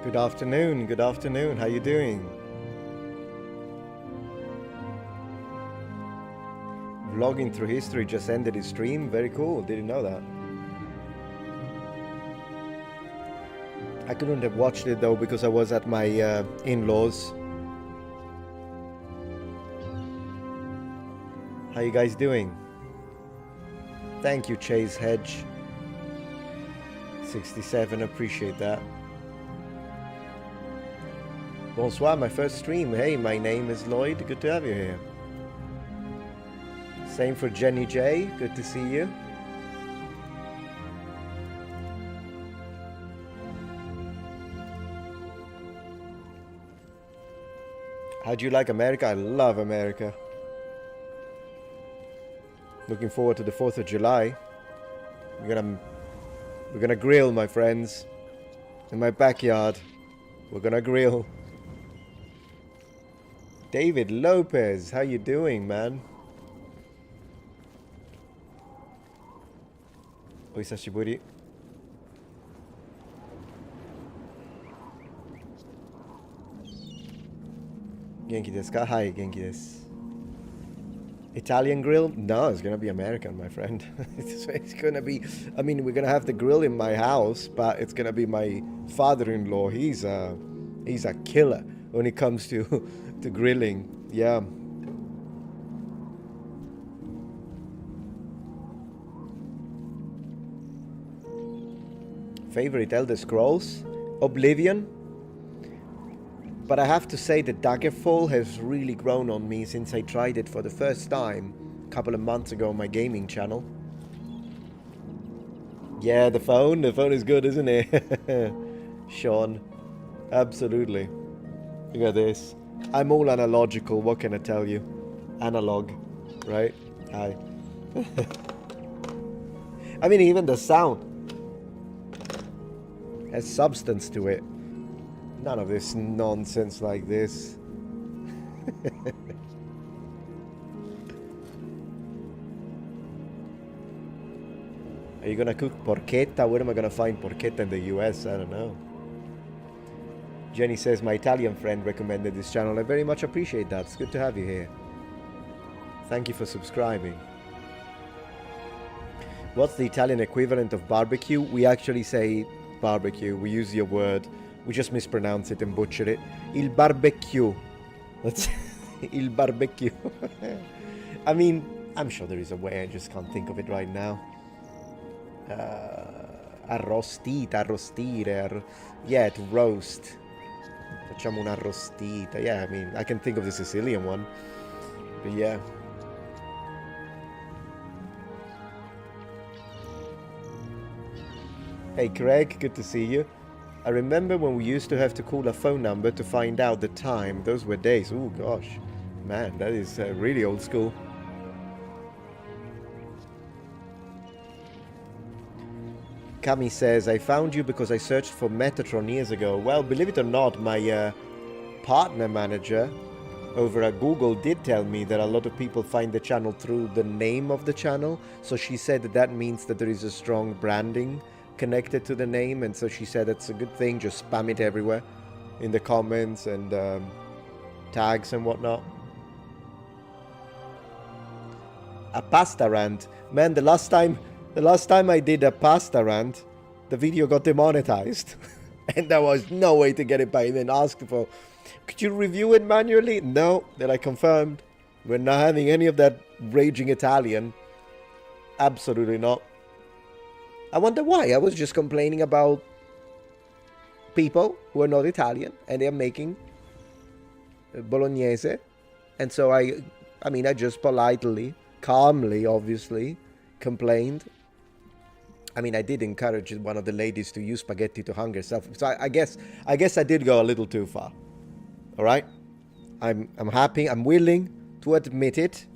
Good afternoon, good afternoon. How you doing? Vlogging through history just ended his stream. Very cool. Didn't know that. I couldn't have watched it though because I was at my in-laws. How you guys doing? Thank you, Chase Hedge. 67, appreciate that. Bonsoir, my first stream. Hey, my name is Lloyd. Good to have you here. Same for Jenny J. Good to see you. How do you like America? I love America. Looking forward to the 4th of July. We're gonna grill, my friends. In my backyard. We're gonna grill. David Lopez, how you doing, man? Oisashiburi. Genki desu ka? Hi, genki desu. Italian grill? No, it's gonna be American, my friend. It's gonna be, I mean, we're gonna have the grill in my house, but it's gonna be my father-in-law. He's a killer when it comes to to grilling. Yeah. Favorite Elder Scrolls? Oblivion. But I have to say that Daggerfall has really grown on me since I tried it for the first time a couple of months ago on my gaming channel. Yeah, the phone is good, isn't it? Sean, absolutely. Look at this. I'm all analogical, what can I tell you? Analog, right? Hi. I mean, even the sound has substance to it. None of this nonsense like this. Are you gonna cook porchetta? Where am I gonna find porchetta in the US? I don't know. Jenny says, my Italian friend recommended this channel. I very much appreciate that. It's good to have you here. Thank you for subscribing. What's the Italian equivalent of barbecue? We actually say barbecue. We use your word. We just mispronounce it and butcher it. Il barbecue. That's il barbecue. I mean, I'm sure there is a way. I just can't think of it right now. Arrostita, arrostire. Yeah, to roast. Facciamo una arrostita. Yeah, I mean, I can think of the Sicilian one. But yeah. Hey Craig, good to see you. I remember when we used to have to call a phone number to find out the time. Those were days. Oh gosh. Man, that is really old school. Kami says, I found you because I searched for Metatron years ago. Well, believe it or not, my partner manager over at Google did tell me that a lot of people find the channel through the name of the channel. So she said that that means that there is a strong branding connected to the name, and so she said it's a good thing, just spam it everywhere in the comments and tags and whatnot. A pasta rant. Man, the last time I did a pasta rant, the video got demonetized. And there was no way to get it back. Then asked for, could you review it manually? No, that I confirmed. We're not having any of that raging Italian. Absolutely not. I wonder why. I was just complaining about people who are not Italian and they're making bolognese. And so I mean, I just politely, calmly, obviously, complained. I mean, I did encourage one of the ladies to use spaghetti to hang herself. So I guess I did go a little too far. All right? I'm happy. I'm willing to admit it.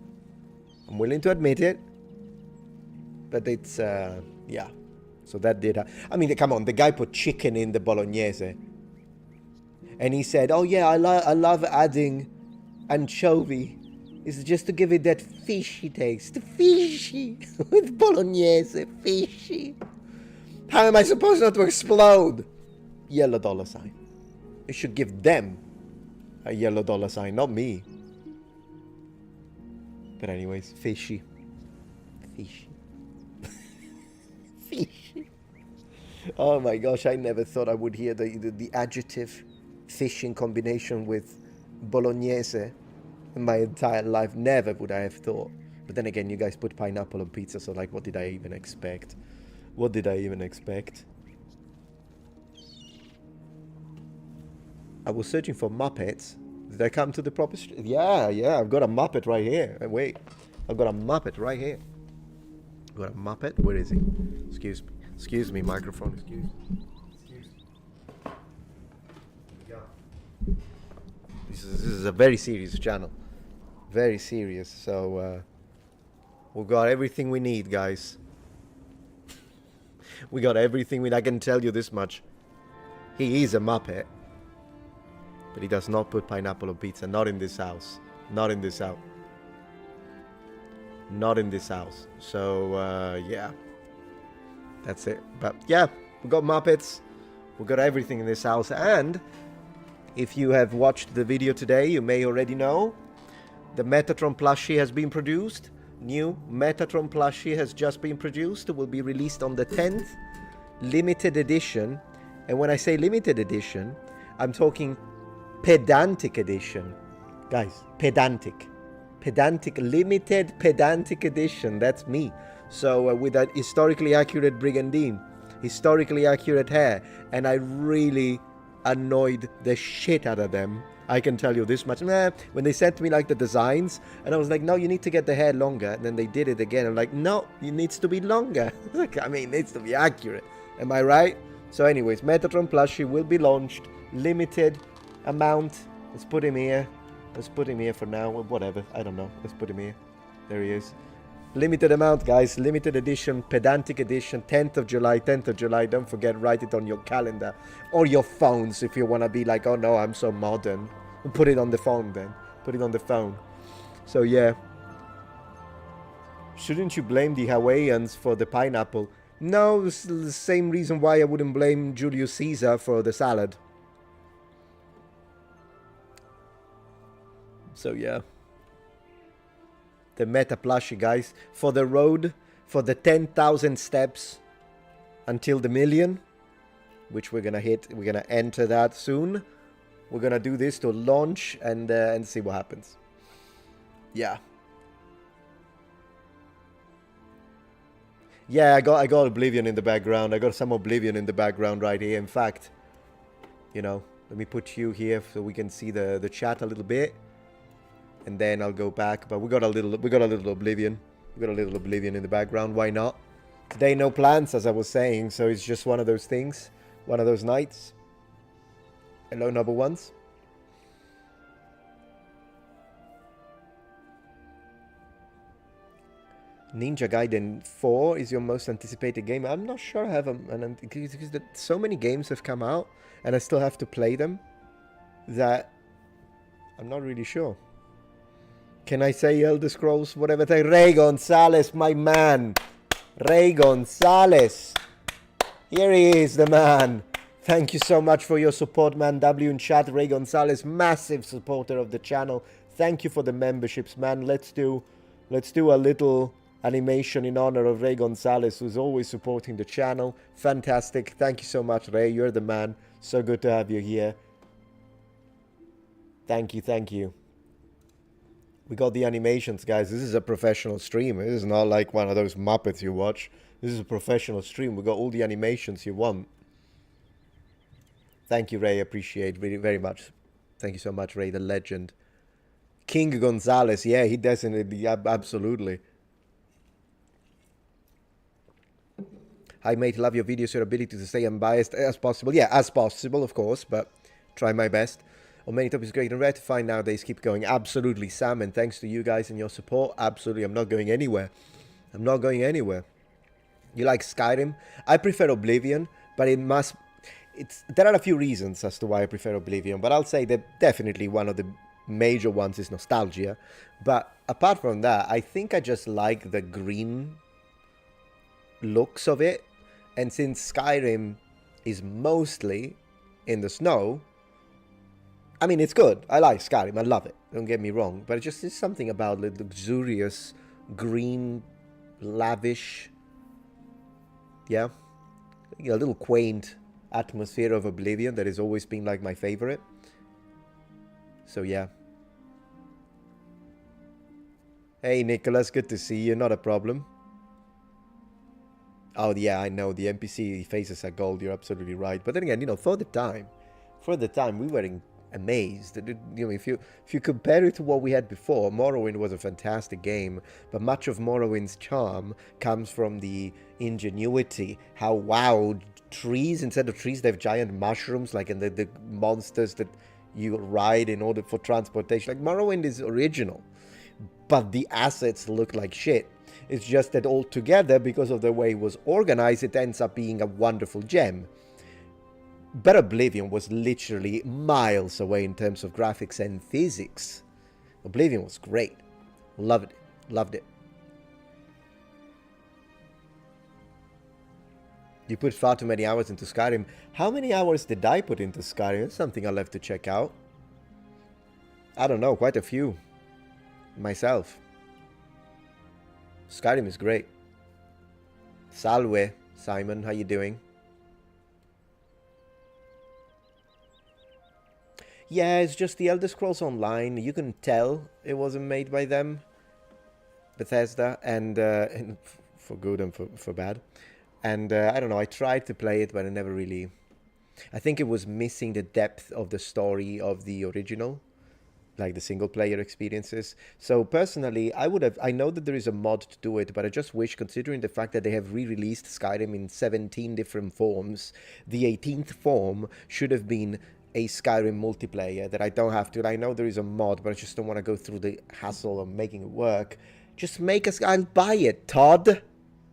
I'm willing to admit it. But it's, yeah. So that did. I mean, come on. The guy put chicken in the bolognese. And he said, oh, yeah, I love adding anchovy. It's just to give it that fishy taste. Fishy. With bolognese. Fishy. How am I supposed not to explode? Yellow $sign. You should give them a yellow dollar sign, not me. But anyways, fishy. Fishy. Fishy. Oh my gosh, I never thought I would hear the adjective fish in combination with bolognese in my entire life. Never would I have thought. But then again, you guys put pineapple on pizza, so like, what did I even expect? What did I even expect? I was searching for Muppets. Did I come to the proper street? Yeah, I've got a Muppet right here. Wait, I've got a Muppet right here. I've got a Muppet? Where is he? Excuse me, microphone. Excuse me. Yeah. This is a very serious channel. Very serious. So, we've got everything we need, guys. We got everything we need. I can tell you this much. He is a Muppet. But he does not put pineapple on pizza. Not in this house. Not in this house. Not in this house. So, yeah. That's it. But, yeah. We got Muppets. We got everything in this house. And if you have watched the video today, you may already know the Metatron Plushie has been produced. New Metatron Plushie has just been produced. It will be released on the 10th. Limited edition. And when I say limited edition, I'm talking pedantic edition. Guys, pedantic. Pedantic, limited pedantic edition. That's me. So with that historically accurate brigandine, historically accurate hair, and I really annoyed the shit out of them. I can tell you this much. When they sent me like the designs, and I was like, no, you need to get the hair longer. And then they did it again. I'm like, no, it needs to be longer. I mean, it needs to be accurate. Am I right? So anyways, Metatron Plushie will be launched. Limited amount. Let's put him here. Let's put him here for now. Whatever. I don't know. Let's put him here. There he is. Limited amount, guys. Limited edition. Pedantic edition. 10th of July. 10th of July. Don't forget, write it on your calendar. Or your phones if you want to be like, oh no, I'm so modern. Put it on the phone then. Put it on the phone. So yeah. Shouldn't you blame the Hawaiians for the pineapple? No, it's the same reason why I wouldn't blame Julius Caesar for the salad. So yeah. The Meta Plushie, guys. For the road, for the 10,000 steps until the million, which we're gonna hit. We're gonna enter that soon. We're gonna do this to launch and see what happens. Yeah. Yeah, I got Oblivion in the background. I got some Oblivion in the background right here. In fact, you know, let me put you here so we can see the chat a little bit, and then I'll go back. But we got a little Oblivion. We got a little Oblivion in the background. Why not? Today no plans, as I was saying. So it's just one of those things, one of those nights. Hello, number ones. Ninja Gaiden 4 is your most anticipated game. I'm not sure I have because so many games have come out and I still have to play them that I'm not really sure. Can I say Elder Scrolls? Whatever. Ray Gonzalez, my man. Ray Gonzalez. Here he is, the man. Thank you so much for your support, man. W in chat. Ray Gonzalez, massive supporter of the channel. Thank you for the memberships, man. Let's do a little animation in honor of Ray Gonzalez, who's always supporting the channel. Fantastic. Thank you so much, Ray. You're the man. So good to have you here. Thank you, thank you. We got the animations, guys. This is a professional stream. This is not like one of those Muppets you watch. This is a professional stream. We got all the animations you want. Thank you, Ray. Appreciate very, very much. Thank you so much, Ray, the legend. King Gonzalez. Yeah, he definitely, absolutely. Hi, mate. Love your videos. Your ability to stay unbiased as possible. Yeah, as possible, of course, but try my best. On many topics, great and rare to find nowadays. Keep going. Absolutely, Sam. And thanks to you guys and your support. Absolutely. I'm not going anywhere. I'm not going anywhere. You like Skyrim? I prefer Oblivion, but it must... there are a few reasons as to why I prefer Oblivion, but I'll say that definitely one of the major ones is nostalgia. But apart from that, I think I just like the green looks of it. And since Skyrim is mostly in the snow, I mean, it's good. I like Skyrim. I love it. Don't get me wrong. But it just is something about the luxurious, green, lavish, yeah, a little quaint atmosphere of Oblivion that has always been like my favorite. So yeah. Hey Nicholas, good to see you. Not a problem. Oh yeah, I know the NPC faces are gold. You're absolutely right. But then again, for the time, we were amazed. If you compare it to what we had before, Morrowind was a fantastic game. But much of Morrowind's charm comes from the ingenuity. How wow, trees, instead of trees, they have giant mushrooms, like in the monsters that you ride in order for transportation. Like Morrowind is original, but the assets look like shit. It's just that altogether, because of the way it was organized, it ends up being a wonderful gem. But Oblivion was literally miles away in terms of graphics and physics. Oblivion was great. Loved it. Loved it. You put far too many hours into Skyrim. How many hours did I put into Skyrim? That's something I'll have to check out. I don't know, quite a few. Myself. Skyrim is great. Salve, Simon, how you doing? Yeah, it's just the Elder Scrolls Online. You can tell it wasn't made by them, Bethesda, and for good and for bad. And I don't know, I tried to play it, but I never really... I think it was missing the depth of the story of the original, like the single player experiences. So personally, I know that there is a mod to do it, but I just wish, considering the fact that they have re-released Skyrim in 17 different forms, the 18th form should have been a Skyrim multiplayer that I don't have to. I know there is a mod, but I just don't want to go through the hassle of making it work. Just make us... I'll buy it, Todd.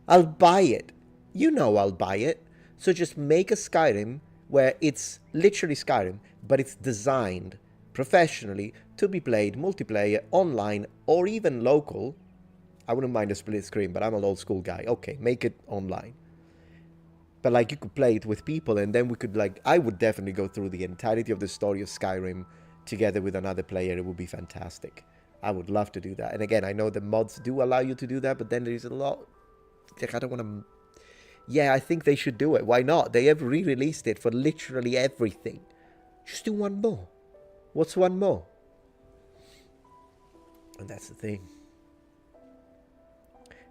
I'll buy it. You know I'll buy it. So just make a Skyrim where it's literally Skyrim, but it's designed professionally to be played multiplayer, online, or even local. I wouldn't mind a split screen, but I'm an old school guy. Okay, make it online. But like you could play it with people, and then we could I would definitely go through the entirety of the story of Skyrim together with another player. It would be fantastic. I would love to do that. And again, I know the mods do allow you to do that, but then there's a lot... I don't want to... Yeah, I think they should do it. Why not? They have re-released it for literally everything. Just do one more. What's one more? And that's the thing.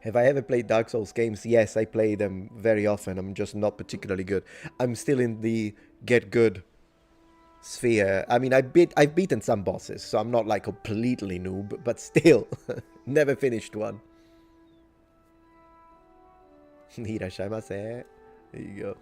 Have I ever played Dark Souls games? Yes, I play them very often. I'm just not particularly good. I'm still in the get good sphere. I mean, I've beaten some bosses, so I'm not like completely noob, but still, never finished one. Hirashimasu. There you go.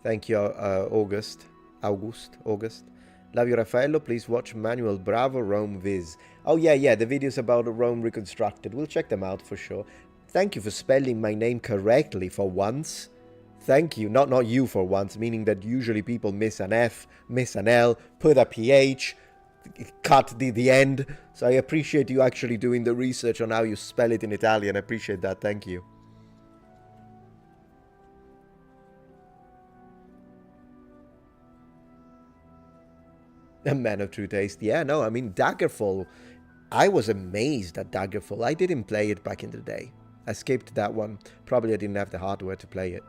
Thank you, August. Love you, Raffaello. Please watch Manuel Bravo Rome Viz. Oh, yeah, the videos about Rome Reconstructed. We'll check them out for sure. Thank you for spelling my name correctly for once. Thank you. Not you for once, meaning that usually people miss an F, miss an L, put a PH, cut the end. So I appreciate you actually doing the research on how you spell it in Italian. I appreciate that. Thank you. A man of true taste. Yeah, no, I mean, Daggerfall. I was amazed at Daggerfall. I didn't play it back in the day. I skipped that one. Probably I didn't have the hardware to play it.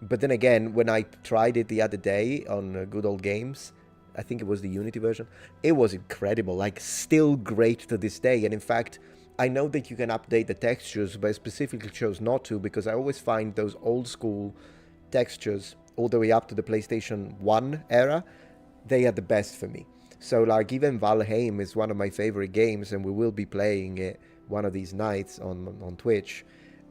But then again, when I tried it the other day on Good Old Games, I think it was the Unity version, it was incredible. Like, still great to this day. And in fact, I know that you can update the textures, but I specifically chose not to because I always find those old school textures all the way up to the PlayStation 1 era, they are the best for me. So like even Valheim is one of my favorite games, and we will be playing it one of these nights on Twitch.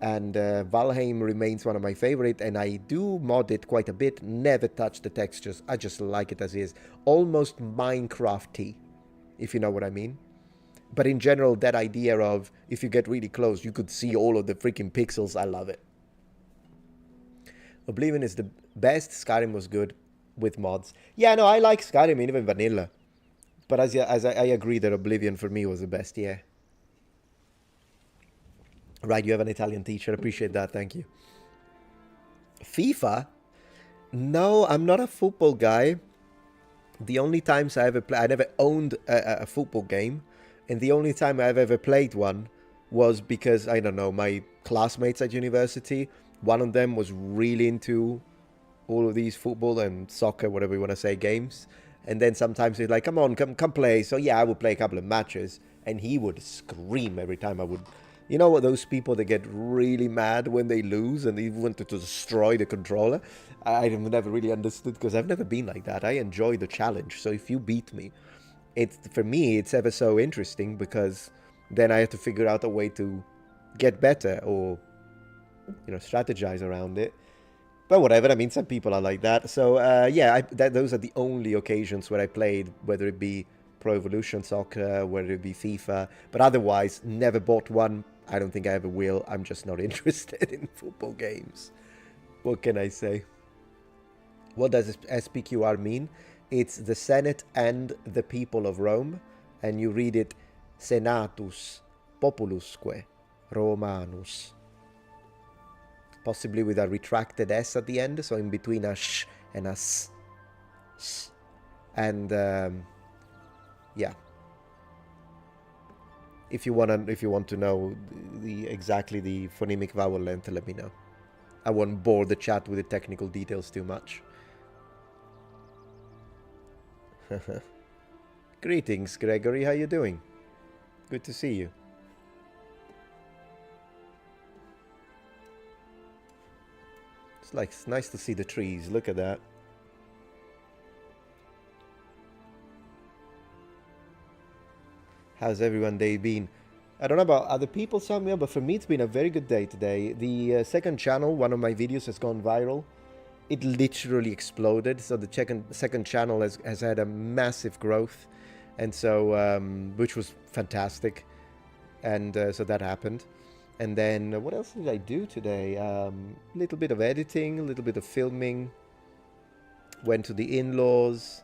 And Valheim remains one of my favorite, and I do mod it quite a bit. Never touch the textures. I just like it as is. Almost Minecraft-y, if you know what I mean. But in general, that idea of if you get really close, you could see all of the freaking pixels. I love it. Oblivion is the best. Skyrim was good with mods. Yeah, no, I like Skyrim, even vanilla. But I agree that Oblivion for me was the best, yeah. Right, you have an Italian teacher. Appreciate that. Thank you. FIFA? No, I'm not a football guy. The only times I ever played, I never owned a football game. And the only time I've ever played one was because, I don't know, my classmates at university, one of them was really into all of these football and soccer, whatever you want to say, games. And then sometimes he's like, come on, come play. So yeah, I would play a couple of matches. And he would scream every time I would. You know what, those people that get really mad when they lose and they wanted to destroy the controller? I've never really understood because I've never been like that. I enjoy the challenge. So if you beat me, for me, it's ever so interesting because then I have to figure out a way to get better or, strategize around it. But whatever, I mean, some people are like that. So, yeah, those are the only occasions where I played, whether it be Pro Evolution Soccer, whether it be FIFA. But otherwise, never bought one. I don't think I ever will. I'm just not interested in football games. What can I say? What does SPQR mean? It's the Senate and the people of Rome. And you read it Senatus Populusque Romanus. Possibly with a retracted S at the end, so in between a sh and a s. And yeah. If you want to know exactly the phonemic vowel length, let me know. I won't bore the chat with the technical details too much. Greetings, Gregory. How you doing? Good to see you. It's nice to see the trees. Look at that. How's everyone day been? I don't know about other people, Samuel, but for me it's been a very good day today. The second channel, one of my videos has gone viral. It literally exploded. So the second channel has had a massive growth. And so, which was fantastic. And so that happened. And then what else did I do today? A little bit of editing, a little bit of filming. Went to the in-laws.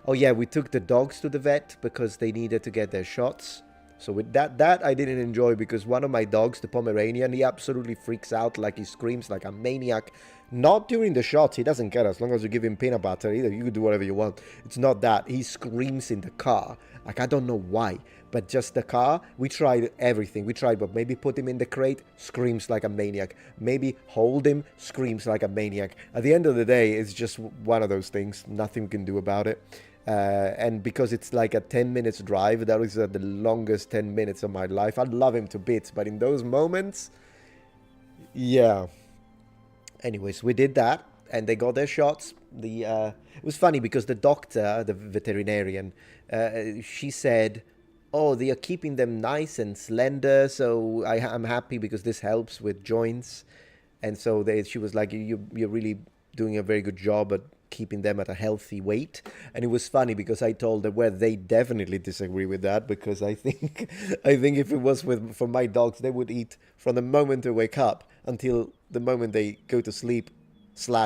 Oh yeah, we took the dogs to the vet because they needed to get their shots. So with that I didn't enjoy because one of my dogs, the Pomeranian, he absolutely freaks out, like he screams like a maniac. Not during the shots, he doesn't care as long as you give him peanut butter. Either you can do whatever you want. It's not that. He screams in the car. Like, I don't know why. But just the car, we tried everything. We tried, but maybe put him in the crate, screams like a maniac. Maybe hold him, screams like a maniac. At the end of the day, it's just one of those things. Nothing we can do about it. And because it's like a 10 minutes drive, that was the longest 10 minutes of my life. I love him to bits, but in those moments, yeah. Anyways, we did that, and they got their shots. It was funny because the doctor, the veterinarian, she said, oh, they are keeping them nice and slender, so I'm happy because this helps with joints. And so she was like, you're really doing a very good job at keeping them at a healthy weight. And it was funny because I told them, well, they definitely disagree with that, because I think if it was for my dogs, they would eat from the moment they wake up until the moment they go to sleep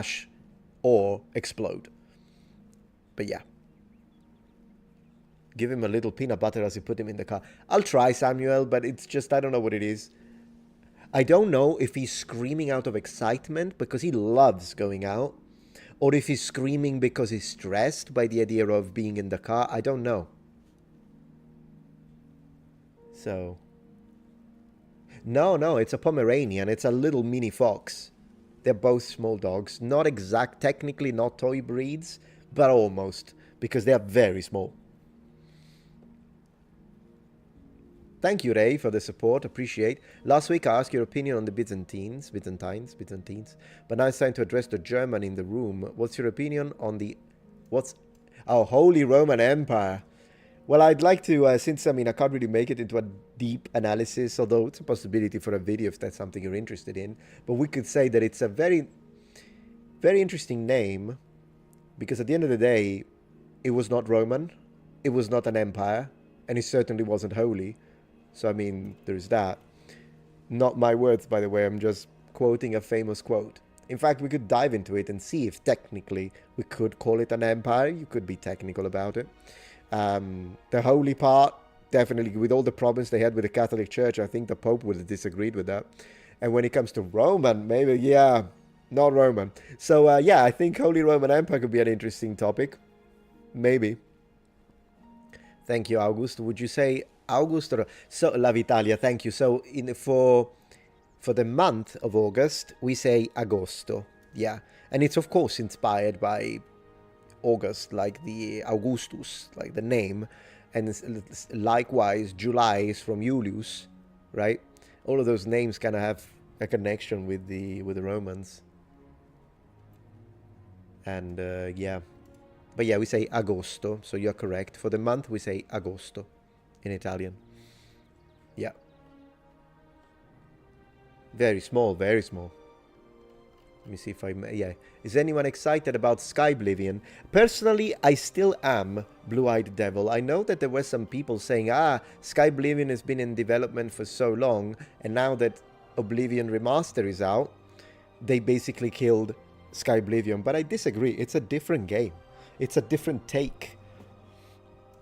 / or explode. But yeah. Give him a little peanut butter as you put him in the car. I'll try, Samuel, but it's just, I don't know what it is. I don't know if he's screaming out of excitement because he loves going out, or if he's screaming because he's stressed by the idea of being in the car. I don't know. So. No, it's a Pomeranian. It's a little mini fox. They're both small dogs. Not exact, technically not toy breeds, but almost, because they are very small. Thank you, Ray, for the support. Appreciate. Last week, I asked your opinion on the Byzantines. But now it's time to address the German in the room. What's your opinion on our Holy Roman Empire? Well, I'd like to, since, I can't really make it into a deep analysis, although it's a possibility for a video if that's something you're interested in. But we could say that it's a very, very interesting name, because at the end of the day, it was not Roman, it was not an empire, and it certainly wasn't holy. So, there's that. Not my words, by the way. I'm just quoting a famous quote. In fact, we could dive into it and see if technically we could call it an empire. You could be technical about it. The holy part, definitely, with all the problems they had with the Catholic Church, I think the Pope would have disagreed with that. And when it comes to Roman, maybe, yeah, not Roman. So, yeah, I think Holy Roman Empire could be an interesting topic. Maybe. Thank you, August. Would you say August or... So, La Vitalia, thank you. So, for the month of August, we say Agosto. Yeah. And it's, of course, inspired by August, like the Augustus, like the name. And likewise, July is from Julius, right? All of those names kind of have a connection with the Romans. And yeah. But yeah, we say Agosto, so you're correct. For the month, we say Agosto in Italian. Yeah. Very small, very small. Let me see if yeah. Is anyone excited about Skyblivion? Personally, I still am, Blue-Eyed Devil. I know that there were some people saying, Skyblivion has been in development for so long, and now that Oblivion Remaster is out, they basically killed Skyblivion. But I disagree. It's a different game. It's a different take.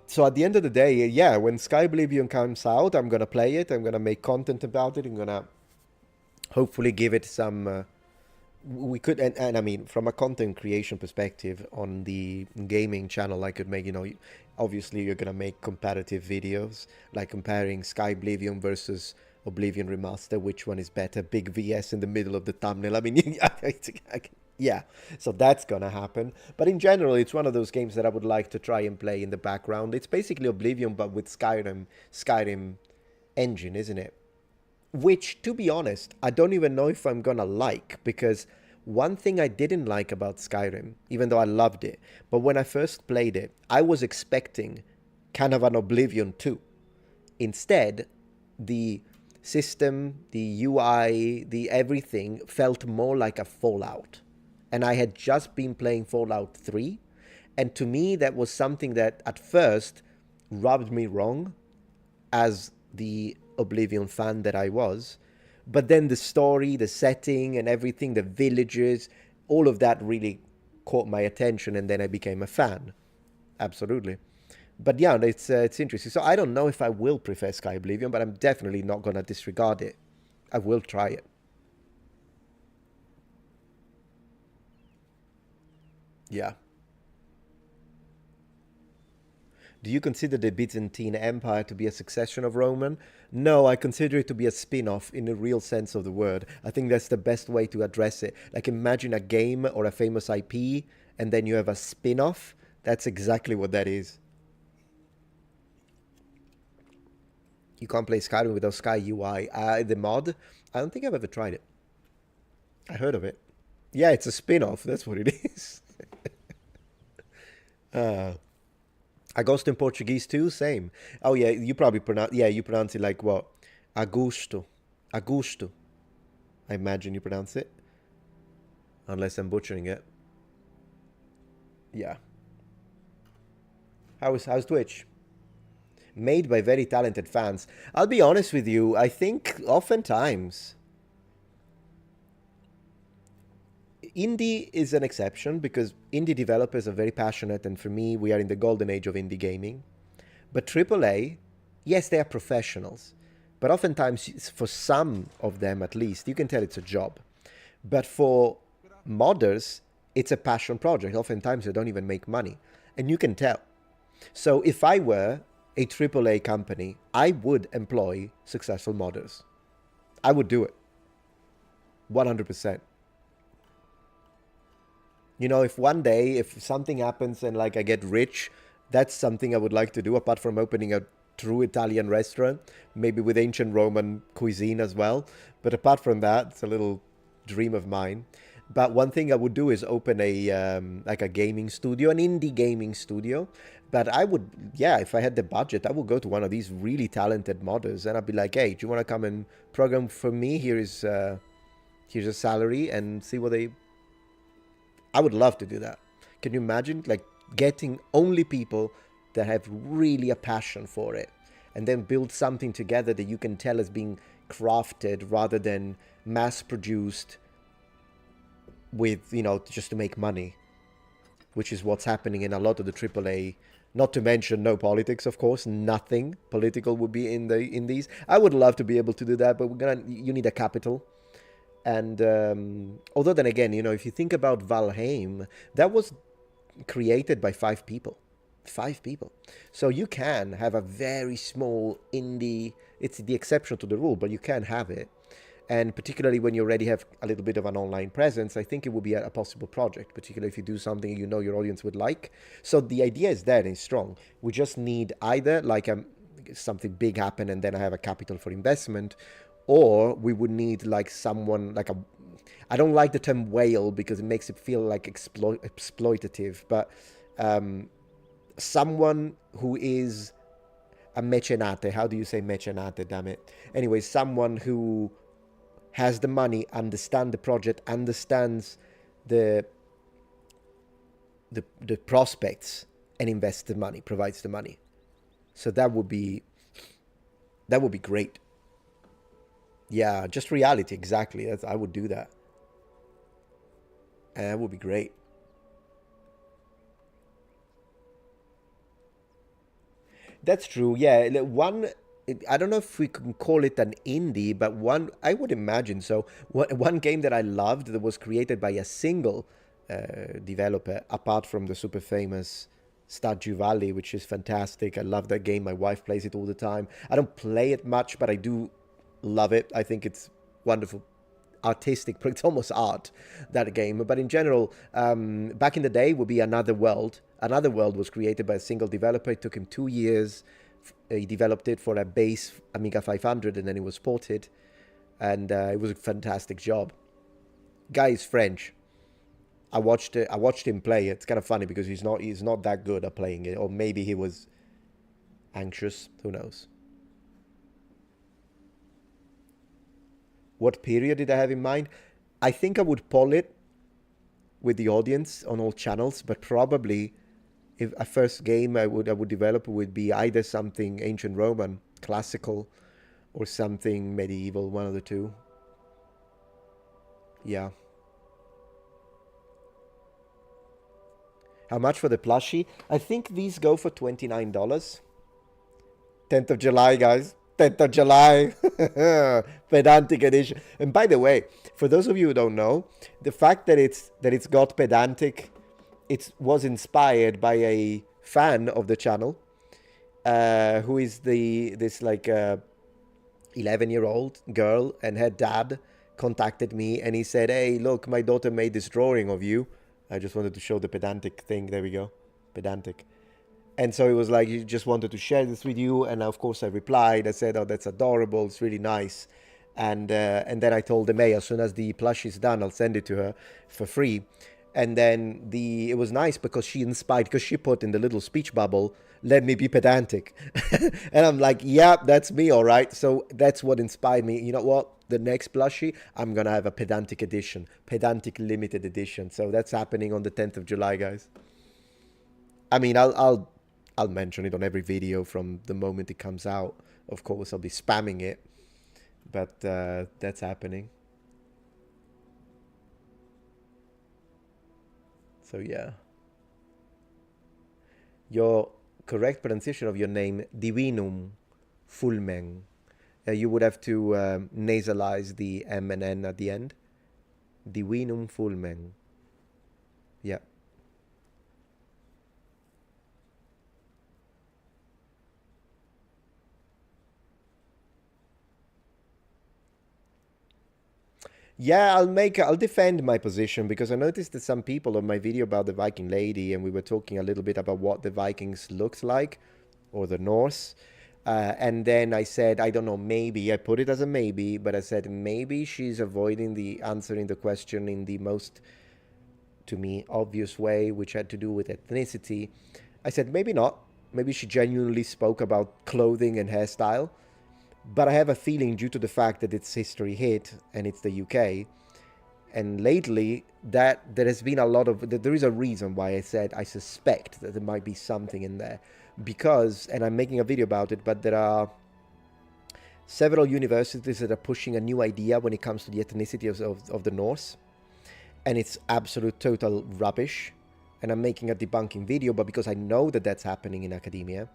So at the end of the day, yeah, when Skyblivion comes out, I'm going to play it. I'm going to make content about it. I'm going to hopefully give it some... we could, and I mean, from a content creation perspective on the gaming channel, I could make, obviously you're going to make comparative videos, like comparing Skyblivion versus Oblivion Remaster, which one is better, big VS in the middle of the thumbnail. I mean, yeah, so that's going to happen. But in general, it's one of those games that I would like to try and play in the background. It's basically Oblivion, but with Skyrim engine, isn't it? Which, to be honest, I don't even know if I'm gonna like, because one thing I didn't like about Skyrim, even though I loved it, but when I first played it, I was expecting kind of an Oblivion 2. Instead, the system, the UI, the everything felt more like a Fallout. And I had just been playing Fallout 3, and to me that was something that at first rubbed me wrong as the Oblivion fan that I was. But then the story, the setting and everything, the villages, all of that really caught my attention, and then I became a fan. Absolutely. But yeah, it's interesting. So I don't know if I will prefer Skyblivion, but I'm definitely not going to disregard it. I will try it. Yeah. Do you consider the Byzantine Empire to be a succession of Roman? No, I consider it to be a spin-off in the real sense of the word. I think that's the best way to address it. Like, imagine a game or a famous IP, and then you have a spin-off. That's exactly what that is. You can't play Skyrim without Sky UI. The mod? I don't think I've ever tried it. I heard of it. Yeah, it's a spin-off. That's what it is. Agosto in Portuguese too, same. Oh yeah, you probably pronounce it like what? Agosto. Agosto. I imagine you pronounce it. Unless I'm butchering it. Yeah. How's Twitch? Made by very talented fans. I'll be honest with you, I think oftentimes indie is an exception, because indie developers are very passionate, and for me, we are in the golden age of indie gaming. But AAA, yes, they are professionals, but oftentimes, for some of them at least, you can tell it's a job. But for modders, it's a passion project. Oftentimes, they don't even make money, and you can tell. So if I were a AAA company, I would employ successful modders. I would do it. 100%. If one day, if something happens and like I get rich, that's something I would like to do, apart from opening a true Italian restaurant, maybe with ancient Roman cuisine as well. But apart from that, it's a little dream of mine. But one thing I would do is open a like a gaming studio, an indie gaming studio. But I would, yeah, if I had the budget, I would go to one of these really talented modders, and I'd be like, hey, do you want to come and program for me? Here's a salary, and see what they... I would love to do that. Can you imagine, like, getting only people that have really a passion for it, and then build something together that you can tell is being crafted rather than mass-produced with, just to make money, which is what's happening in a lot of the AAA Not to mention no politics, of course. Nothing political would be in these. I would love to be able to do that, but you need a capital. And although then again, you know, if you think about Valheim, that was created by 5 people. 5 people. So you can have a very small indie, it's the exception to the rule, but you can have it. And particularly when you already have a little bit of an online presence, I think it would be a possible project, particularly if you do something you know your audience would like. So the idea is there and it's strong. We just need either like something big happen and then I have a capital for investment, or we would need like someone like I don't like the term whale because it makes it feel like exploitative, but someone who is a mecenate. How do you say mecenate, damn it? Anyway, someone who has the money, understands the project, understands the prospects, and invests the money, provides the money. So that would be great. Yeah, just reality, exactly. I would do that. And that would be great. That's true. Yeah, one. I don't know if we can call it an indie, but one I would imagine so. One game that I loved that was created by a single developer, apart from the super famous Stardew Valley, which is fantastic. I love that game. My wife plays it all the time. I don't play it much, but I do love it. I think it's wonderful, artistic, it's almost art, that game. But in general, back in the day would be Another World. Another World was created by a single developer. It took him 2 years. He developed it for a base Amiga 500 and then it was ported. And it was a fantastic job. Guy is French. I watched him play. It's kind of funny because he's not that good at playing it. Or maybe he was anxious. Who knows? What period did I have in mind? I think I would poll it with the audience on all channels, but probably if a first game I would develop would be either something ancient Roman, classical, or something medieval, one of the two. Yeah. How much for the plushie? I think these go for $29. 10th of July, guys. 10th of July. Pedantic edition. And by the way, for those of you who don't know, the fact that it's got pedantic, it was inspired by a fan of the channel, who is this 11-year-old girl, and her dad contacted me and he said, "Hey, look, my daughter made this drawing of you." I just wanted to show the pedantic thing. There we go. Pedantic. And so it was like, he just wanted to share this with you. And of course I replied. I said, "Oh, that's adorable. It's really nice." And then I told them, "Hey, as soon as the plushie is done, I'll send it to her for free." And then it was nice because she inspired, because she put in the little speech bubble, "Let me be pedantic." And I'm like, yeah, that's me, all right. So that's what inspired me. You know what? The next plushie, I'm going to have a pedantic edition, pedantic limited edition. So that's happening on the 10th of July, guys. I mean, I'll mention it on every video from the moment it comes out. Of course, I'll be spamming it, but that's happening. So yeah. Your correct pronunciation of your name, Divinum Fulmen. You would have to nasalize the M and N at the end. Divinum Fulmen. Yeah. Yeah, I'll defend my position, because I noticed that some people on my video about the Viking lady, and we were talking a little bit about what the Vikings looked like, or the Norse. And then I said, I don't know, maybe, I put it as a maybe, but I said maybe she's avoiding answering the question in the most, to me, obvious way, which had to do with ethnicity. I said, maybe not. Maybe she genuinely spoke about clothing and hairstyle. But I have a feeling, due to the fact that it's history hit and it's the UK, and lately that there has been a lot of, there is a reason why I said I suspect that there might be something in there, because, and I'm making a video about it, but there are several universities that are pushing a new idea when it comes to the ethnicity of the Norse, and it's absolute total rubbish. and I'm making a debunking video, but because I know that that's happening in academia,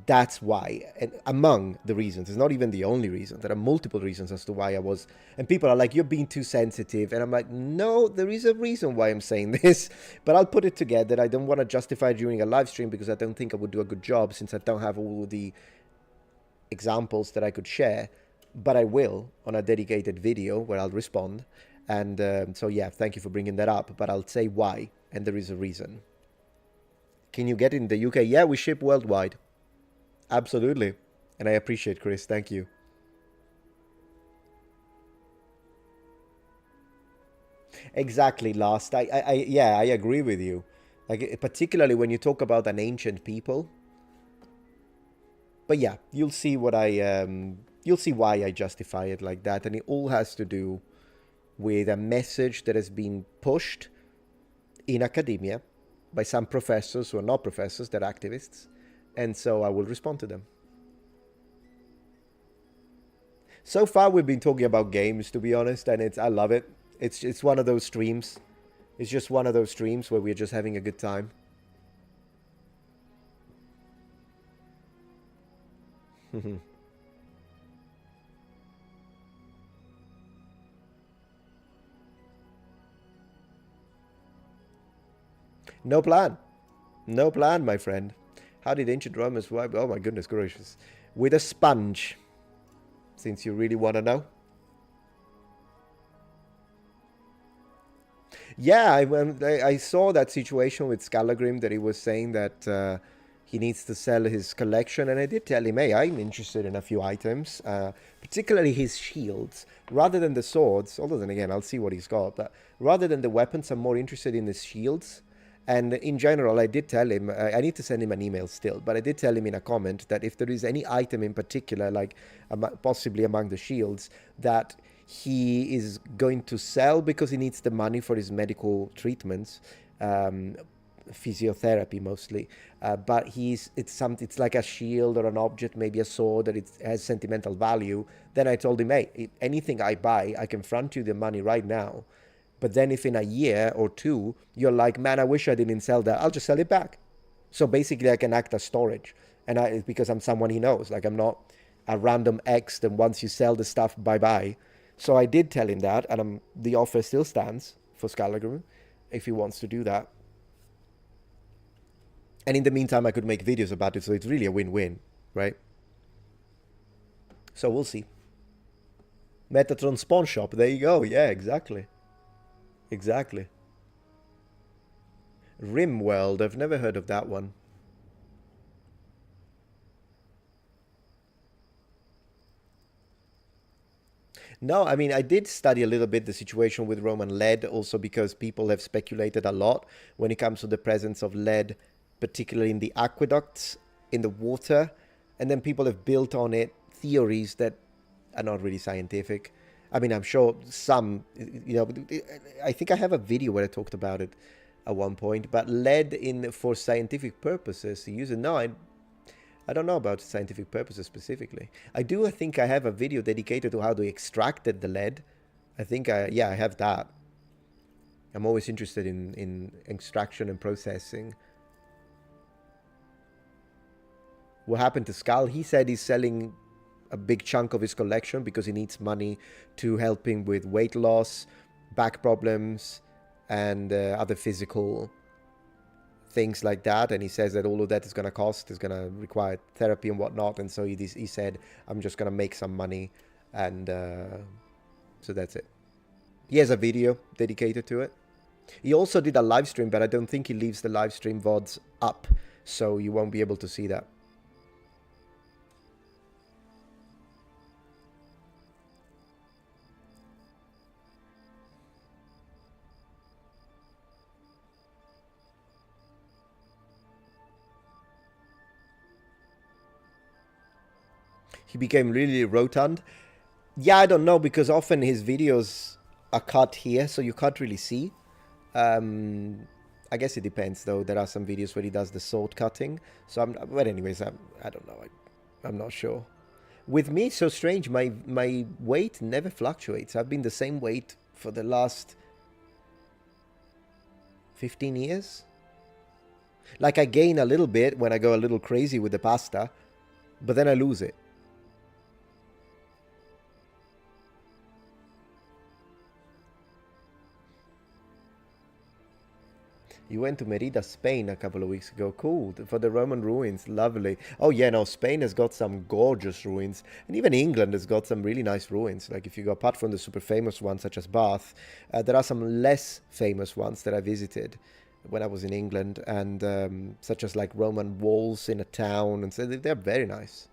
that's why. And among the reasons, it's not even the only reason, there are multiple reasons as to why I was, and people are like, you're being too sensitive, and I'm like, no, there is a reason why I'm saying this, but I'll put it together. I don't want to justify it during a live stream because I don't think I would do a good job, since I don't have all the examples that I could share, but I will on a dedicated video where I'll respond. And so yeah, thank you for bringing that up, but I'll say why, and there is a reason. Can you get in the UK? Yeah, we ship worldwide. Absolutely. And I appreciate, Chris. Thank you. Exactly, Last. Yeah, I agree with you. Like, particularly when you talk about an ancient people. But yeah, you'll see what you'll see why I justify it like that. And it all has to do with a message that has been pushed in academia by some professors who are not professors, they're activists. And so I will respond to them. So far, we've been talking about games, to be honest, and I love it. It's one of those streams. It's just one of those streams where we're just having a good time. No plan. No plan, my friend. How did ancient Romans wipe? Oh my goodness gracious. With a sponge. Since you really want to know. Yeah, I saw that situation with Scalagrim that he was saying that he needs to sell his collection. And I did tell him, hey, I'm interested in a few items. Particularly his shields. Rather than the swords. Although then again, I'll see what he's got. But rather than the weapons, I'm more interested in his shields. And in general, I did tell him, I need to send him an email still, but I did tell him in a comment that if there is any item in particular, like possibly among the shields, that he is going to sell because he needs the money for his medical treatments, physiotherapy mostly, but it's like a shield or an object, maybe a sword that it has sentimental value, then I told him, hey, anything I buy, I can front you the money right now. But then if in a year or two, you're like, man, I wish I didn't sell that, I'll just sell it back. So basically I can act as storage. And because I'm someone he knows, like I'm not a random X, then once you sell the stuff, bye-bye. So I did tell him that, and the offer still stands for Scalagrim, if he wants to do that. And in the meantime, I could make videos about it, so it's really a win-win, right? So we'll see. Metatron Spawn Shop, there you go, yeah, exactly. Exactly. Rimworld, I've never heard of that one. No, I mean, I did study a little bit the situation with Roman lead, also because people have speculated a lot when it comes to the presence of lead, particularly in the aqueducts, in the water, and then people have built on it theories that are not really scientific. I mean, I'm sure some, I think I have a video where I talked about it at one point, but lead for scientific purposes, to use it. No, I don't know about scientific purposes specifically. I think I have a video dedicated to how they extracted the lead. I think, I have that. I'm always interested in extraction and processing. What happened to Skull? He said he's selling a big chunk of his collection because he needs money to help him with weight loss, back problems, and other physical things like that. And he says that all of that is going to require therapy and whatnot. And so he said, I'm just going to make some money. And so that's it. He has a video dedicated to it. He also did a live stream, but I don't think he leaves the live stream VODs up. So you won't be able to see that. He became really rotund. Yeah, I don't know, because often his videos are cut here, so you can't really see. I guess it depends, though. There are some videos where he does the sword cutting. So, but anyways, I don't know. I'm not sure. With me, it's so strange. My weight never fluctuates. I've been the same weight for the last 15 years. Like, I gain a little bit when I go a little crazy with the pasta, but then I lose it. You went to Merida, Spain a couple of weeks ago. Cool. For the Roman ruins. Lovely. Oh, yeah, no, Spain has got some gorgeous ruins. And even England has got some really nice ruins. Like, if you go apart from the super famous ones, such as Bath, there are some less famous ones that I visited when I was in England, and such as like Roman walls in a town. And so they're very nice.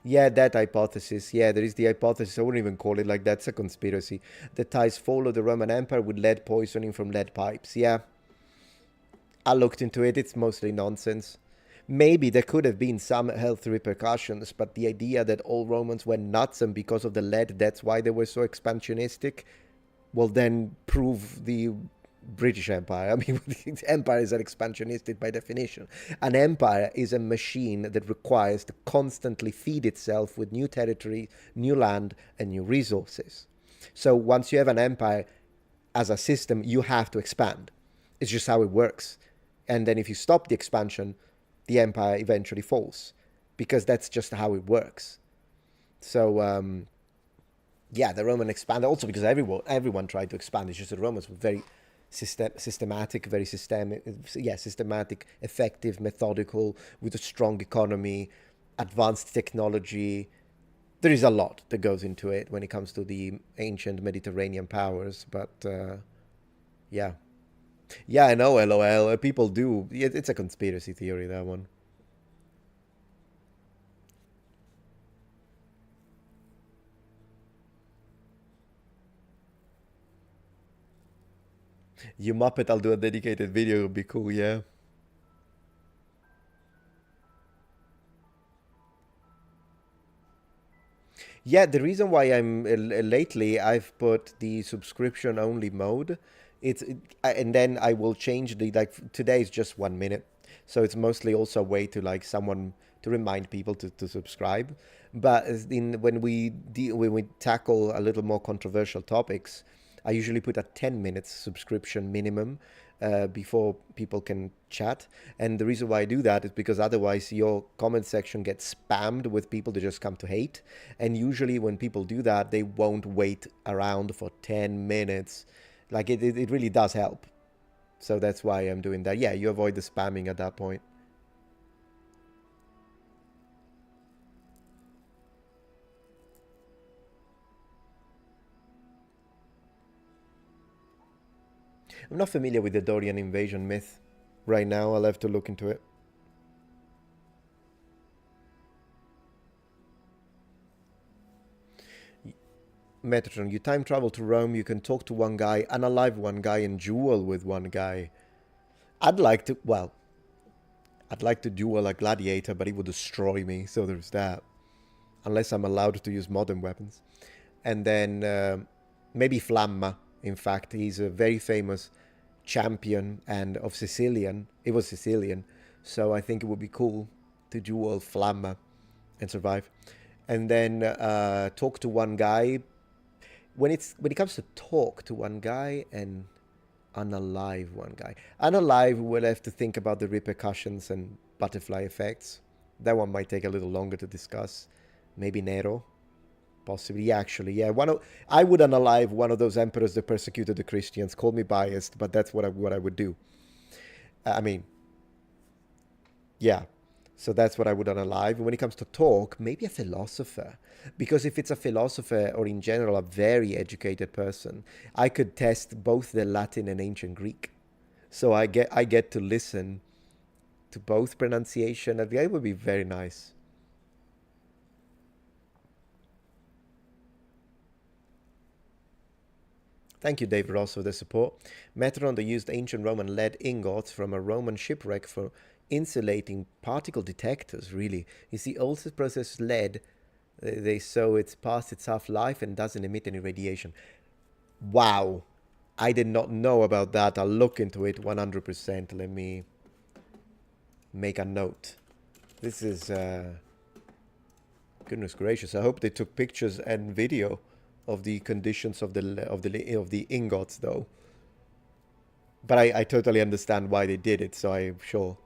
Yeah, that hypothesis. Yeah, there is the hypothesis. I wouldn't even call it like that. It's a conspiracy. The ties follow the Roman Empire with lead poisoning from lead pipes. Yeah, I looked into it. It's mostly nonsense. Maybe there could have been some health repercussions, but the idea that all Romans went nuts and because of the lead, that's why they were so expansionistic, will then prove the British Empire. I mean, empires are expansionistic by definition. An empire is a machine that requires to constantly feed itself with new territory, new land, and new resources. So once you have an empire as a system, you have to expand. It's just how it works. And then if you stop the expansion, the empire eventually falls, because that's just how it works. So yeah, the Roman expanded also because everyone tried to expand. It's just the Romans were very systematic, very systematic, effective, methodical, with a strong economy, advanced technology. There is a lot that goes into it when it comes to the ancient Mediterranean powers, but yeah. Yeah, I know, LOL. People do. It's a conspiracy theory, that one. You Muppet, I'll do a dedicated video. It would be cool, yeah. Yeah, the reason why lately I've put the subscription only mode, and then I will change the like today is just 1 minute, so it's mostly also a way to like someone to remind people to subscribe. But when we tackle a little more controversial topics, I usually put a 10 minutes subscription minimum before people can chat. And the reason why I do that is because otherwise your comment section gets spammed with people that just come to hate. And usually when people do that, they won't wait around for 10 minutes. Like it really does help. So that's why I'm doing that. Yeah, you avoid the spamming at that point. I'm not familiar with the Dorian invasion myth right now. I'll have to look into it. Metatron, you time travel to Rome, you can talk to one guy, unalive one guy, and duel with one guy. I'd like to, well, I'd like to duel a gladiator, but he would destroy me, so there's that. Unless I'm allowed to use modern weapons. And then maybe Flamma, in fact. He's a very famous champion and of Sicilian. He was Sicilian, so I think it would be cool to duel Flamma and survive. And then talk to one guy. When it comes to talk to one guy and unalive one guy, unalive we'll have to think about the repercussions and butterfly effects. That one might take a little longer to discuss. Maybe Nero, possibly. Yeah, actually, yeah. I would unalive one of those emperors that persecuted the Christians. Call me biased, but that's what I would do. I mean, yeah. So that's what I would unalive. And when it comes to talk, maybe a philosopher. Because if it's a philosopher or in general a very educated person, I could test both the Latin and ancient Greek. So I get to listen to both pronunciation. And that would be very nice. Thank you, Dave Ross, for the support. Metatron, they used ancient Roman lead ingots from a Roman shipwreck for insulating particle detectors, really. You see, also processed lead, so it's past its half-life and doesn't emit any radiation. Wow. I did not know about that. I'll look into it 100%. Let me make a note. This is goodness gracious. I hope they took pictures and video of the conditions of the ingots, though. But I totally understand why they did it, so I'm sure.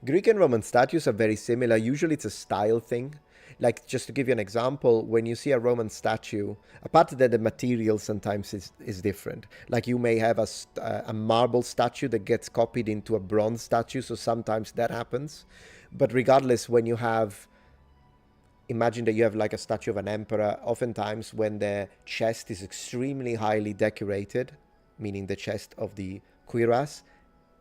Greek and Roman statues are very similar. Usually it's a style thing. Like, just to give you an example, when you see a Roman statue, apart that the material sometimes is different. Like, you may have a marble statue that gets copied into a bronze statue, so sometimes that happens. But regardless, when you have... Imagine that you have like a statue of an emperor. Oftentimes when the chest is extremely highly decorated, meaning the chest of the cuirass,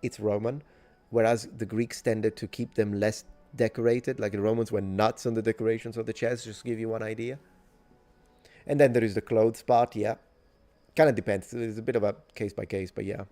it's Roman. Whereas the Greeks tended to keep them less decorated. Like the Romans were nuts on the decorations of the chest, just to give you one idea. And then there is the clothes part, yeah. Kind of depends. It's a bit of a case by case, but yeah.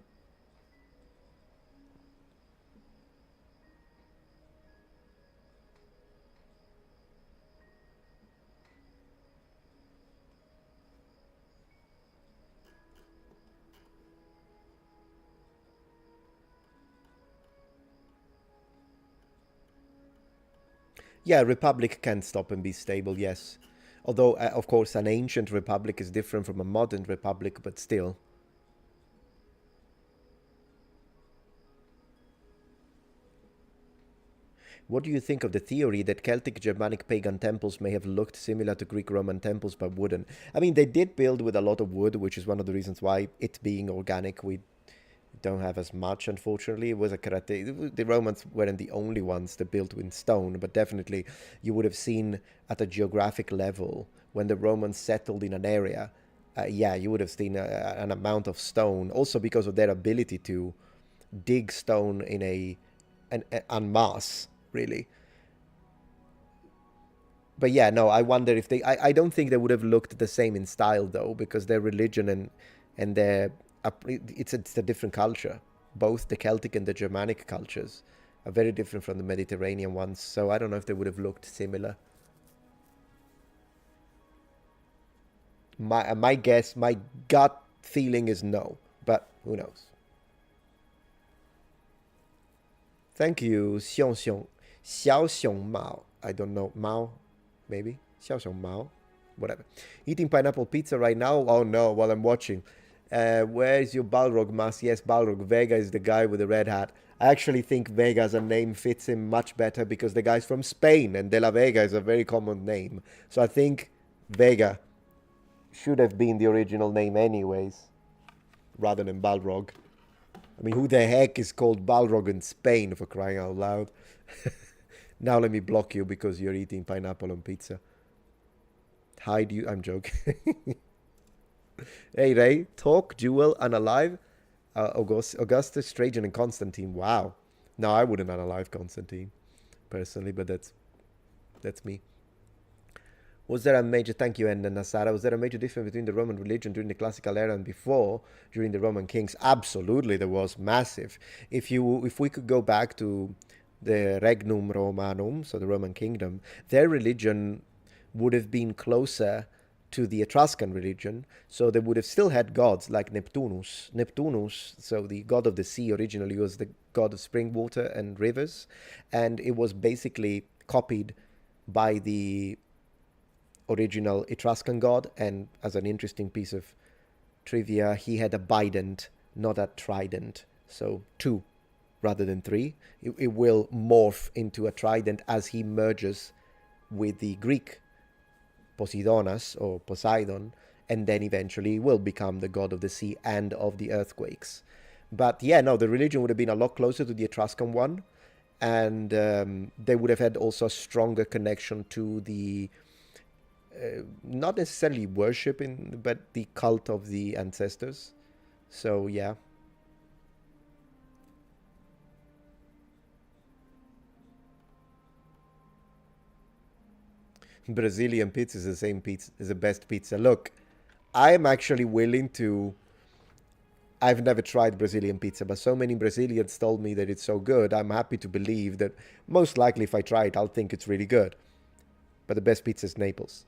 Yeah, republic can stop and be stable, yes. Although, of course, an ancient republic is different from a modern republic, but still. What do you think of the theory that Celtic Germanic pagan temples may have looked similar to Greek Roman temples but wooden? I mean, they did build with a lot of wood, which is one of the reasons why, it being organic, we don't have as much, unfortunately. It was a karate. The Romans weren't the only ones that built with stone, but definitely you would have seen at a geographic level when the Romans settled in an area. Yeah, you would have seen an amount of stone, also because of their ability to dig stone in en masse, really. But yeah, no, I wonder if they... I don't think they would have looked the same in style, though, because their religion and their... It's a different culture. Both the Celtic and the Germanic cultures are very different from the Mediterranean ones, so I don't know if they would have looked similar. My guess, my gut feeling is no, but who knows? Thank you, Xiong Xiong. Xiao Xiong Mao. I don't know. Mao, maybe? Xiao Xiong Mao? Whatever. Eating pineapple pizza right now? Oh no, while I'm watching. Where is your Balrog mask? Yes, Balrog. Vega is the guy with the red hat. I actually think Vega as a name fits him much better because the guy's from Spain and De La Vega is a very common name. So I think Vega should have been the original name anyways, rather than Balrog. I mean, who the heck is called Balrog in Spain, for crying out loud? Now let me block you because you're eating pineapple on pizza. Hide you. I'm joking. Hey, Ray. Talk, Jewel, Unalive, Augustus, Trajan, and Constantine. Wow. No, I wouldn't unalive Constantine, personally, but that's me. Was there a major... Thank you, and Nasara. Was there a major difference between the Roman religion during the classical era and before, during the Roman kings? Absolutely, there was massive. If we could go back to the Regnum Romanum, so the Roman kingdom, their religion would have been closer to the Etruscan religion, so they would have still had gods like Neptunus. Neptunus, so the god of the sea, originally was the god of spring water and rivers, and it was basically copied by the original Etruscan god. And as an interesting piece of trivia, he had a bident, not a trident, so 2 rather than 3. It will morph into a trident as he merges with the Greek Poseidonas or Poseidon, and then eventually will become the god of the sea and of the earthquakes. But yeah, no, the religion would have been a lot closer to the Etruscan one, and they would have had also a stronger connection to the not necessarily worship but the cult of the ancestors. So yeah. Brazilian pizza is the same pizza, is the best pizza. Look, I'm actually willing to... I've never tried Brazilian pizza, but so many Brazilians told me that it's so good. I'm happy to believe that most likely if I try it, I'll think it's really good. But the best pizza is Naples.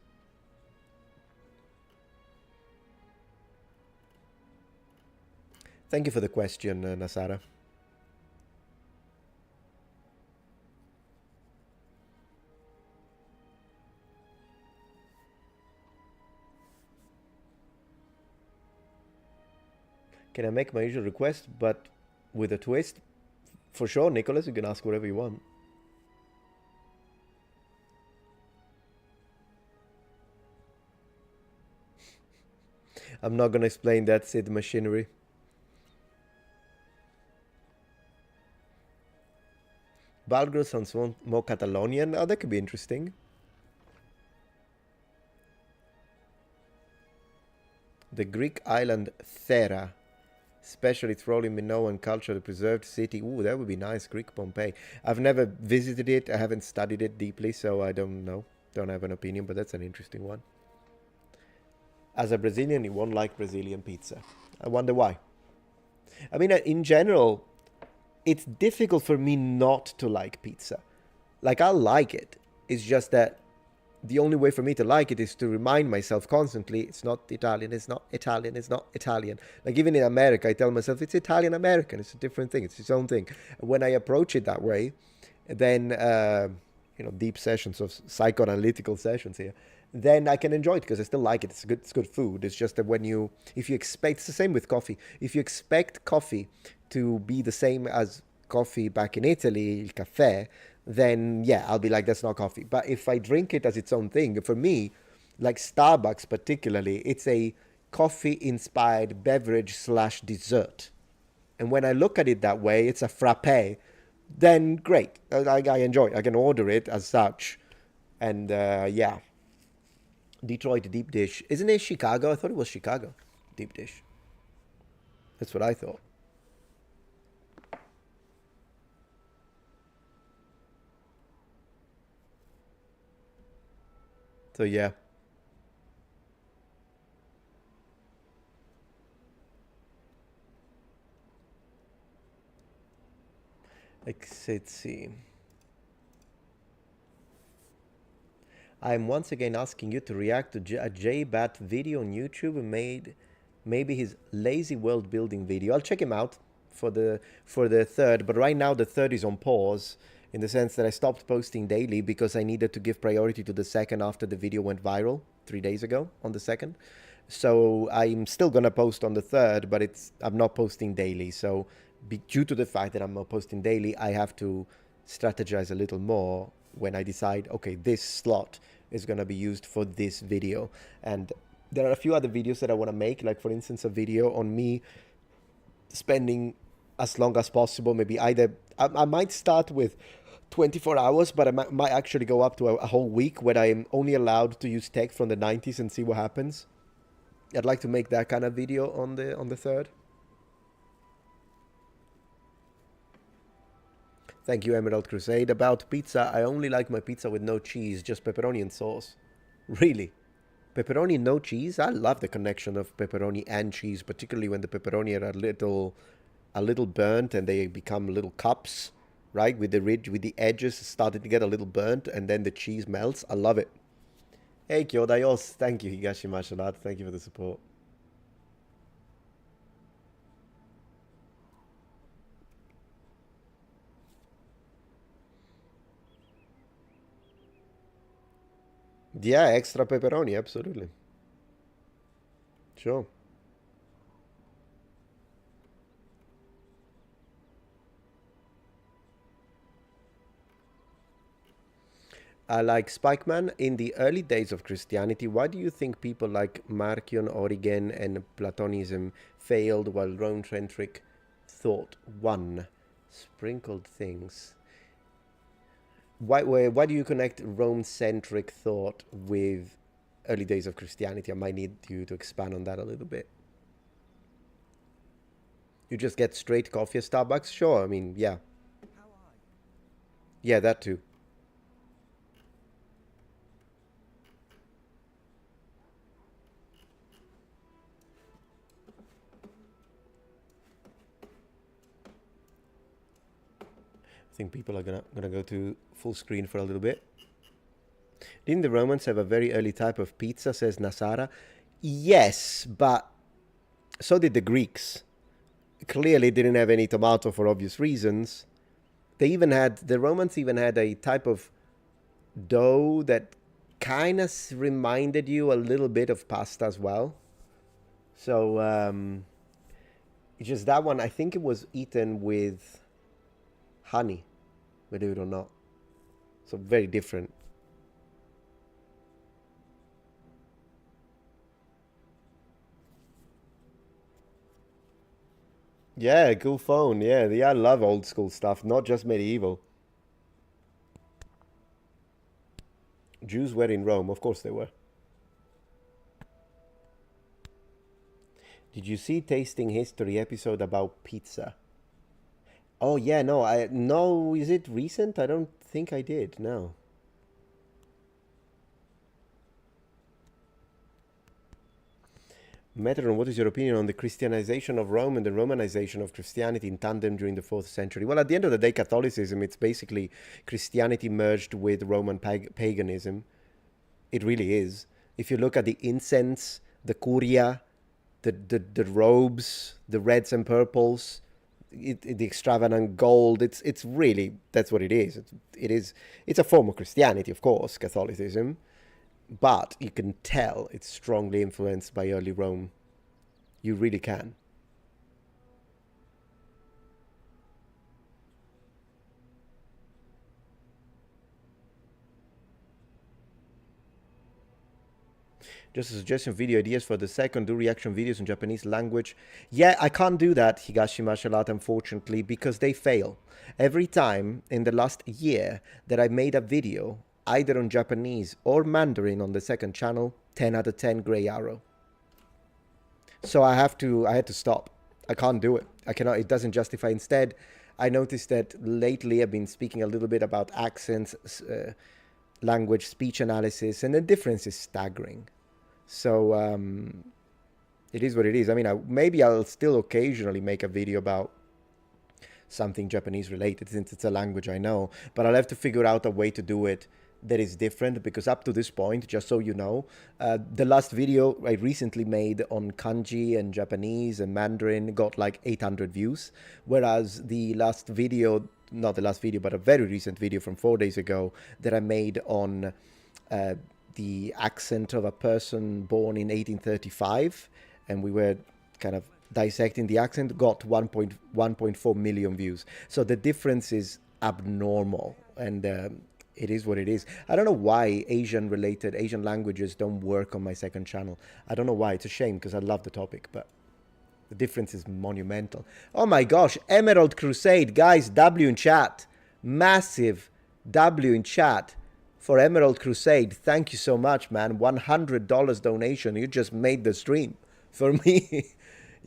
Thank you for the question, Nasara. Can I make my usual request, but with a twist? For sure, Nicholas, you can ask whatever you want. I'm not gonna explain that, Sid Machinery. Balgro sounds more Catalonian. Oh, that could be interesting. The Greek island Thera. Especially its role in Minoan culture, the preserved city. Ooh, that would be nice. Greek Pompeii. I've never visited it. I haven't studied it deeply, so I don't know. Don't have an opinion, but that's an interesting one. As a Brazilian, you won't like Brazilian pizza. I wonder why. I mean, in general, it's difficult for me not to like pizza. Like, I'll like it. It's just that the only way for me to like it is to remind myself constantly, it's not Italian, it's not Italian, it's not Italian. Like, even in America, I tell myself, it's Italian-American, it's a different thing, it's its own thing. When I approach it that way, then, deep sessions of psychoanalytical sessions here, then I can enjoy it because I still like it. It's good food. It's just that if you expect, it's the same with coffee. If you expect coffee to be the same as coffee back in Italy, il caffè, then yeah, I'll be like, that's not coffee. But if I drink it as its own thing, for me, like Starbucks particularly, it's a coffee-inspired beverage / dessert. And when I look at it that way, it's a frappe, then great. I enjoy it. I can order it as such. And yeah. Detroit deep dish. Isn't it Chicago? I thought it was Chicago deep dish. That's what I thought. So yeah. Let's see. I'm once again asking you to react to a J-Bat video on YouTube made, maybe his lazy world building video. I'll check him out for the third, but right now the third is on pause in the sense that I stopped posting daily because I needed to give priority to the second after the video went viral 3 days ago on the second. So I'm still gonna post on the third, but I'm not posting daily. So due to the fact that I'm not posting daily, I have to strategize a little more when I decide, okay, this slot is going to be used for this video. And there are a few other videos that I want to make, like for instance, a video on me spending as long as possible. Maybe either, I might start with 24 hours, but I might actually go up to a whole week where I'm only allowed to use tech from the 90s and see what happens. I'd like to make that kind of video on the third. Thank you, Emerald Crusade. About pizza, I only like my pizza with no cheese, just pepperoni and sauce. Really? Pepperoni, no cheese? I love the connection of pepperoni and cheese, particularly when the pepperoni are a little burnt and they become little cups, right? With the edges starting to get a little burnt and then the cheese melts. I love it. Hey, Kyodaios. Thank you, Higashi Mashalad. Thank you for the support. Yeah, extra pepperoni, absolutely. Sure. Like Spikeman, in the early days of Christianity, why do you think people like Marcion, Origen, and Platonism failed while Rome-centric thought won? Sprinkled things. Why do you connect Rome-centric thought with early days of Christianity? I might need you to expand on that a little bit. You just get straight coffee at Starbucks? Sure, I mean, yeah. Yeah, that too. I think people are gonna go to full screen for a little bit. Didn't the Romans have a very early type of pizza, says Nasara? Yes, but so did the Greeks. clearly didn't have any tomato for obvious reasons. The Romans even had a type of dough that kind of reminded you a little bit of pasta as well. So it's just that one, I think it was eaten with honey, believe it or not. So very different. Yeah, cool phone. Yeah, I love old school stuff, not just medieval. Jews were in Rome, of course they were. Did you see Tasting History episode about pizza? Oh yeah, no, is it recent? I don't think I did. No. Metatron, what is your opinion on the Christianization of Rome and the Romanization of Christianity in tandem during the 4th century? Well, at the end of the day, Catholicism, it's basically Christianity merged with Roman paganism. It really is. If you look at the incense, the curia, the robes, the reds and purples, the extravagant gold, it's really, that's what it is. It's a form of Christianity, of course, Catholicism, but you can tell it's strongly influenced by early Rome. You really can. Just a suggestion, video ideas for the second, do reaction videos in Japanese language. Yeah, I can't do that, Higashi Martial Art, unfortunately, because they fail. Every time in the last year that I made a video, either on Japanese or Mandarin on the second channel, 10 out of 10 gray arrow. So I had to stop. I can't do it. I cannot, it doesn't justify. Instead, I noticed that lately I've been speaking a little bit about accents, language, speech analysis, and the difference is staggering. So it is what it is. I mean, maybe I'll still occasionally make a video about something Japanese related, since it's a language I know, but I'll have to figure out a way to do it that is different, because up to this point, just so you know, the last video I recently made on kanji and Japanese and Mandarin got like 800 views, whereas the last video, not the last video, but a very recent video from 4 days ago that I made on the accent of a person born in 1835, and we were kind of dissecting the accent, got 1.4 million views. So the difference is abnormal, and it is what it is. I don't know why Asian languages don't work on my second channel. I don't know why. It's a shame, because I love the topic, but the difference is monumental. Oh my gosh, Emerald Crusade, guys, W in chat. Massive W in chat for Emerald Crusade. Thank you so much, man. $100 donation. You just made the stream for me.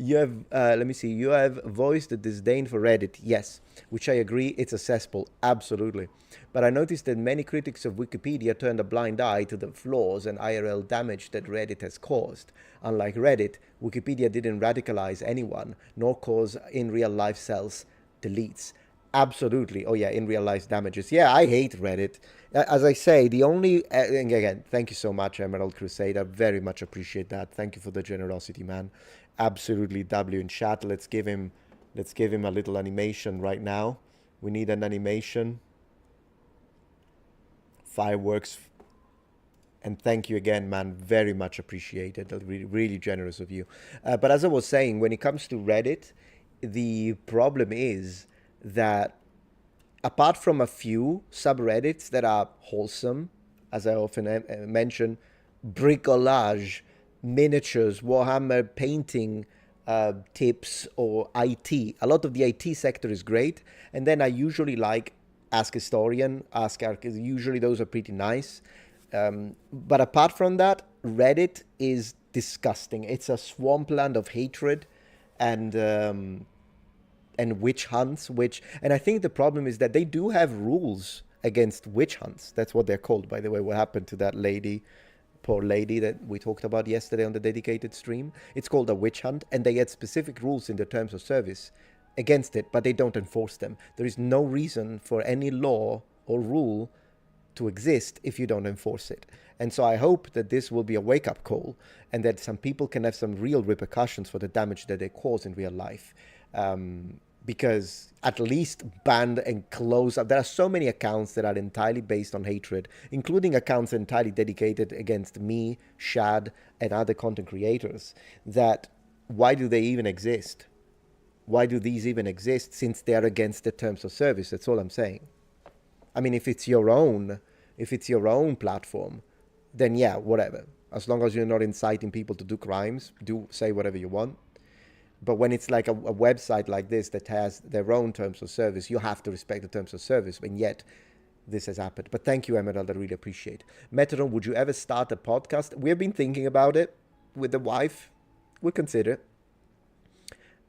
You have, let me see, you have voiced the disdain for Reddit. Yes, which I agree, it's a cesspool. Absolutely. But I noticed that many critics of Wikipedia turned a blind eye to the flaws and IRL damage that Reddit has caused. Unlike Reddit, Wikipedia didn't radicalize anyone, nor cause in real life cells deletes. Absolutely. Oh yeah, in real life damages. Yeah, I hate Reddit. As I say, the only, and again, thank you so much, Emerald Crusade. I very much appreciate that. Thank you for the generosity, man. Absolutely W in chat. Let's give him a little animation right now. We need an animation. Fireworks. And thank you again, man. Very much appreciated. Really, really generous of you. But as I was saying, when it comes to Reddit, the problem is that apart from a few subreddits that are wholesome, as I often mention, bricolage, miniatures, Warhammer painting tips, or IT. A lot of the IT sector is great. And then I usually like Ask Historian, Ask Architect. Usually those are pretty nice. But apart from that, Reddit is disgusting. It's a swampland of hatred and witch hunts, and I think the problem is that they do have rules against witch hunts. That's what they're called, by the way. What happened to that lady, poor lady that we talked about yesterday on the dedicated stream? It's called a witch hunt, and they had specific rules in their terms of service against it, but they don't enforce them. There is no reason for any law or rule to exist if you don't enforce it. And so I hope that this will be a wake-up call, and that some people can have some real repercussions for the damage that they cause in real life. Because at least ban and close up. There are so many accounts that are entirely based on hatred, including accounts entirely dedicated against me, Shad, and other content creators, that why do they even exist? Why do these even exist since they are against the terms of service? That's all I'm saying. I mean, if it's your own platform, then yeah, whatever. As long as you're not inciting people to do crimes, do say whatever you want. But when it's like a website like this that has their own terms of service, you have to respect the terms of service. And yet, this has happened. But thank you, Emerald. I really appreciate. Metatron, would you ever start a podcast? We've been thinking about it with the wife. We'll consider it.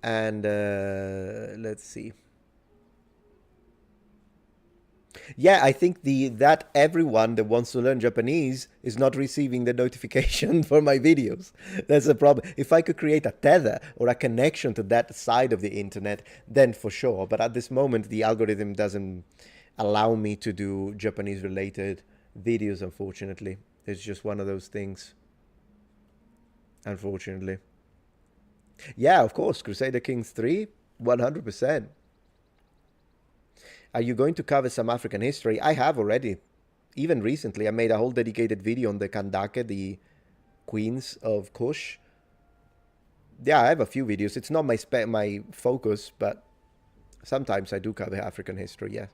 And let's see. Yeah, I think that everyone that wants to learn Japanese is not receiving the notification for my videos. That's a problem. If I could create a tether or a connection to that side of the internet, then for sure. But at this moment, the algorithm doesn't allow me to do Japanese-related videos, unfortunately. It's just one of those things, unfortunately. Yeah, of course, Crusader Kings 3, 100%. Are you going to cover some African history? I have already. Even recently, I made a whole dedicated video on the Kandake, the queens of Kush. Yeah, I have a few videos. It's not my focus, but sometimes I do cover African history, yeah.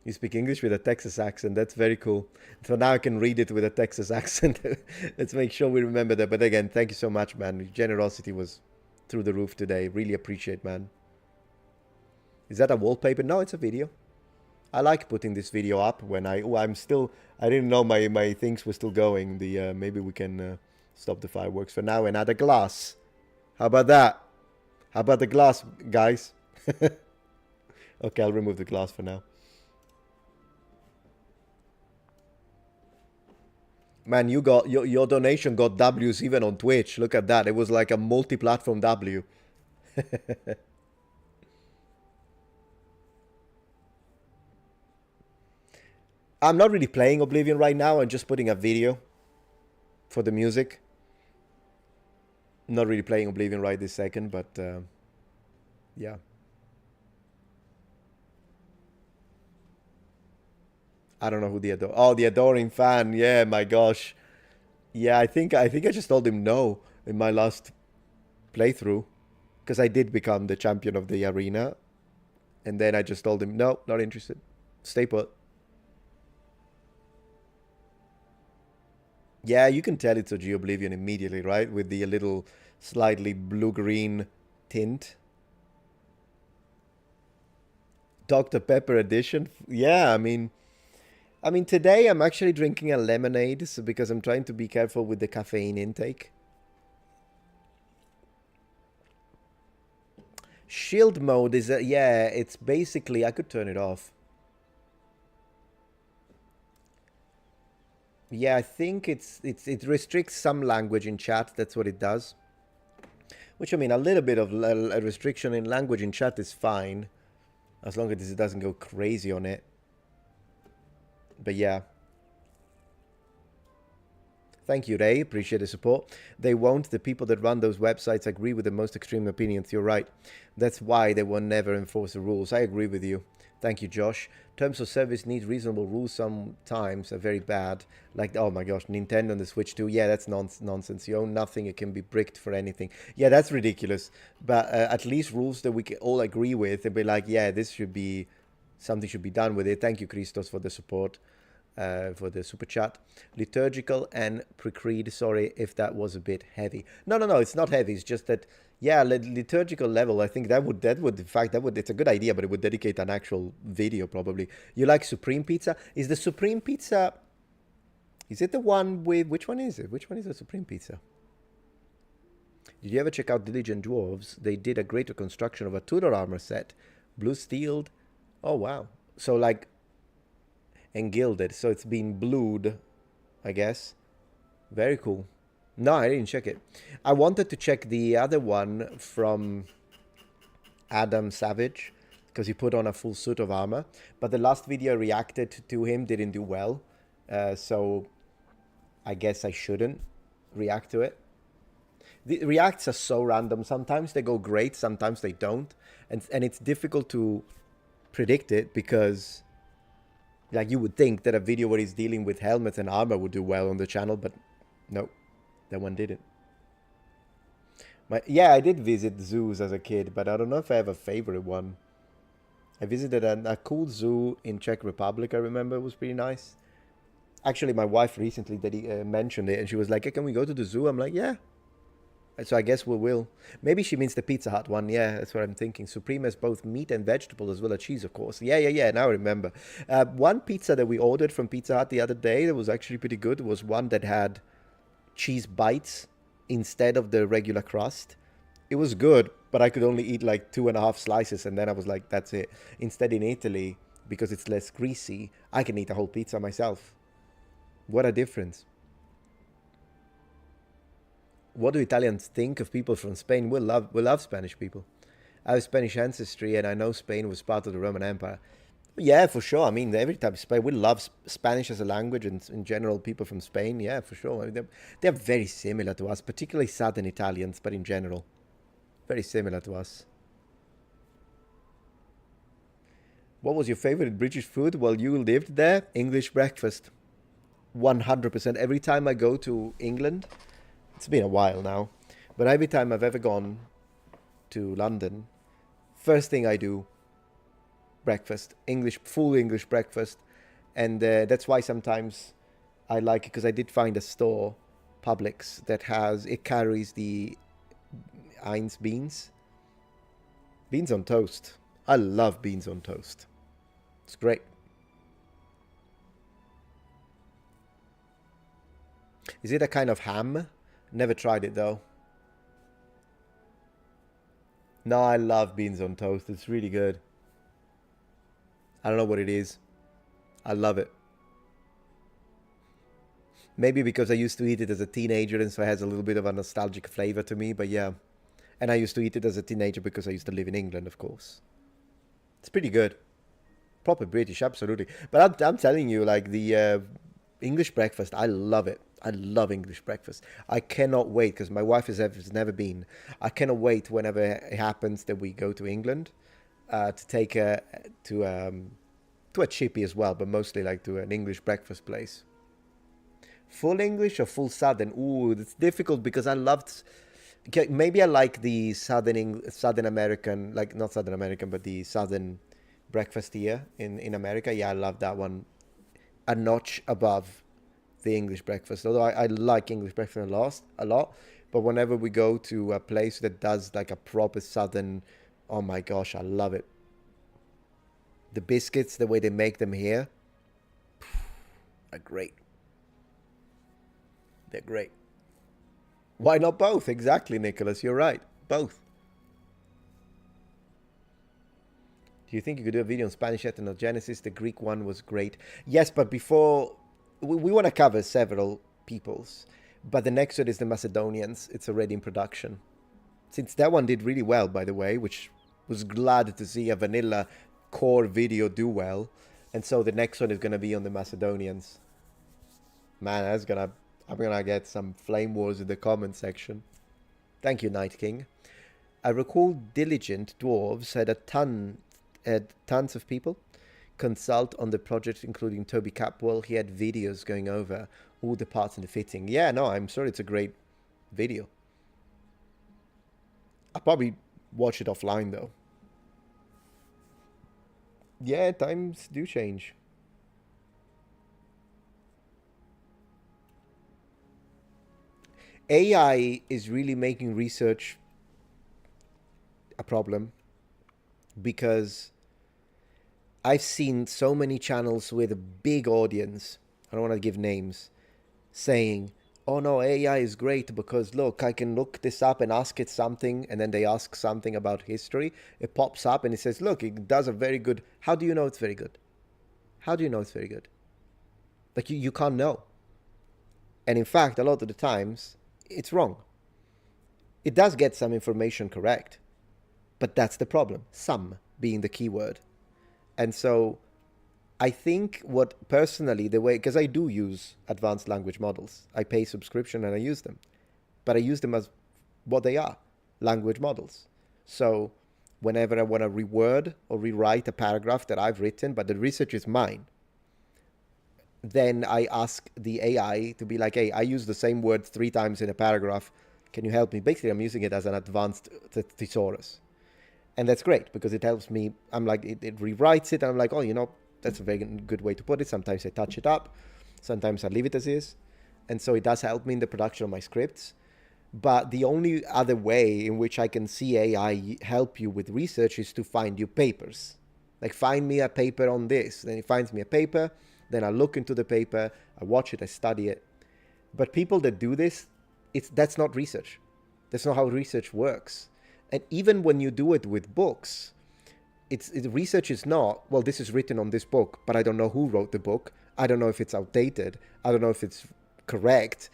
You speak English with a Texas accent. That's very cool. So now I can read it with a Texas accent. Let's make sure we remember that. But again, thank you so much, man. Your generosity was through the roof today. Really appreciate, man. Is that a wallpaper? No, it's a video. I like putting this video up when I didn't know my things were still going. Maybe we can stop the fireworks for now and add a glass. How about that? How about the glass, guys? Okay, I'll remove the glass for now. Man, you got your donation got W's even on Twitch. Look at that. It was like a multi-platform W. I'm not really playing Oblivion right now. I'm just putting a video for the music. Not really playing Oblivion right this second, but yeah. I don't know who the adoring fan. Yeah, my gosh. Yeah, I think I just told him no in my last playthrough, because I did become the champion of the arena, and then I just told him no, not interested. Stay put. Yeah, you can tell it's a Oblivion immediately, right? With the little slightly blue-green tint. Dr. Pepper edition. Yeah, I mean, today I'm actually drinking a lemonade because I'm trying to be careful with the caffeine intake. Shield mode is, yeah, it's basically, I could turn it off. Yeah, I think it restricts some language in chat. That's what it does. Which, I mean, a little bit of a restriction in language in chat is fine, as long as it doesn't go crazy on it. But yeah. Thank you, Ray. Appreciate the support. They won't. The people that run those websites agree with the most extreme opinions. You're right. That's why they will never enforce the rules. I agree with you. Thank you, Josh. Terms of service need reasonable rules. Sometimes are very bad. Like, oh my gosh, Nintendo on the Switch too. Yeah, that's nonsense. You own nothing. It can be bricked for anything. Yeah, that's ridiculous. But at least rules that we can all agree with and be like, yeah, this should be, something should be done with it. Thank you, Christos, for the support. For the super chat. Liturgical and pre-creed. Sorry if that was a bit heavy. No, it's not heavy. It's just that, yeah, liturgical level. I think that would in fact, it's a good idea, but it would dedicate an actual video probably. You like Supreme Pizza? Is the Supreme Pizza, is it the one with, which one is it? Which one is the Supreme Pizza? Did you ever check out Diligent Dwarves? They did a great reconstruction of a Tudor armor set. Blue steeled. Oh, wow. So like, and gilded, so it's been blued, I guess. Very cool. No, I didn't check it. I wanted to check the other one from Adam Savage, because he put on a full suit of armor, but the last video I reacted to him didn't do well, so I guess I shouldn't react to it. The reacts are so random. Sometimes they go great, sometimes they don't. And it's difficult to predict it because like you would think that a video where he's dealing with helmets and armor would do well on the channel, but no, that one didn't. Yeah, I did visit zoos as a kid, but I don't know if I have a favorite one. I visited a cool zoo in Czech Republic, I remember. It was pretty nice. Actually, my wife recently mentioned it, and she was like, hey, can we go to the zoo? I'm like, yeah. So I guess we will. Maybe she means the Pizza Hut one. Yeah, that's what I'm thinking. Supreme has both meat and vegetable as well as cheese, of course. Yeah. Now I remember. One pizza that we ordered from Pizza Hut the other day that was actually pretty good was one that had cheese bites instead of the regular crust. It was good, but I could only eat like 2.5 slices, and then I was like, that's it. Instead, in Italy, because it's less greasy, I can eat a whole pizza myself. What a difference. What do Italians think of people from Spain? We love Spanish people. I have Spanish ancestry, and I know Spain was part of the Roman Empire. Yeah, for sure. I mean, every time Spain, we love Spanish as a language, and in general, people from Spain. Yeah, for sure. I mean, they're very similar to us, particularly Southern Italians, but in general, very similar to us. What was your favorite British food while you lived there? English breakfast. 100%. Every time I go to England, it's been a while now, but every time I've ever gone to London, first thing I do, breakfast. Full English breakfast. And that's why sometimes I like it, because I did find a store, Publix, that carries the Heinz beans. Beans on toast. I love beans on toast. It's great. Is it a kind of ham? Never tried it though. No, I love beans on toast. It's really good. I don't know what it is. I love it. Maybe because I used to eat it as a teenager, and so it has a little bit of a nostalgic flavor to me, but yeah. And I used to eat it as a teenager because I used to live in England, of course. It's pretty good. Proper British, absolutely. But I'm telling you, like, the English breakfast, I love it. I love English breakfast. I cannot wait, because my wife has never been. I cannot wait whenever it happens that we go to England to take her to a chippy as well, but mostly like to an English breakfast place. Full English or full Southern? Ooh, it's difficult because I loved... Maybe I like the Southern American, like not Southern American, but the Southern breakfast here in America. Yeah, I love that one a notch above the English breakfast. Although I like English breakfast a lot. But whenever we go to a place that does like a proper Southern, oh my gosh, I love it. The biscuits, the way they make them here, are great. They're great. Why not both? Exactly, Nicholas. You're right. Both. Do you think you could do a video on Spanish ethnogenesis? The Greek one was great. Yes, but before... We want to cover several peoples. But the next one is the Macedonians. It's already in production. Since that one did really well, by the way, which was glad to see a vanilla core video do well. And so the next one is going to be on the Macedonians. Man, I'm gonna get some flame wars in the comment section. Thank you, Night King. I recall diligent dwarves had tons of people consult on the project, including Toby Capwell. He had videos going over all the parts and the fitting. Yeah, no, I'm sure it's a great video. I'll probably watch it offline though. Yeah, times do change. AI is really making research a problem, because I've seen so many channels with a big audience, I don't want to give names, saying, oh no, AI is great because look, I can look this up and ask it something, and then they ask something about history, it pops up and it says, look, it does a very good... How do you know it's very good? How do you know it's very good? Like, you can't know. And in fact, a lot of the times, it's wrong. It does get some information correct, but that's the problem. Some being the key word. And so I think what personally the way, because I do use advanced language models, I pay subscription and I use them, but I use them as what they are, language models. So whenever I want to reword or rewrite a paragraph that I've written, but the research is mine, then I ask the AI to be like, hey, I use the same word 3 times in a paragraph. Can you help me? Basically, I'm using it as an advanced thesaurus. And that's great because it helps me. I'm like, it rewrites it. And I'm like, oh, that's a very good way to put it. Sometimes I touch it up. Sometimes I leave it as is. And so it does help me in the production of my scripts. But the only other way in which I can see AI help you with research is to find you papers. Like, find me a paper on this. Then it finds me a paper. Then I look into the paper. I watch it. I study it. But people that do this, that's not research. That's not how research works. And even when you do it with books, research is not, well, this is written on this book, but I don't know who wrote the book. I don't know if it's outdated. I don't know if it's correct.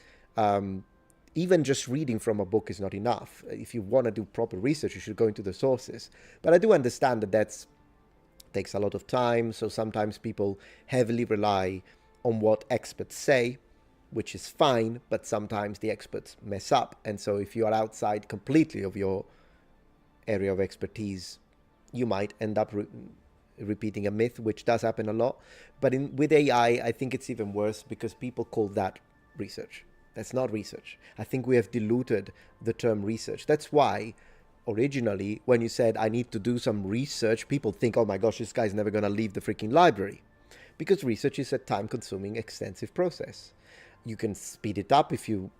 Even just reading from a book is not enough. If you want to do proper research, you should go into the sources. But I do understand that takes a lot of time. So sometimes people heavily rely on what experts say, which is fine, but sometimes the experts mess up. And so if you are outside completely of your area of expertise, you might end up repeating a myth, which does happen a lot. But with AI, I think it's even worse because people call that research. That's not research. I think we have diluted the term research. That's why originally when you said I need to do some research, people think, oh my gosh, this guy's never going to leave the freaking library. Because research is a time-consuming, extensive process. You can speed it up if you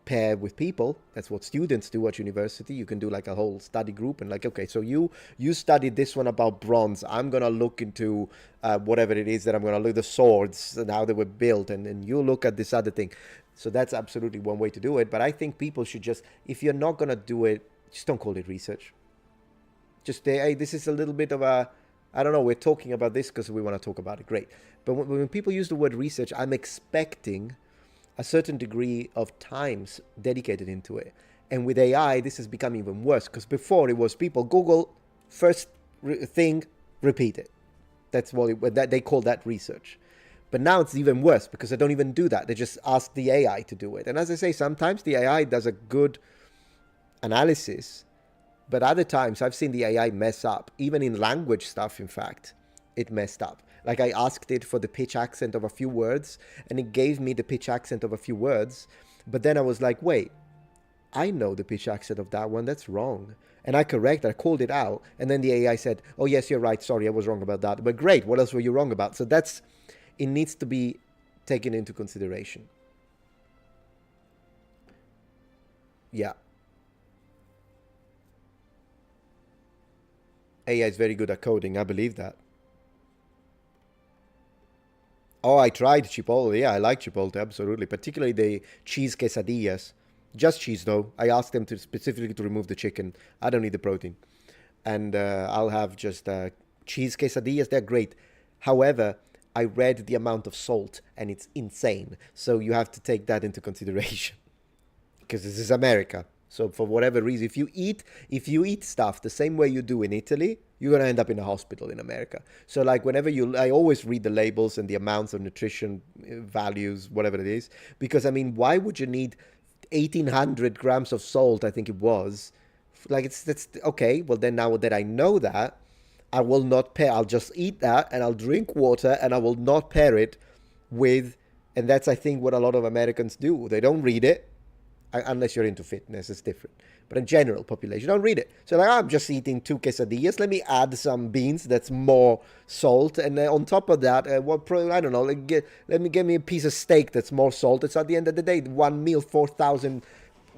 pair with people. That's what students do at university. You can do like a whole study group and like, okay, so you studied this one about bronze. I'm going to look into whatever it is that I'm going to look, the swords and how they were built, and you look at this other thing. So that's absolutely one way to do it. But I think people should just, if you're not going to do it, just don't call it research. Just say, hey, this is a little bit of a, I don't know, we're talking about this because we want to talk about it. Great. But when people use the word research, I'm expecting a certain degree of times dedicated into it. And with AI, this has become even worse because before it was people Google first thing, repeat it. That's what they call that research. But now it's even worse because they don't even do that. They just ask the AI to do it. And as I say, sometimes the AI does a good analysis, but other times I've seen the AI mess up. Even in language stuff, in fact, it messed up. Like I asked it for the pitch accent of a few words, and it gave me the pitch accent of a few words. But then I was like, wait, I know the pitch accent of that one. That's wrong. And I called it out. And then the AI said, oh, yes, you're right. Sorry, I was wrong about that. But great. What else were you wrong about? So it needs to be taken into consideration. Yeah. AI is very good at coding. I believe that. Oh, I tried Chipotle. Yeah, I like Chipotle, absolutely. Particularly the cheese quesadillas. Just cheese, though. I asked them to specifically to remove the chicken. I don't need the protein. And I'll have just cheese quesadillas. They're great. However, I read the amount of salt, and it's insane. So you have to take that into consideration. Because this is America. So for whatever reason, if you eat stuff the same way you do in Italy, you're going to end up in a hospital in America. So like I always read the labels and the amounts of nutrition values, whatever it is. Because I mean, why would you need 1,800 grams of salt, I think it was. Like that's okay. Well, then now that I know that, I will not pair. I'll just eat that and I'll drink water and I will not pair it with. And that's, I think, what a lot of Americans do. They don't read it. Unless you're into fitness, it's different. But in general, population don't read it. So like, I'm just eating 2 quesadillas. Let me add some beans that's more salt, and on top of that, I don't know. Let me give me a piece of steak that's more salt. It's at the end of the day, one meal, 4,000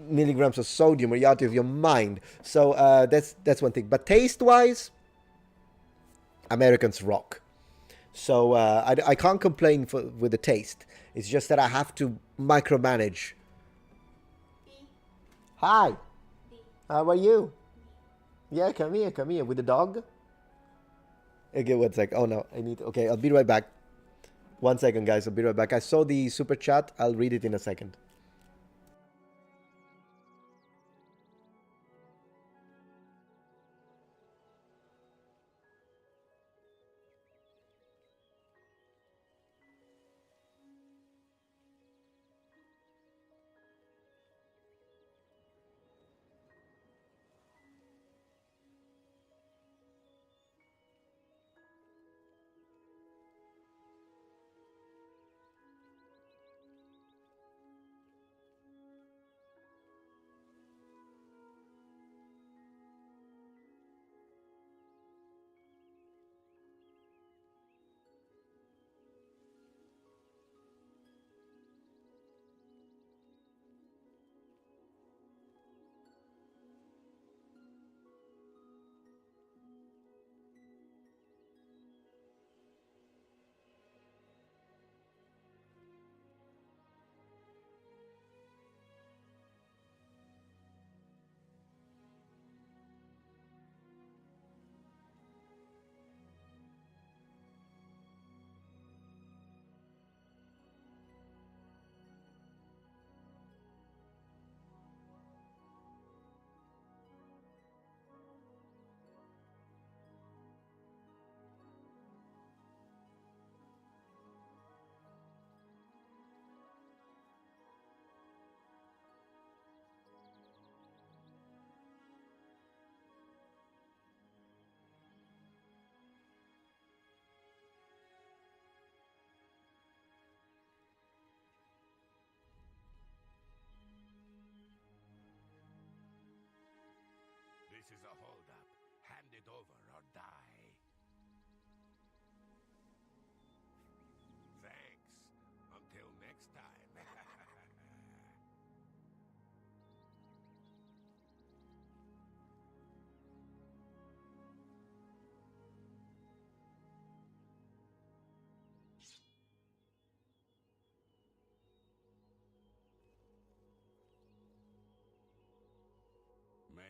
milligrams of sodium. Are you out of your mind? So that's one thing. But taste-wise, Americans rock. So I can't complain with the taste. It's just that I have to micromanage. Hi. How are you? Yeah, come here with the dog. Okay, 1 sec. Oh no, okay, I'll be right back. 1 second, guys, I'll be right back. I saw the super chat. I'll read it in a second.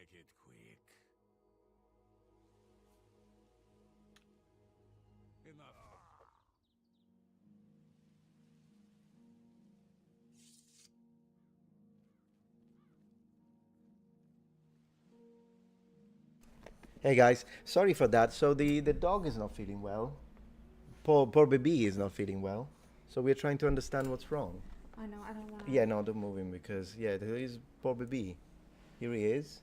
Make it quick. Enough. Hey guys, sorry for that. So the dog is not feeling well. Poor baby is not feeling well. So we're trying to understand what's wrong. I know, I don't want to... Yeah, no, don't move him because yeah, there is poor baby. Here he is.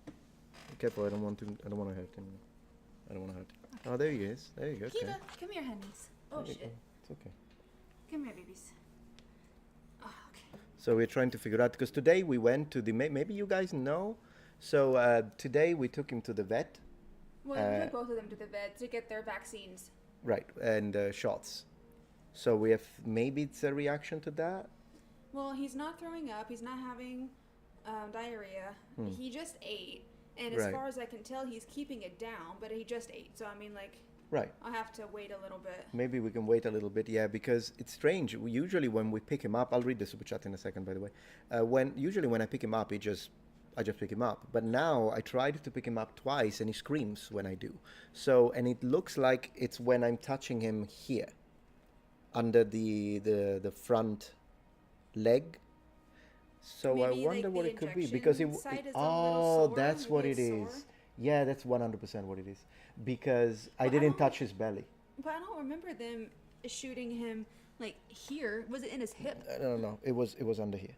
Be careful, I don't want to hurt him. I don't want to hurt him. Okay. Oh, there he is. There you go. Okay. Kiva, come here, honeys. Oh shit. It's okay. Come here, babies. Oh, okay. So we're trying to figure out because today we went to the maybe you guys know. So today we took him to the vet. Well, we took both of them to the vet to get their vaccines. Right, and shots. So we have maybe it's a reaction to that. Well, he's not throwing up. He's not having diarrhea. He just ate, and as far as I can tell, he's keeping it down. But he just ate, so I mean, like, right. I'll have to wait a little bit. Maybe we can wait a little bit, yeah, because it's strange. Usually when we pick him up, I'll read the super chat in a second, by the way. When I pick him up, I just pick him up. But now I tried to pick him up twice, and he screams when I do. So, and it looks like it's when I'm touching him here, under the front leg. So maybe I wonder like what the it could be injection because site is a little sore, that's what it maybe it's is. sore. Yeah, that's 100% what it is because I Well, I didn't don't- touch his belly. But I don't remember them shooting him like here. Was it in his hip? No. It was under here.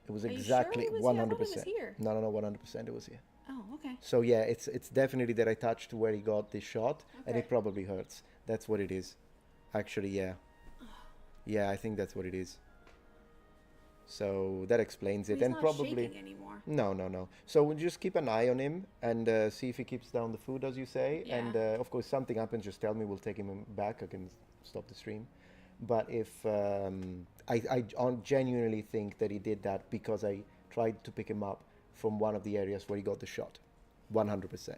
It was Are you exactly sure it was here? I thought it was 100%. here. No, 100% it was here. Oh, okay. So yeah, it's definitely that I touched where he got the shot, and Okay. it probably hurts. That's what it is. Actually, yeah. Yeah, I think that's what it is. So that explains it, He's and not probably shaking anymore. no. So we'll just keep an eye on him and see if he keeps down the food, as you say. Yeah. And of course, something happens, just tell me. We'll take him back. I can stop the stream. But if I genuinely think that he did that because I tried to pick him up from one of the areas where he got the shot, 100%.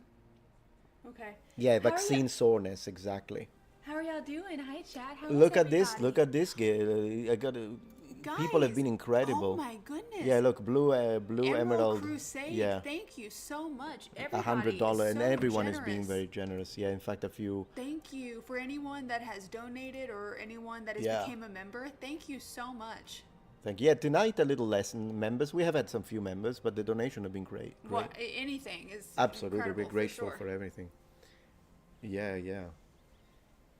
Okay. Yeah, How are vaccine ya- soreness, exactly. How are y'all doing? Hi, chat. How Look is at this. everybody? Look at this. I got people have Guys, been incredible. Oh my goodness. Yeah, look, blue emerald. Crusade. Yeah. Thank you so much. $100, and so everyone is being generous. very generous. Yeah, in fact, a few. Thank you for anyone that has donated or anyone that has Yeah. became a member. Thank you so much. Thank you. Yeah, tonight a little less in members. We have had some few members, but the donation have been great. Well, anything is Absolutely, incredible, we're grateful for, for sure. everything. Yeah.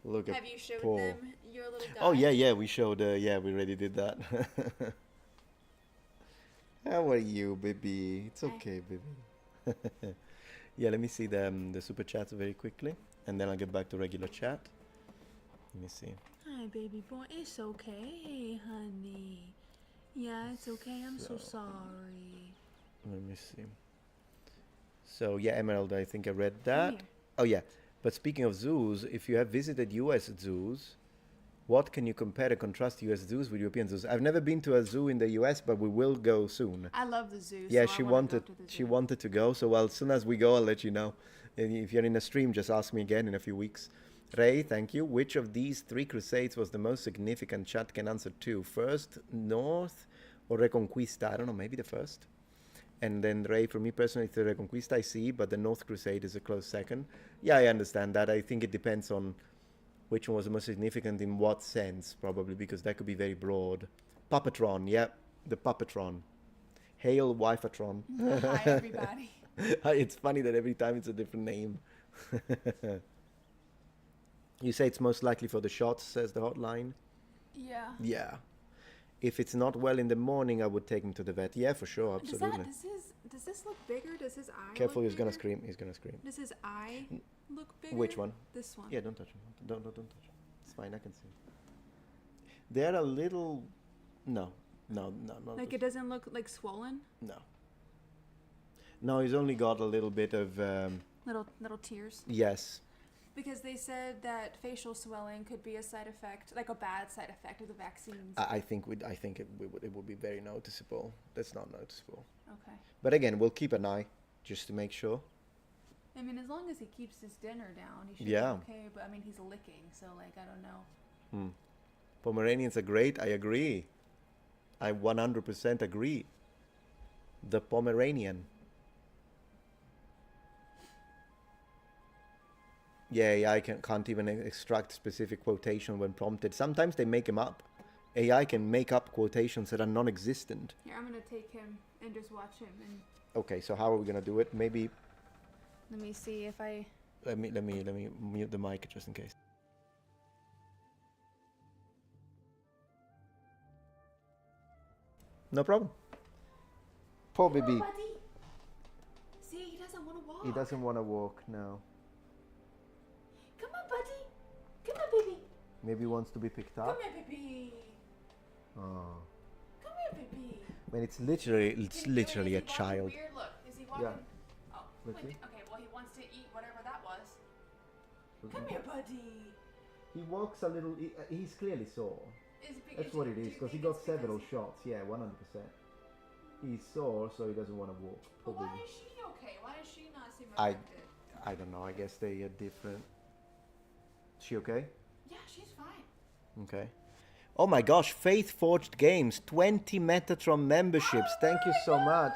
Look Have at you showed Paul. them your little guy? Oh yeah, we showed. Yeah, we already did that. How are you, baby? It's Hi. okay, baby. Yeah, let me see the super chats very quickly, and then I'll get back to regular chat. Let me see. Hi, baby boy. It's okay, honey. Yeah, it's okay. I'm so sorry. Let me see. So yeah, Emerald, I think I read that. here. Oh yeah, but speaking of zoos, if you have visited U.S. zoos, what can you compare and contrast U.S. zoos with European zoos? I've never been to a zoo in the U.S., but we will go soon. I love the zoo. Yeah, so she I wanna go wanted to the she zoo. wanted to go. So well, as soon as we go, I'll let you know. And if you're in a stream, just ask me again in a few weeks. Ray, thank you. Which of these three crusades was the most significant? Chat can answer two. First, North or Reconquista? I don't know, maybe the first. And then Ray, for me personally, the Reconquista I see, but the North Crusade is a close second. Yeah, I understand that. I think it depends on which one was the most significant in what sense, probably, because that could be very broad. Puppetron, yeah, the Puppetron. Hail Wifatron. Hi, everybody. It's funny that every time it's a different name. You say it's most likely for the shots, says the hotline. Yeah. Yeah. If it's not well in the morning, I would take him to the vet. Yeah, for sure, absolutely. Does this look bigger? Does his eye Careful, look he's gonna bigger? scream. He's gonna scream. Does his eye look bigger? Which one? This one. Yeah, don't touch him. Don't touch him. It's fine, I can see. They're a little... No, not Like this- it doesn't look like swollen? No. No, he's only got a little bit of... Little tears. yes. Because they said that facial swelling could be a side effect, like a bad side effect of the vaccines. I think it would be very noticeable. That's not noticeable. Okay. But again, we'll keep an eye just to make sure. I mean, as long as he keeps his dinner down, he should Yeah. be okay. But I mean, he's licking, so like, I don't know. Pomeranians are great. I agree. I 100% agree. The Pomeranian. Yeah, AI can't even extract specific quotation when prompted. Sometimes they make them up. AI can make up quotations that are non-existent. Here, I'm gonna take him and just watch him, and Okay, so how are we gonna do it? Maybe let me see if I. let me mute the mic just in case. No problem. Poor baby. Buddy. See, he doesn't want to walk. He doesn't want to walk now. Come on, buddy. Come on, baby. Maybe he wants to be picked Come up. here, baby. Oh. Come here, baby. I mean, it's literally a child. Weird? Look, is he walking? Yeah. Oh, Let's see. okay. Well, he wants to eat whatever that was. Come here, buddy. He walks a little. He's clearly sore. That's what it is, because he got several shots. Yeah, 100%. He's sore, so he doesn't want to walk. But why is she okay? Why does she not seem affected? I don't know. I guess they are different. She okay? Yeah, she's fine. Okay. Oh my gosh, Faith Forged Games, 20 Metatron memberships. Thank you so much.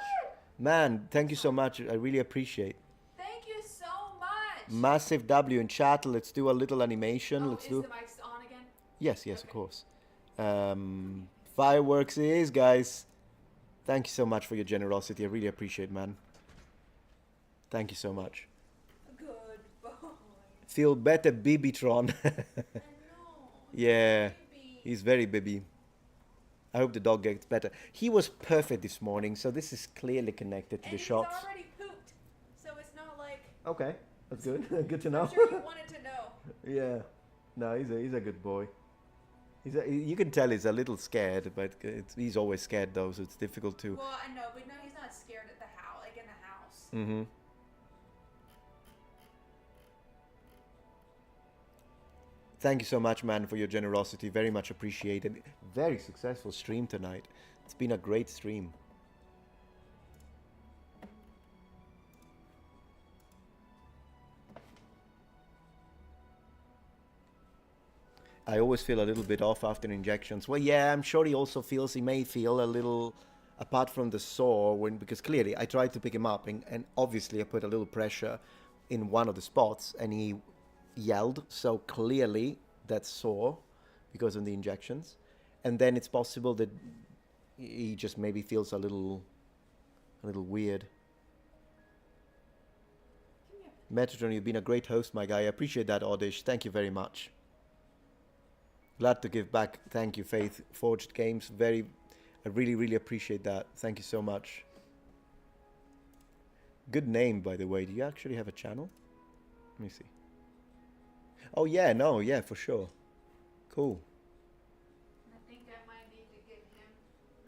Man, thank you so much. I really appreciate. Thank you so much. Massive W in chat. Let's do a little animation. Oh, Let's is do. the mics on again? Yes, of course. Fireworks it is, guys. Thank you so much for your generosity. I really appreciate, man. Thank you so much. Good boy. Feel better, Bibitron. I know. Yeah, Baby. he's very baby. I hope the dog gets better. He was perfect this morning, so this is clearly connected to And the shots. he's already pooped, so it's not like. Okay, that's good. Good to know. I'm sure you wanted to know. Yeah, no, he's a good boy. You can tell he's a little scared, but he's always scared though, so it's difficult to. Well, I know, but no, he's not scared at the house, like in the house. Mm-hmm. Thank you so much, man, for your generosity. Very much appreciated. Very successful stream tonight. It's been a great stream. I always feel a little bit off after injections. Well, yeah, I'm sure he may feel a little, apart from the sore, because clearly I tried to pick him up and obviously I put a little pressure in one of the spots and he yelled, so clearly that's sore because of the injections. And then it's possible that he just maybe feels a little weird. Metatron, you've been a great host, my guy. I appreciate that, Oddish. Thank you very much. Glad to give back. Thank you, Faith Forged Games. I really, really appreciate that. Thank you so much. Good name, by the way. Do you actually have a channel? Let me see. Oh, yeah, no, yeah, for sure. Cool. I think I might need to get him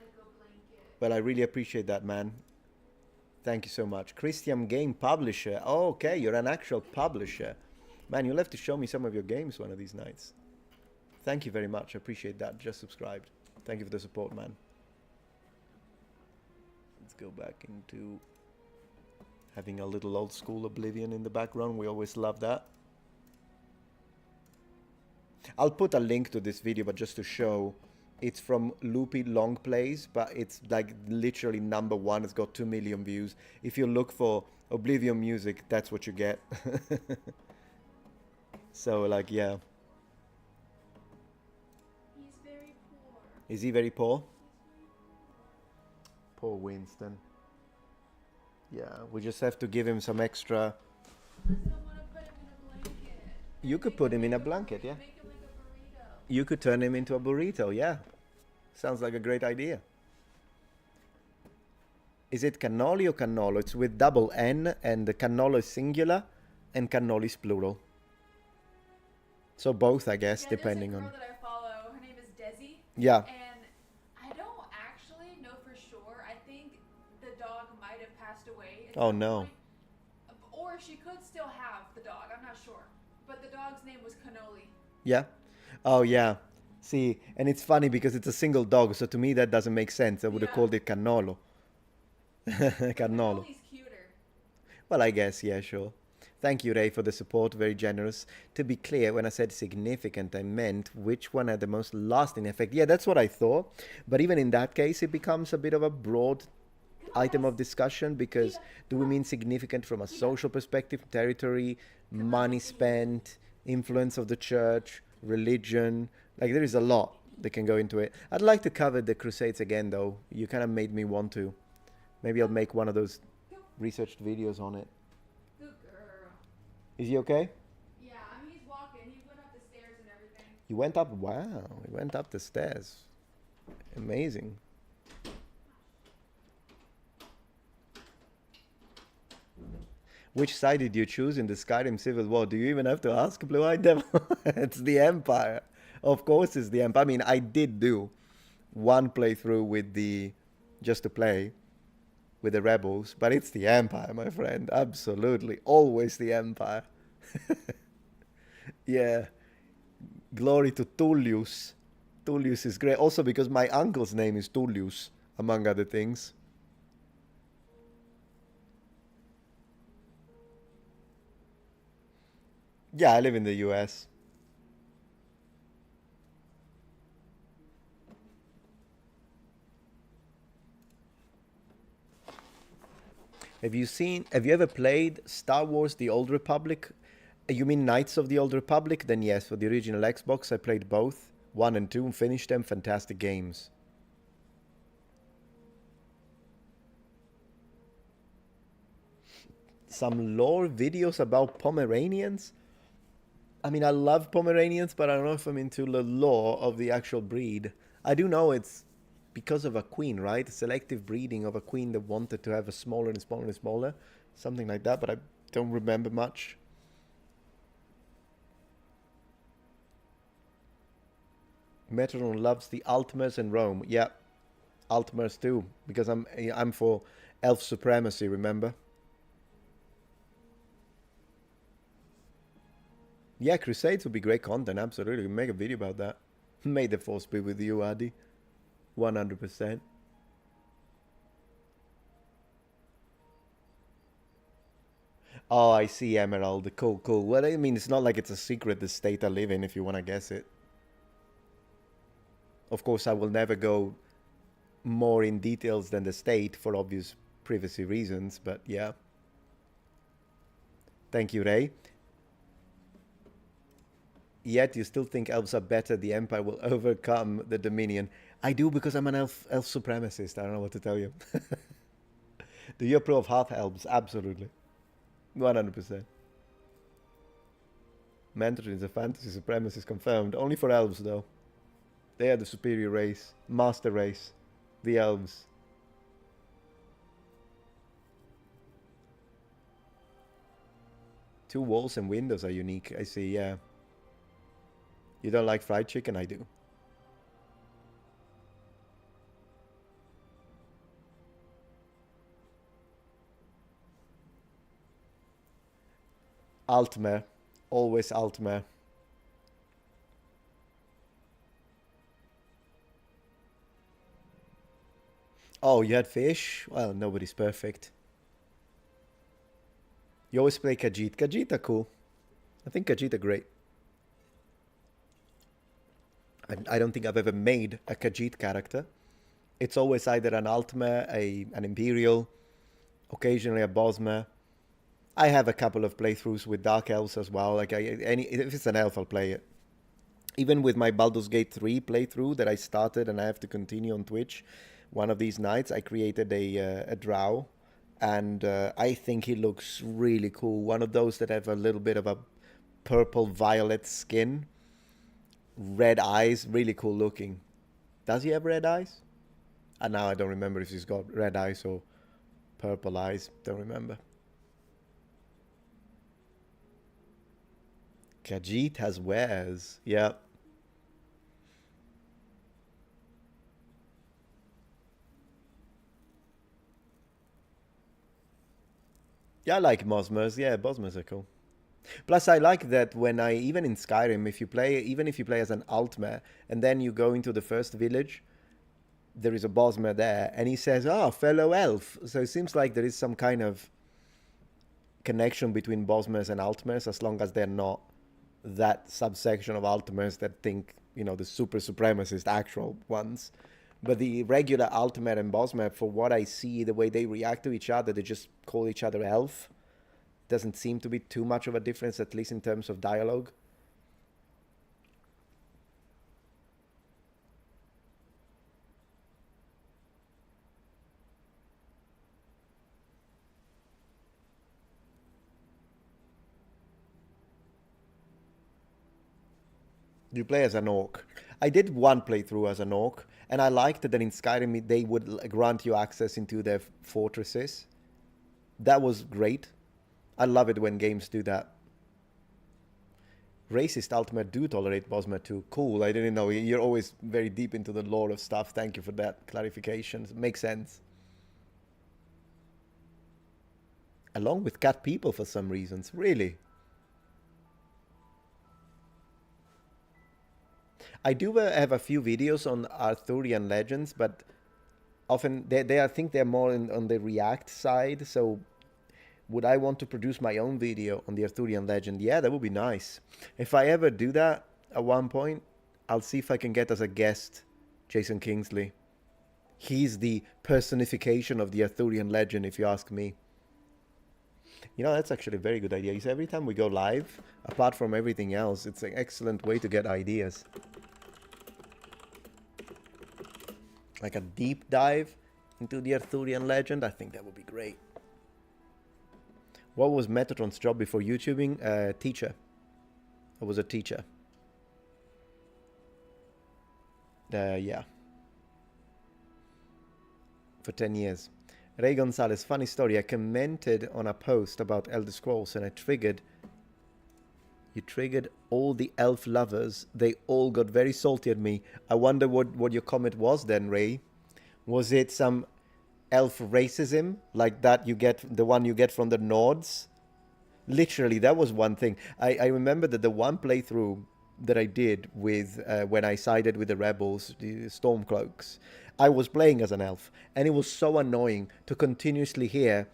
like a blanket. Well, I really appreciate that, man. Thank you so much. Christian Game Publisher. Oh, okay, you're an actual publisher. Man, you'll have to show me some of your games one of these nights. Thank you very much. I appreciate that. Just subscribed. Thank you for the support, man. Let's go back into having a little old school Oblivion in the background. We always love that. I'll put a link to this video, but just to show, it's from Loopy Long Plays, but it's like literally #1. It's got 2 million views. If you look for Oblivion music, that's what you get. So, like, yeah. He's very poor. Is he very poor? Poor Winston. Yeah, we just have to give him some extra. I don't want to put him in a blanket. You could put him in a blanket, yeah. Make him like a burrito. You could turn him into a burrito, yeah. Sounds like a great idea. Is it cannoli or cannolo? It's with double N, and the cannolo is singular, and cannoli is plural. So both, I guess, depending on. There's a girl that I follow. Her name is Desi. Yeah. And I don't actually know for sure. I think the dog might have passed away. At Oh, some no. point. Or she could still have the dog. I'm not sure. But the dog's name was Cannoli. Yeah. Oh, yeah. See, and it's funny because it's a single dog, so to me that doesn't make sense. I would have Yeah. called it cannolo. Cannolo. Cannoli's cuter. Well, I guess, yeah, sure. Thank you, Ray, for the support. Very generous. To be clear, when I said significant, I meant which one had the most lasting effect. Yeah, that's what I thought. But even in that case, it becomes a bit of a broad item of discussion, because do we mean significant from a social perspective, territory, money spent, influence of the church, religion. Like, there is a lot that can go into it. I'd like to cover the Crusades again, though. You kind of made me want to. Maybe I'll make one of those researched videos on it. Good girl. Is he okay? Yeah, I mean, he's walking. He went up the stairs and everything. He went up, wow, he went up the stairs. Amazing. Which side did you choose in the Skyrim Civil War? Do you even have to ask, Blue-Eyed Devil? It's the Empire. Of course it's the Empire. I mean, I did do one playthrough with the, just to play, with the rebels, but it's the Empire, my friend. Absolutely. Always the Empire. Yeah. Glory to Tullius. Tullius is great. Also because my uncle's name is Tullius, among other things. Yeah, I live in the US. Have you ever played Star Wars The Old Republic? You mean Knights of the Old Republic? Then yes, for the original Xbox I played both, 1 and 2, and finished them. Fantastic games. Some lore videos about Pomeranians? I mean, I love Pomeranians, but I don't know if I'm into the lore of the actual breed. I do know it's because of a queen, right? Selective breeding of a queen that wanted to have a smaller and smaller and smaller. Something like that, but I don't remember much. Metatron loves the Altmers and Rome. Yeah, Altmers too, because I'm for elf supremacy, remember? Yeah, Crusades would be great content, absolutely. Make a video about that. May the force be with you, Adi. 100%. Oh, I see, Emerald. Cool, cool. Well, I mean, it's not like it's a secret, the state I live in, if you want to guess it. Of course, I will never go more in details than the state for obvious privacy reasons, but yeah. Thank you, Ray. Yet you still think elves are better, the Empire will overcome the Dominion. I do, because I'm an elf supremacist. I don't know what to tell you. Do you approve of half-elves? Absolutely. 100%. Metatron is a fantasy supremacist confirmed. Only for elves, though. They are the superior race. Master race. The elves. Two walls and windows are unique. I see, yeah. You don't like fried chicken? I do. Altmer. Always Altmer. Oh, you had fish? Well, nobody's perfect. You always play Khajiit. Khajiit are cool. I think Khajiit are great. I don't think I've ever made a Khajiit character. It's always either an Altmer, an Imperial, occasionally a Bosmer. I have a couple of playthroughs with Dark Elves as well. Like if it's an elf, I'll play it. Even with my Baldur's Gate 3 playthrough that I started and I have to continue on Twitch, one of these nights I created a drow, and I think he looks really cool. One of those that have a little bit of a purple-violet skin. Red eyes, really cool looking. Does he have red eyes? And now I don't remember if he's got red eyes or purple eyes. Don't remember. Khajiit has wares. Yeah. Yeah, I like Bosmers. Yeah, Bosmers are cool. Plus, I like that when even in Skyrim, even if you play as an Altmer, and then you go into the first village, there is a Bosmer there, and he says, "Oh, fellow elf." So it seems like there is some kind of connection between Bosmers and Altmers, as long as they're not that subsection of Altmers that think, the super supremacist actual ones. But the regular Altmer and Bosmer, for what I see, the way they react to each other, they just call each other elf. Doesn't seem to be too much of a difference, at least in terms of dialogue. You play as an orc. I did one playthrough as an orc, and I liked that in Skyrim they would grant you access into their fortresses. That was great. I love it when games do that. Racist Ultimate do tolerate Bosma too. Cool, I didn't know. You're always very deep into the lore of stuff. Thank you for that clarification. It makes sense. Along with cat people for some reasons. Really? I do have a few videos on Arthurian legends, but often I think they're more on the React side. So would I want to produce my own video on the Arthurian legend? Yeah, that would be nice. If I ever do that at one point, I'll see if I can get as a guest Jason Kingsley. He's the personification of the Arthurian legend, if you ask me. You know, that's actually a very good idea. So every time we go live, apart from everything else, it's an excellent way to get ideas. Like a deep dive into the Arthurian legend, I think that would be great. What was Metatron's job before YouTubing? Teacher. I was a teacher. Yeah. For 10 years. Ray Gonzalez, funny story. I commented on a post about Elder Scrolls and you triggered all the elf lovers. They all got very salty at me. I wonder what your comment was then, Ray. Was it some elf racism like that the one you get from the Nords? Literally, that was one thing. I remember that the one playthrough that I did with when I sided with the rebels, the Stormcloaks, I was playing as an elf, and it was so annoying to continuously hear,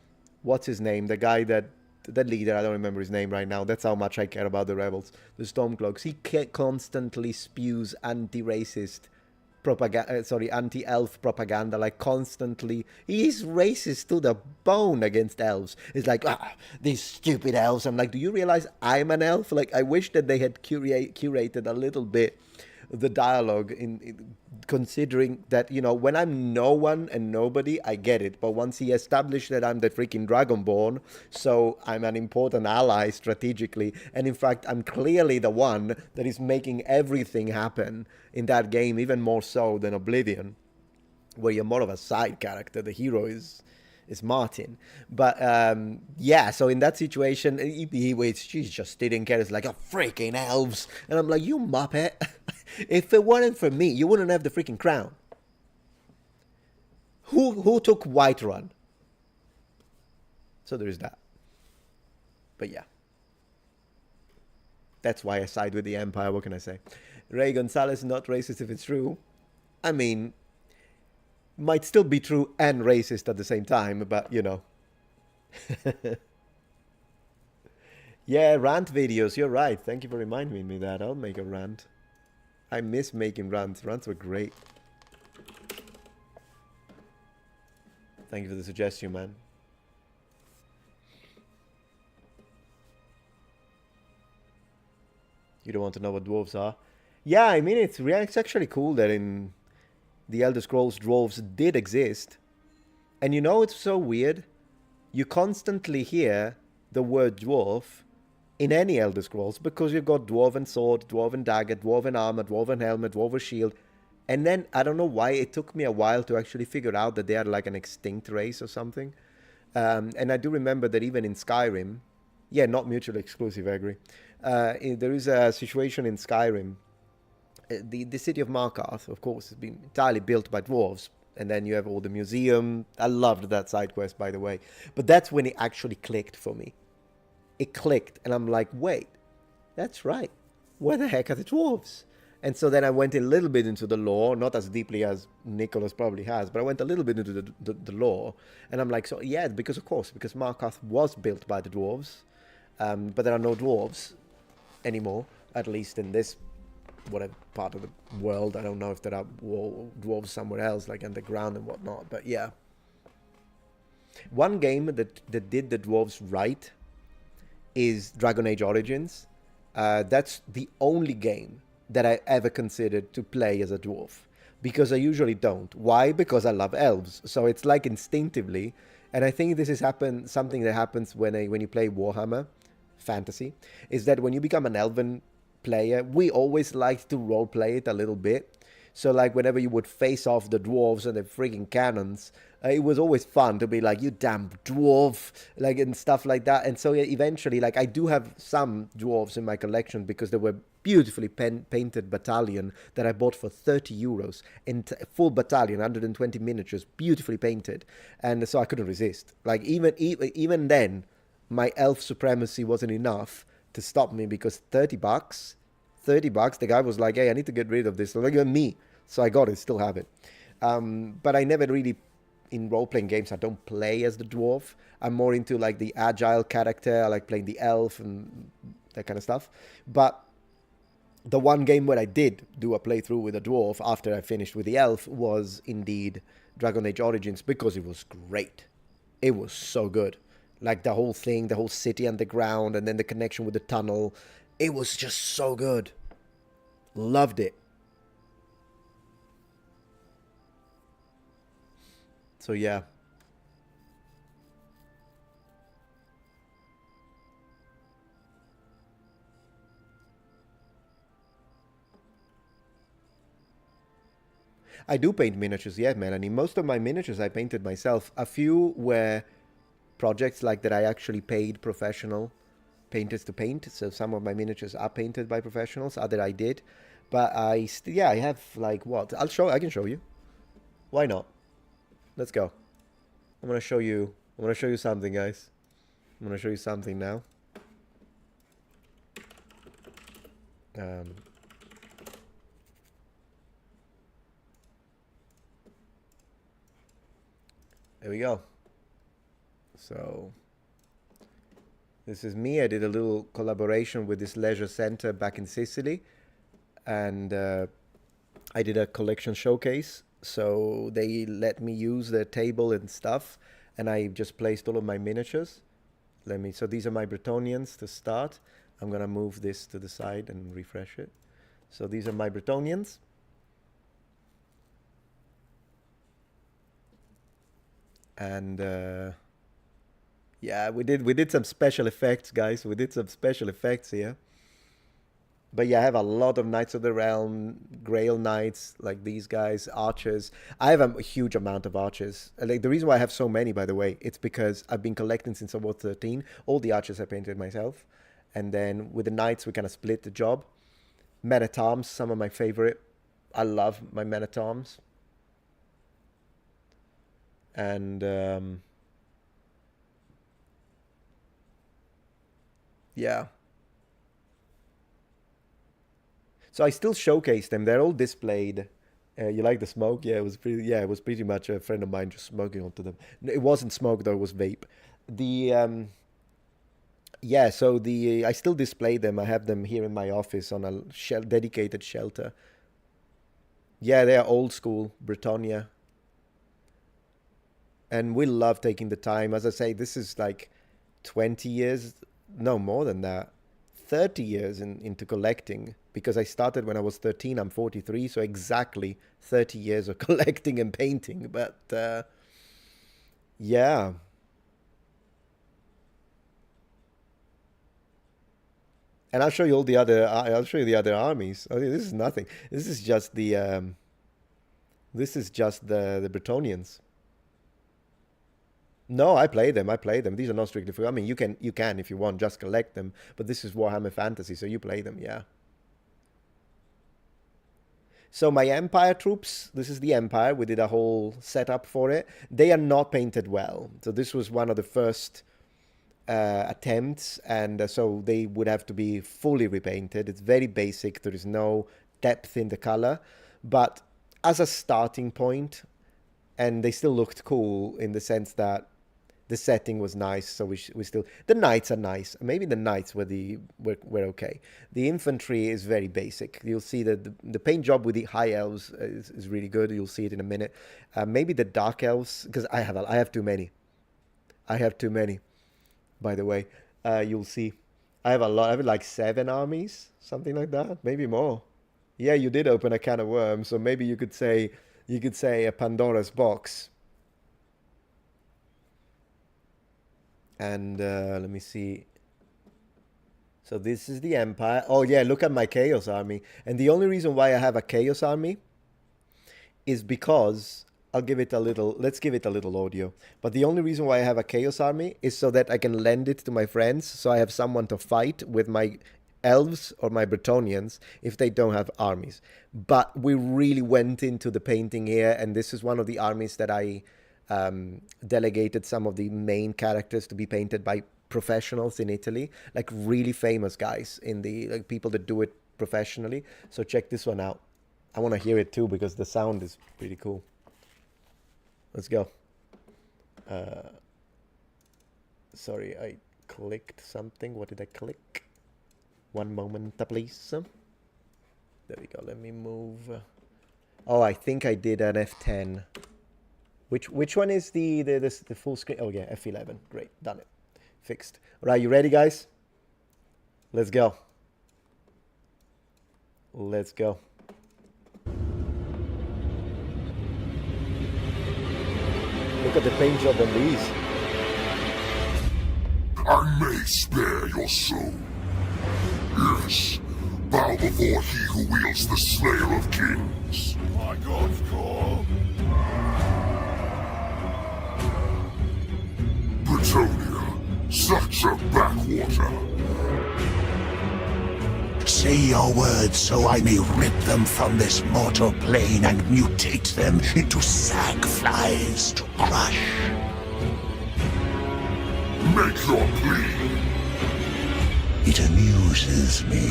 what's his name, the guy that leader, I don't remember his name right now. That's how much I care about the rebels, the Stormcloaks. He constantly spews anti-racist propaganda, anti-elf propaganda, like constantly. He's racist to the bone against elves. It's like, these stupid elves. I'm like, do you realize I'm an elf? Like, I wish that they had curated a little bit the dialogue in considering that, you know, when I'm no one and nobody, I get it. But once he established that I'm the freaking Dragonborn, so I'm an important ally strategically, and in fact, I'm clearly the one that is making everything happen in that game, even more so than Oblivion, where you're more of a side character. The hero is Martin. But yeah, so in that situation, she just didn't care. It's like, freaking elves. And I'm like, you muppet. If it weren't for me, you wouldn't have the freaking crown. Who took Whiterun? So there is that. But yeah. That's why I side with the Empire. What can I say? Ray Gonzalez, not racist if it's true. I mean, might still be true and racist at the same time, but you know. Yeah, rant videos. You're right. Thank you for reminding me that. I'll make a rant. I miss making rants. Rants were great. Thank you for the suggestion, man. You don't want to know what dwarves are? Yeah, I mean, it's actually cool that in the Elder Scrolls, dwarves did exist. And you know, it's so weird. You constantly hear the word dwarf in any Elder Scrolls because you've got dwarven sword, dwarven dagger, dwarven armor, dwarven helmet, dwarven shield. And then, I don't know why, it took me a while to actually figure out that they are like an extinct race or something. And I do remember that even in Skyrim, yeah, not mutually exclusive, I agree. There is a situation in Skyrim. The city of Markarth, of course, has been entirely built by dwarves. And then you have all the museum. I loved that side quest, by the way. But that's when it actually clicked for me. It clicked, and I'm like, wait, that's right. Where the heck are the dwarves? And so then I went a little bit into the lore, not as deeply as Nicholas probably has, but I went a little bit into the lore. And I'm like, so yeah, because Markarth was built by the dwarves, but there are no dwarves anymore, at least in this whatever part of the world. I don't know if there are dwarves somewhere else, like underground and whatnot, but yeah. One game that did the dwarves right is Dragon Age Origins. That's the only game that I ever considered to play as a dwarf, because I usually don't. Why? Because I love elves. So it's like instinctively, and I think this is something that happens when you play Warhammer Fantasy, is that when you become an elven player, we always like to role play it a little bit. So like whenever you would face off the dwarves and the freaking cannons, it was always fun to be like, you damn dwarf, like, and stuff like that. And so eventually, like, I do have some dwarves in my collection because they were beautifully painted battalion that I bought for 30 euros, full battalion, 120 miniatures, beautifully painted. And so I couldn't resist. Like, even then, my elf supremacy wasn't enough to stop me, because 30 bucks, the guy was like, hey, I need to get rid of this. Look at me. So I got it, still have it. But I never really, in role-playing games, I don't play as the dwarf. I'm more into like the agile character. I like playing the elf and that kind of stuff. But the one game where I did do a playthrough with a dwarf after I finished with the elf was indeed Dragon Age Origins, because it was great. It was so good. Like the whole thing, the whole city underground, and then the connection with the tunnel. It was just so good. Loved it. So yeah. I do paint miniatures, yeah, Melanie. Most of my miniatures I painted myself. A few were projects like that I actually paid professional painters to paint. So some of my miniatures are painted by professionals, other I did. But I have like what? I can show you. Why not? Let's go. I'm gonna show you something, guys. I'm gonna show you something now. There we go. So this is me. I did a little collaboration with this leisure center back in Sicily, and I did a collection showcase. So they let me use their table and stuff, and I just placed all of my miniatures. So these are my Bretonians to start. I'm gonna move this to the side and refresh it. So these are my Bretonians. And yeah, we did some special effects, guys. We did some special effects here. But yeah, I have a lot of Knights of the Realm, Grail Knights, like these guys, archers. I have a huge amount of archers. Like the reason why I have so many, by the way, it's because I've been collecting since I was 13. All the archers I painted myself. And then with the Knights, we kind of split the job. Men at Arms, some of my favorite. I love my Men at Arms. And yeah. So I still showcase them. They're all displayed. You like the smoke? Yeah, it was pretty much a friend of mine just smoking onto them. It wasn't smoke though, it was vape. I still display them. I have them here in my office on a dedicated shelter. Yeah, they are old school, Britannia. And we love taking the time. As I say, this is like 20 years, no more than that. 30 years into collecting, because I started when I was 13. I'm 43, so exactly 30 years of collecting and painting. But yeah. And I'll show you the other armies. Oh, this is nothing. This is just the Bretonians. No, I play them. These are not strictly for. I mean, you can if you want just collect them, but this is Warhammer Fantasy, so you play them, yeah. So my Empire troops, this is the Empire. We did a whole setup for it. They are not painted well, so this was one of the first attempts, and so they would have to be fully repainted. It's very basic. There is no depth in the color, but as a starting point, and they still looked cool in the sense that the setting was nice, so we still... The knights are nice. Maybe the knights were okay. The infantry is very basic. You'll see that the paint job with the high elves is really good. You'll see it in a minute. Maybe the dark elves, because I have too many. I have too many, by the way. You'll see. I have a lot. I have like 7 armies, something like that, maybe more. Yeah, you did open a can of worms, so maybe you could say a Pandora's box. And let me see. So this is the Empire. Oh yeah, look at my Chaos Army. And the only reason why I have a Chaos Army is because let's give it a little audio. But the only reason why I have a Chaos Army is so that I can lend it to my friends, so I have someone to fight with my elves or my Bretonians if they don't have armies. But we really went into the painting here, and this is one of the armies that I delegated some of the main characters to be painted by professionals in Italy, like really famous guys in the like people that do it professionally. So check this one out. I want to hear it too because the sound is pretty cool. Let's go. Sorry, I clicked something. What did I click? One moment, please. There we go. Let me move. Oh, I think I did an F10. Which one is the full screen? Oh yeah, F11. Great, done it. Fixed. All right, you ready, guys? Let's go. Let's go. Look at the paint job on these. I may spare your soul. Yes, bow before he who wields the Slayer of Kings. My God's call. Bretonia, such a backwater. Say your words so I may rip them from this mortal plane and mutate them into sag flies to crush. Make your plea. It amuses me.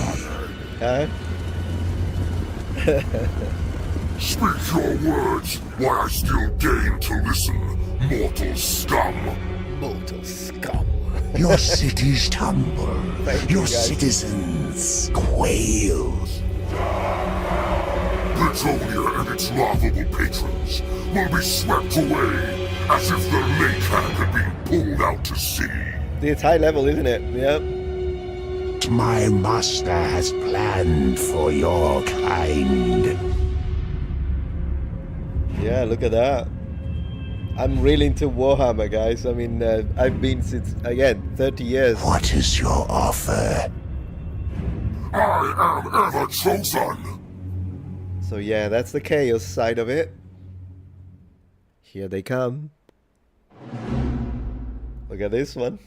Speak your words while I still deign to listen, mortal scum. Mortal scum. Your cities tumble. Your guys. citizens quail. Bretonia and its laughable patrons will be swept away as if the lake hand had been pulled out to sea. It's high level, isn't it? Yep. My master has planned for your kind. Yeah, look at that. I'm really into Warhammer, guys. I mean, I've been since, again, 30 years. What is your offer? I am ever chosen. So yeah, that's the chaos side of it. Here they come. Look at this one.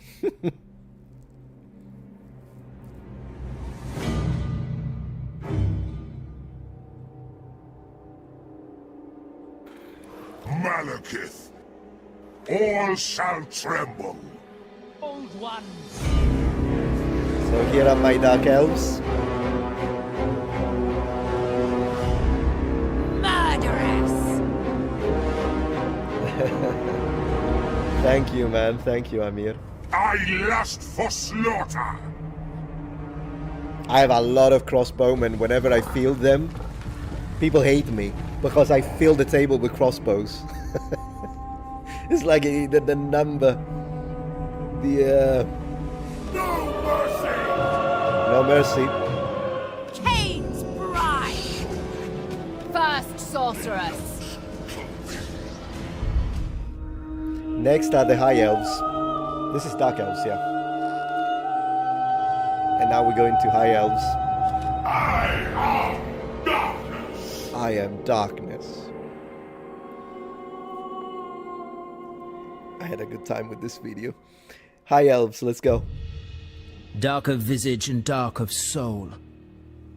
Malekith. All shall tremble. Old ones. So here are my dark elves. Murderous! Thank you, man. Thank you, Amir. I lust for slaughter. I have a lot of crossbowmen. Whenever I field them, people hate me because I fill the table with crossbows. It's like the number. The No mercy. no mercy. Cain's bride! First sorceress! Next are the high elves. This is dark elves, yeah. And now we go into high elves. I am darkness. I am darkness. I had a good time with this video. High elves, let's go. Dark of visage and dark of soul.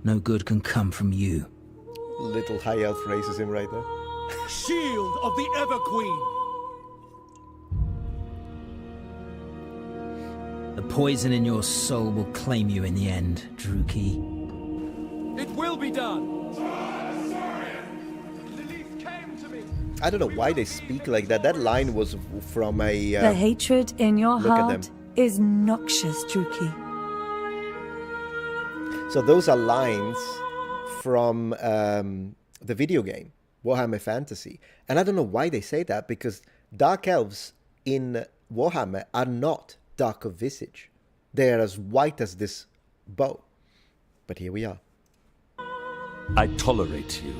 No good can come from you. Little high elf raises him right there. Shield of the Ever Queen. The poison in your soul will claim you in the end, Druki. It will be done. I don't know why they speak like that. That line was from a... The hatred in your look at heart them. is noxious, Druki. So those are lines from the video game, Warhammer Fantasy. And I don't know why they say that, because dark elves in Warhammer are not dark of visage. They're as white as this bow. But here we are. I tolerate you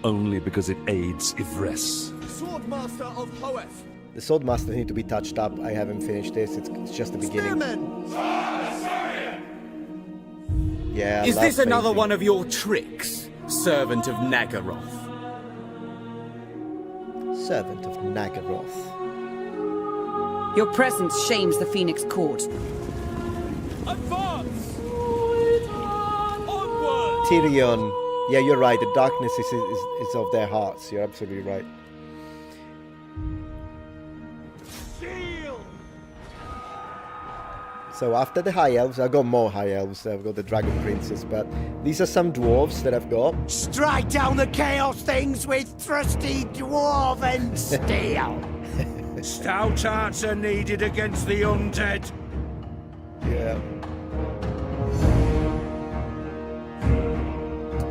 only because it aids Ivress. Swordmaster of Hoeth. The Swordmaster need to be touched up. I haven't finished this. It's just the beginning. Yeah. Is this another one of your tricks, servant of Nagaroth? Servant of Nagaroth. Your presence shames the Phoenix Court. Advance! Onward! Tyrion. Yeah, you're right. The darkness is of their hearts. You're absolutely right. So after the High Elves, I've got more High Elves. I've got the Dragon Princes, but these are some Dwarves that I've got. Strike down the Chaos things with thrusty dwarven steel. Stout hearts are needed against the undead. Yeah.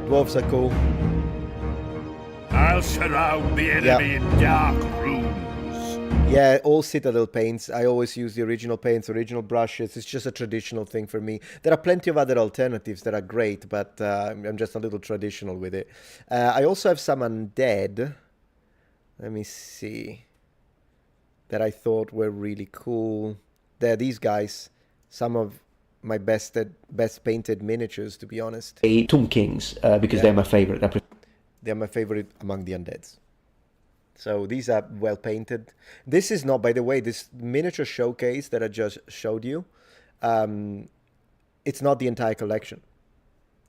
Dwarves are cool. I'll surround the enemy in dark rooms. Yeah, all Citadel paints. I always use the original paints, original brushes. It's just a traditional thing for me. There are plenty of other alternatives that are great, but I'm just a little traditional with it. I also have some undead. Let me see. That I thought were really cool. They're these guys. Some of my best painted miniatures, to be honest. Tomb Kings, because they're my favorite. They're my favorite among the undeads. So these are well painted. This is not, by the way, this miniature showcase that I just showed you. It's not the entire collection.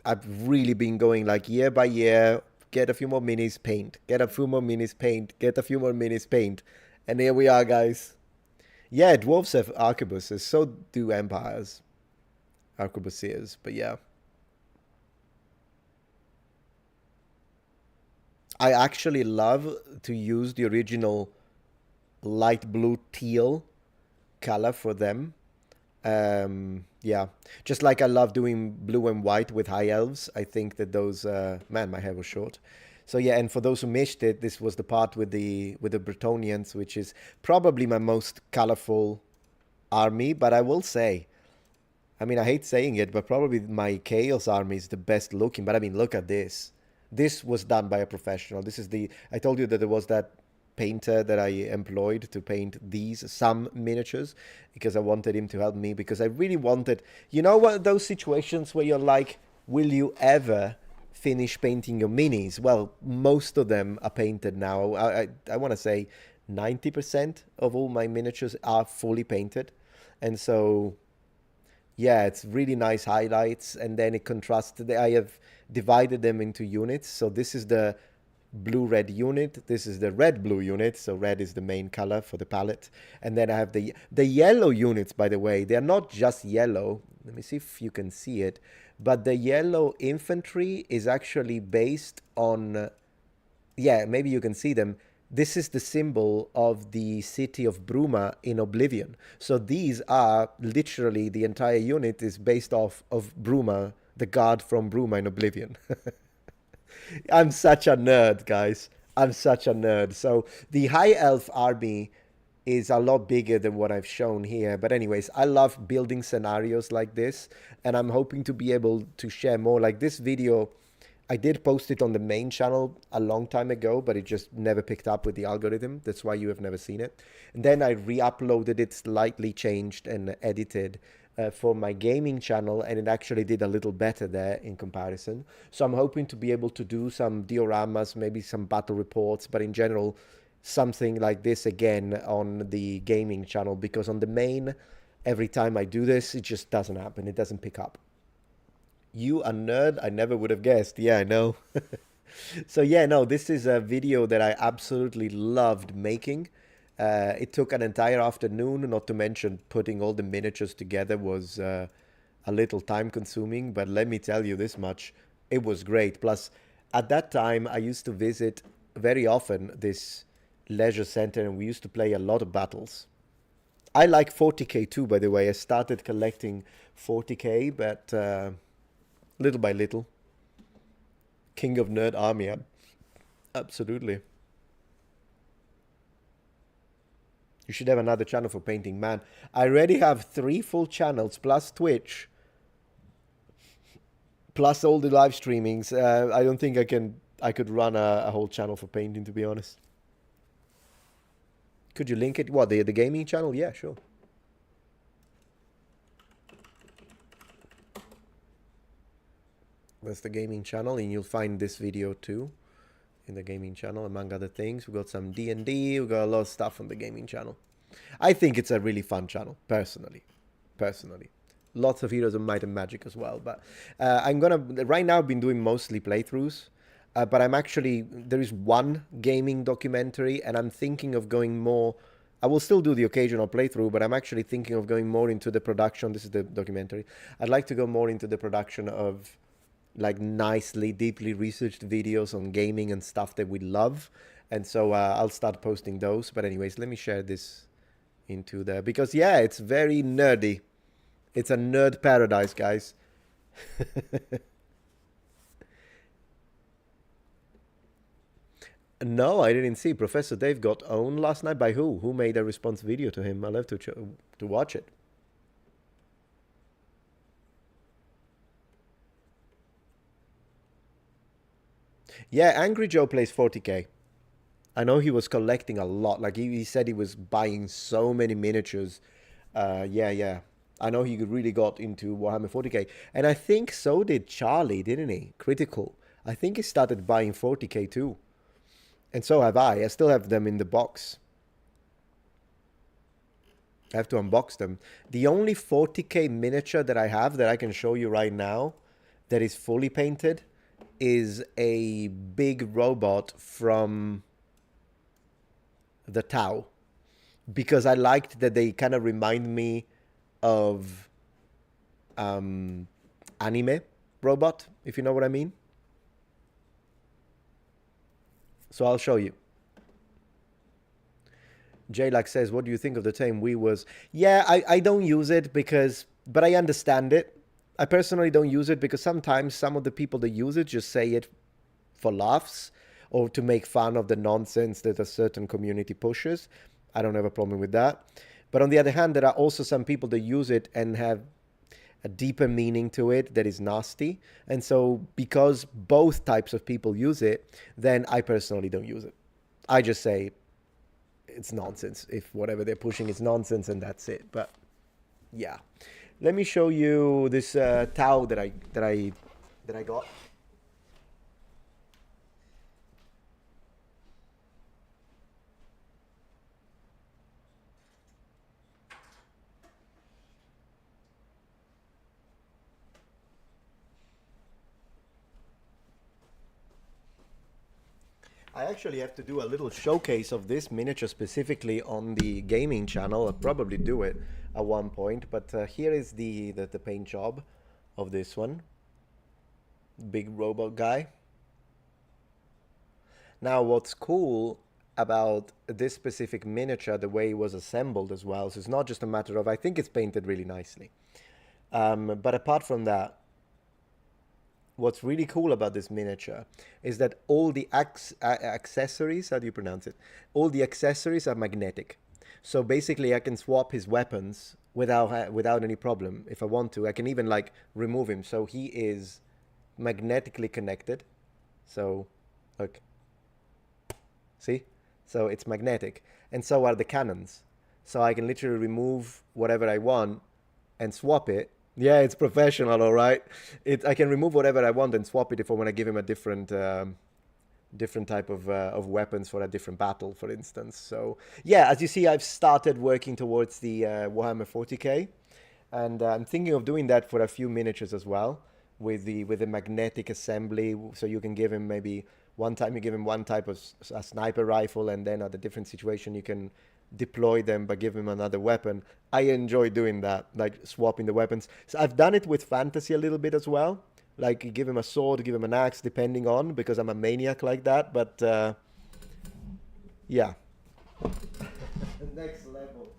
I've really been going like year by year. Get a few more minis, paint. Get a few more minis, paint. Get a few more minis, paint. And here we are, guys. Yeah, dwarves have arquebuses. So do empires. Arquebusiers, but yeah. I actually love to use the original light blue teal color for them. Yeah, just like I love doing blue and white with High Elves. I think that those... man, my hair was short. So yeah, and for those who missed it, this was the part with the Bretonnians, which is probably my most colorful army. But I will say, I mean, I hate saying it, but probably my Chaos army is the best looking. But I mean, look at this. This was done by a professional. This is the... I told you that there was that painter that I employed to paint some miniatures, because I wanted him to help me, because I really wanted... You know what, those situations where you're like, will you ever finish painting your minis? Well, most of them are painted now. I want to say 90% of all my miniatures are fully painted. And so, yeah, it's really nice highlights. And then it contrasts. I have divided them into units. So this is the blue-red unit. This is the red-blue unit. So red is the main color for the palette. And then I have the yellow units, by the way. They're not just yellow. Let me see if you can see it. But the yellow infantry is actually based on... yeah, maybe you can see them. This is the symbol of the city of Bruma in Oblivion. So these are literally, the entire unit is based off of Bruma, the guard from Bruma in Oblivion. I'm such a nerd, guys. I'm such a nerd. So the High Elf army is a lot bigger than what I've shown here. But anyways, I love building scenarios like this, and I'm hoping to be able to share more. Like this video, I did post it on the main channel a long time ago, but it just never picked up with the algorithm. That's why you have never seen it. And then I re-uploaded it, slightly changed and edited for my gaming channel, and it actually did a little better there in comparison. So I'm hoping to be able to do some dioramas, maybe some battle reports, but in general, something like this again on the gaming channel, because on the main, every time I do this, it just doesn't happen. It doesn't pick up. You a nerd? I never would have guessed. Yeah, I know. So yeah, no, this is a video that I absolutely loved making. It took an entire afternoon, not to mention putting all the miniatures together was a little time consuming, but let me tell you this much, it was great. Plus, at that time, I used to visit very often this leisure center, and we used to play a lot of battles. I like 40k too, by the way. I started collecting 40k, but little by little. King of Nerd Army, absolutely. You should have another channel for painting, man. I already have 3 full channels plus Twitch, plus all the live streamings. I don't think I could run a whole channel for painting, to be honest. Could you link it? What, the gaming channel? Yeah, sure. That's the gaming channel, and you'll find this video too in the gaming channel, among other things. We've got some D&D, we've got a lot of stuff on the gaming channel. I think it's a really fun channel, personally. Lots of Heroes of Might and Magic as well, but right now I've been doing mostly playthroughs, but there is one gaming documentary, and I'm thinking of going more. I will still do the occasional playthrough, but I'm actually thinking of going more into the production. This is the documentary. I'd like to go more into the production of like nicely, deeply researched videos on gaming and stuff that we love. And so I'll start posting those. But anyways, let me share this into there because, yeah, it's very nerdy. It's a nerd paradise, guys. No, I didn't see. Professor Dave got owned last night by who? Who made a response video to him? I'll have to watch it. Yeah, Angry Joe plays 40k. I know he was collecting a lot. Like he said he was buying so many miniatures. Yeah. I know he really got into Warhammer 40k. And I think so did Charlie, didn't he? Critical. I think he started buying 40k too. And so have I. I still have them in the box. I have to unbox them. The only 40k miniature that I have that I can show you right now that is fully painted is a big robot from the Tau. Because I liked that they kind of remind me of anime robot, if you know what I mean. So I'll show you. J-Lack says, what do you think of the term we was? Yeah, I don't use it but I understand it. I personally don't use it because sometimes some of the people that use it just say it for laughs or to make fun of the nonsense that a certain community pushes. I don't have a problem with that. But on the other hand, there are also some people that use it and have a deeper meaning to it that is nasty. And so because both types of people use it, then I personally don't use it. I just say it's nonsense. If whatever they're pushing is nonsense, and that's it. But yeah. Let me show you this Tau that I got. I actually have to do a little showcase of this miniature specifically on the gaming channel. I'll probably do it at one point, but here is the paint job of this one. Big robot guy. Now what's cool about this specific miniature, the way it was assembled as well, so it's not just a matter of, I think it's painted really nicely. But apart from that, what's really cool about this miniature is that all the accessories, how do you pronounce it? All the accessories are magnetic. So basically I can swap his weapons without any problem. If I want to, I can even like remove him. So he is magnetically connected. So look, see? So it's magnetic. And so are the cannons. So I can literally remove whatever I want and swap it. Yeah, it's professional, all right. I can remove whatever I want and swap it if I want to give him a different type of weapons for a different battle, for instance. So yeah, as you see, I've started working towards the Warhammer 40k, and I'm thinking of doing that for a few miniatures as well with the magnetic assembly. So you can give him maybe one time you give him one type of a sniper rifle, and then at a different situation you can deploy them but give him another weapon. I enjoy doing that, like swapping the weapons. So I've done it with fantasy a little bit as well, like you give him a sword, give him an axe, depending on, because I'm a maniac like that. But yeah. Next level,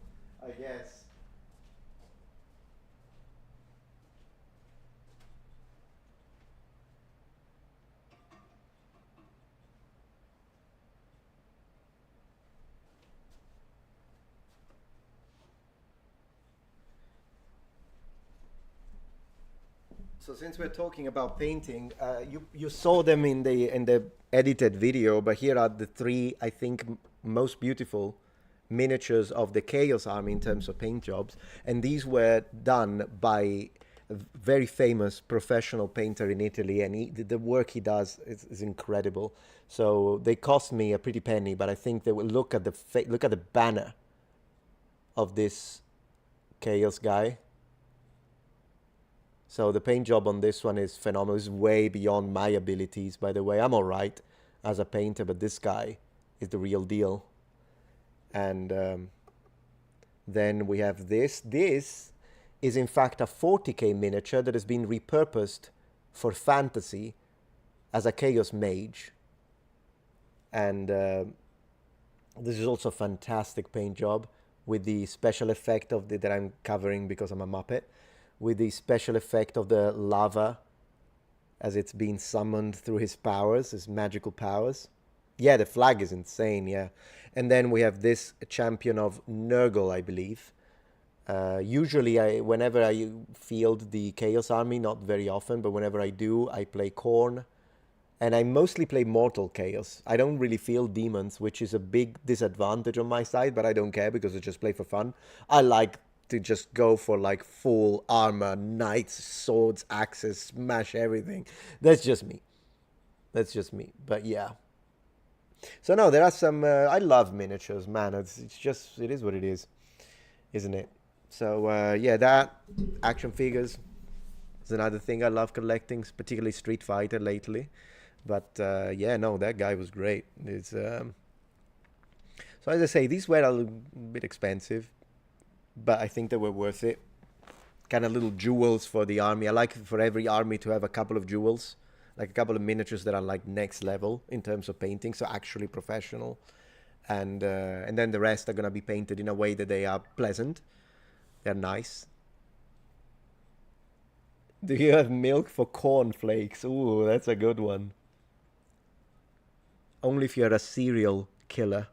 I guess. So since we're talking about painting, you saw them in the edited video, but here are the three, I think, most beautiful miniatures of the Chaos Army in terms of paint jobs, and these were done by a very famous professional painter in Italy, and the work he does is incredible. So they cost me a pretty penny, but I think they will look at the banner of this Chaos guy. So the paint job on this one is phenomenal. It's way beyond my abilities, by the way. I'm all right as a painter, but this guy is the real deal. And then we have this. This is in fact a 40k miniature that has been repurposed for fantasy as a Chaos Mage. And this is also a fantastic paint job with the special effect of that I'm covering because I'm a Muppet, with the special effect of the lava as it's being summoned through his powers, his magical powers. Yeah, the flag is insane, yeah. And then we have this champion of Nurgle, I believe. Usually, whenever I field the Chaos Army, not very often, but whenever I do, I play Khorne. And I mostly play Mortal Chaos. I don't really field demons, which is a big disadvantage on my side, but I don't care because I just play for fun. I like to just go for like full armor, knights, swords, axes, smash everything. That's just me. That's just me. But yeah. So no, there are some. I love miniatures, man. It's just, it is what it is, isn't it? So yeah, that action figures is another thing I love collecting, particularly Street Fighter lately. But yeah, no, that guy was great. It's so as I say, these were a little bit expensive, but I think they were worth it. Kind of little jewels for the army. I like for every army to have a couple of jewels, like a couple of miniatures that are like next level in terms of painting, so actually professional. And then the rest are gonna be painted in a way that they are pleasant. They're nice. Do you have milk for cornflakes? Ooh, that's a good one. Only if you're a serial killer.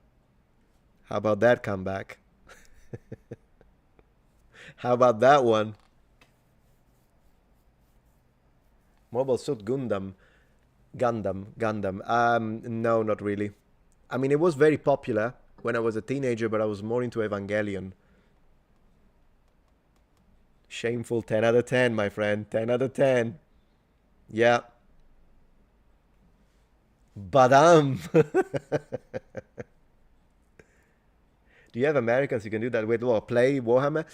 How about that comeback? How about that one? Mobile Suit Gundam. No, not really. I mean, it was very popular when I was a teenager, but I was more into Evangelion. Shameful 10 out of 10, my friend. 10 out of 10. Yeah. Badam. Do you have Americans you can do that with? Well, play Warhammer?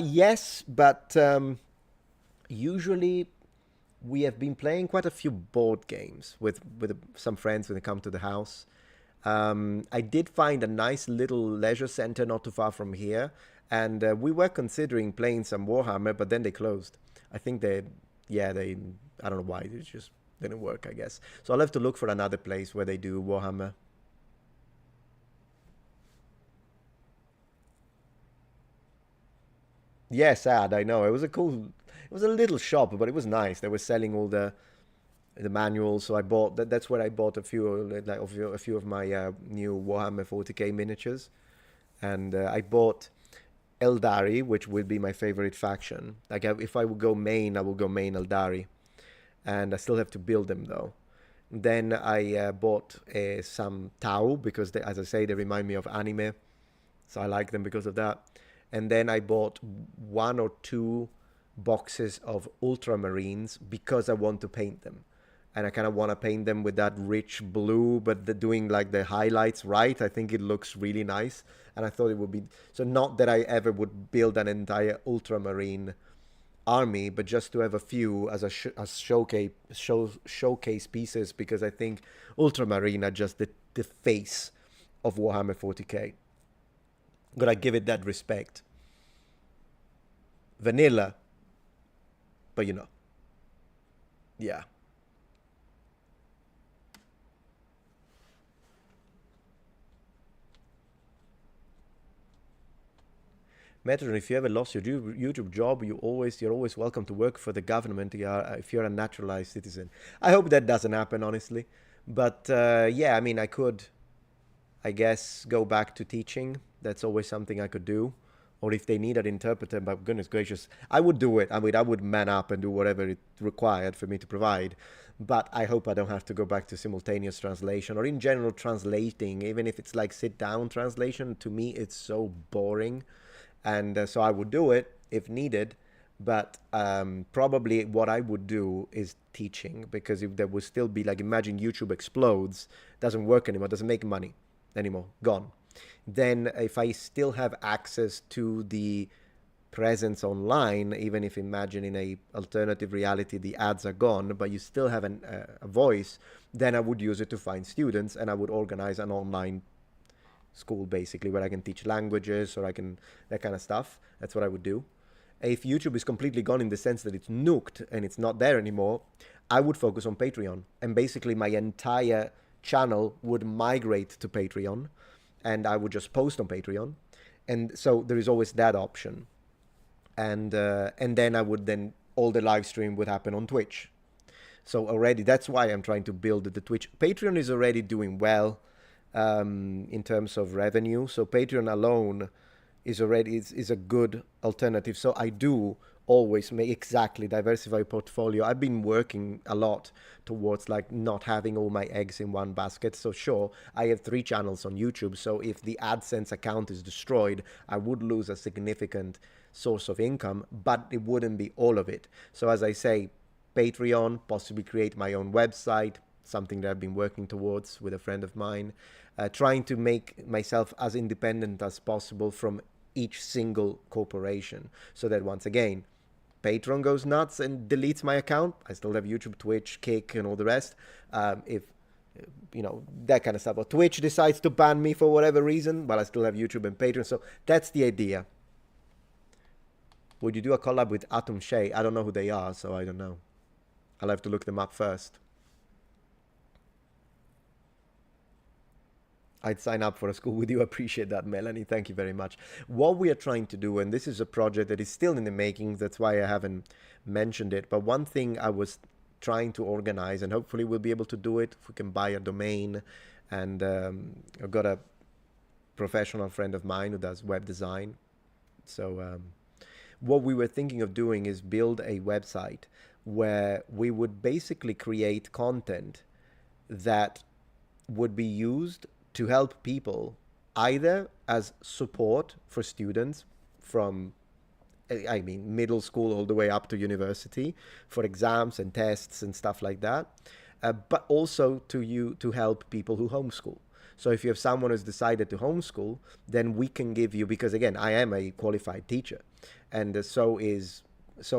Yes, but usually we have been playing quite a few board games with some friends when they come to the house. I did find a nice little leisure center not too far from here, and we were considering playing some Warhammer, but then they closed. I think I don't know why, it just didn't work, I guess. So I'll have to look for another place where they do Warhammer. Yeah, sad, I know. It was a little shop, but it was nice. They were selling all the manuals, so I bought that's where I bought a few of my new Warhammer 40k miniatures. And I bought Eldari, which would be my favorite faction. Like if I would go main, I would go main Eldari. And I still have to build them though. Then I bought some Tau because they, as I say, they remind me of anime, so I like them because of that. And then I bought 1 or 2 boxes of Ultramarines because I want to paint them, and I kind of want to paint them with that rich blue, but doing like the highlights right. I think it looks really nice, and I thought it would be so. Not that I ever would build an entire Ultramarine army, but just to have a few as showcase pieces, because I think Ultramarine are just the face of Warhammer 40k. Gotta give it that respect. Vanilla, but you know, yeah. Metatron, if you ever lost your YouTube job, you're always welcome to work for the government if you're a naturalized citizen. I hope that doesn't happen, honestly. But yeah, I mean, I could, I guess, go back to teaching. That's always something I could do. or if they need an interpreter, but goodness gracious, I would do it. I mean, I would man up and do whatever it required for me to provide. But I hope I don't have to go back to simultaneous translation, or in general translating, even if it's like sit-down translation. To me, it's so boring. And so I would do it if needed. But probably what I would do is teaching, because if there would still be, like, imagine YouTube explodes, doesn't work anymore, doesn't make money anymore, gone. Then if I still have access to the presence online, even if imagine in a alternative reality the ads are gone, but you still have a voice, then I would use it to find students, and I would organize an online school basically where I can teach languages, or I can, that kind of stuff. That's what I would do. If YouTube is completely gone in the sense that it's nuked and it's not there anymore, I would focus on Patreon, and basically my entire channel would migrate to Patreon, and I would just post on Patreon. And so there is always that option. And then I would then, all the live stream would happen on Twitch. So already, that's why I'm trying to build the Twitch. Patreon is already doing well in terms of revenue. So Patreon alone is already is a good alternative. So I do always make exactly diversify portfolio. I've been working a lot towards like not having all my eggs in one basket. So sure, I have 3 channels on YouTube. So if the AdSense account is destroyed, I would lose a significant source of income, but it wouldn't be all of it. So as I say, Patreon, possibly create my own website, something that I've been working towards with a friend of mine, trying to make myself as independent as possible from each single corporation, so that once again, Patreon goes nuts and deletes my account, I still have YouTube, Twitch, Kick, and all the rest. If you know, that kind of stuff. Or Twitch decides to ban me for whatever reason, but I still have YouTube and Patreon. So that's the idea. Would you do a collab with Atom Shay? I don't know who they are, so I don't know. I'll have to look them up first. I'd sign up for a school with you. Appreciate that, Melanie. Thank you very much. What we are trying to do, and this is a project that is still in the making, that's why I haven't mentioned it, but one thing I was trying to organize, and hopefully we'll be able to do it if we can buy a domain. And I've got a professional friend of mine who does web design. So what we were thinking of doing is build a website where we would basically create content that would be used to help people either as support for students from, I mean, middle school all the way up to university for exams and tests and stuff like that, but also to help people who homeschool. So if you have someone who's decided to homeschool, then we can give you, because again, I am a qualified teacher, and so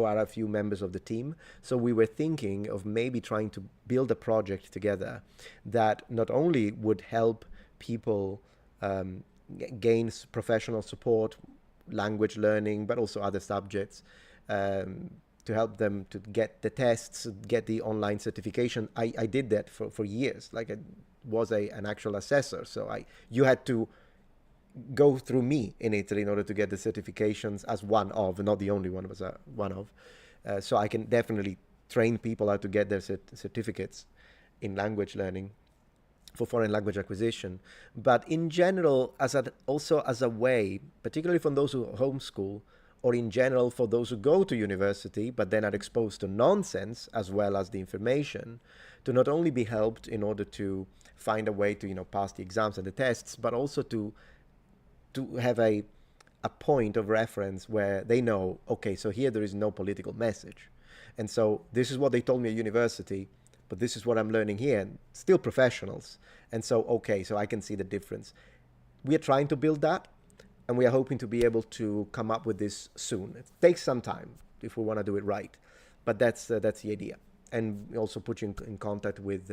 are a few members of the team. So we were thinking of maybe trying to build a project together that not only would help people gain professional support, language learning, but also other subjects, to help them to get the tests, get the online certification. I did that for years. Like I was an actual assessor. So you had to go through me in Italy in order to get the certifications as one of, not the only one, was one of. So I can definitely train people how to get their certificates in language learning for foreign language acquisition. But in general, also as a way, particularly for those who homeschool, or in general for those who go to university but then are exposed to nonsense as well as the information, to not only be helped in order to find a way to, you know, pass the exams and the tests, but also to have a point of reference where they know, okay, so here there is no political message. And so this is what they told me at university, but this is what I'm learning here, and still professionals. And so, okay, so I can see the difference. We are trying to build that, and we are hoping to be able to come up with this soon. It takes some time if we want to do it right, but that's the idea. And also put you in contact with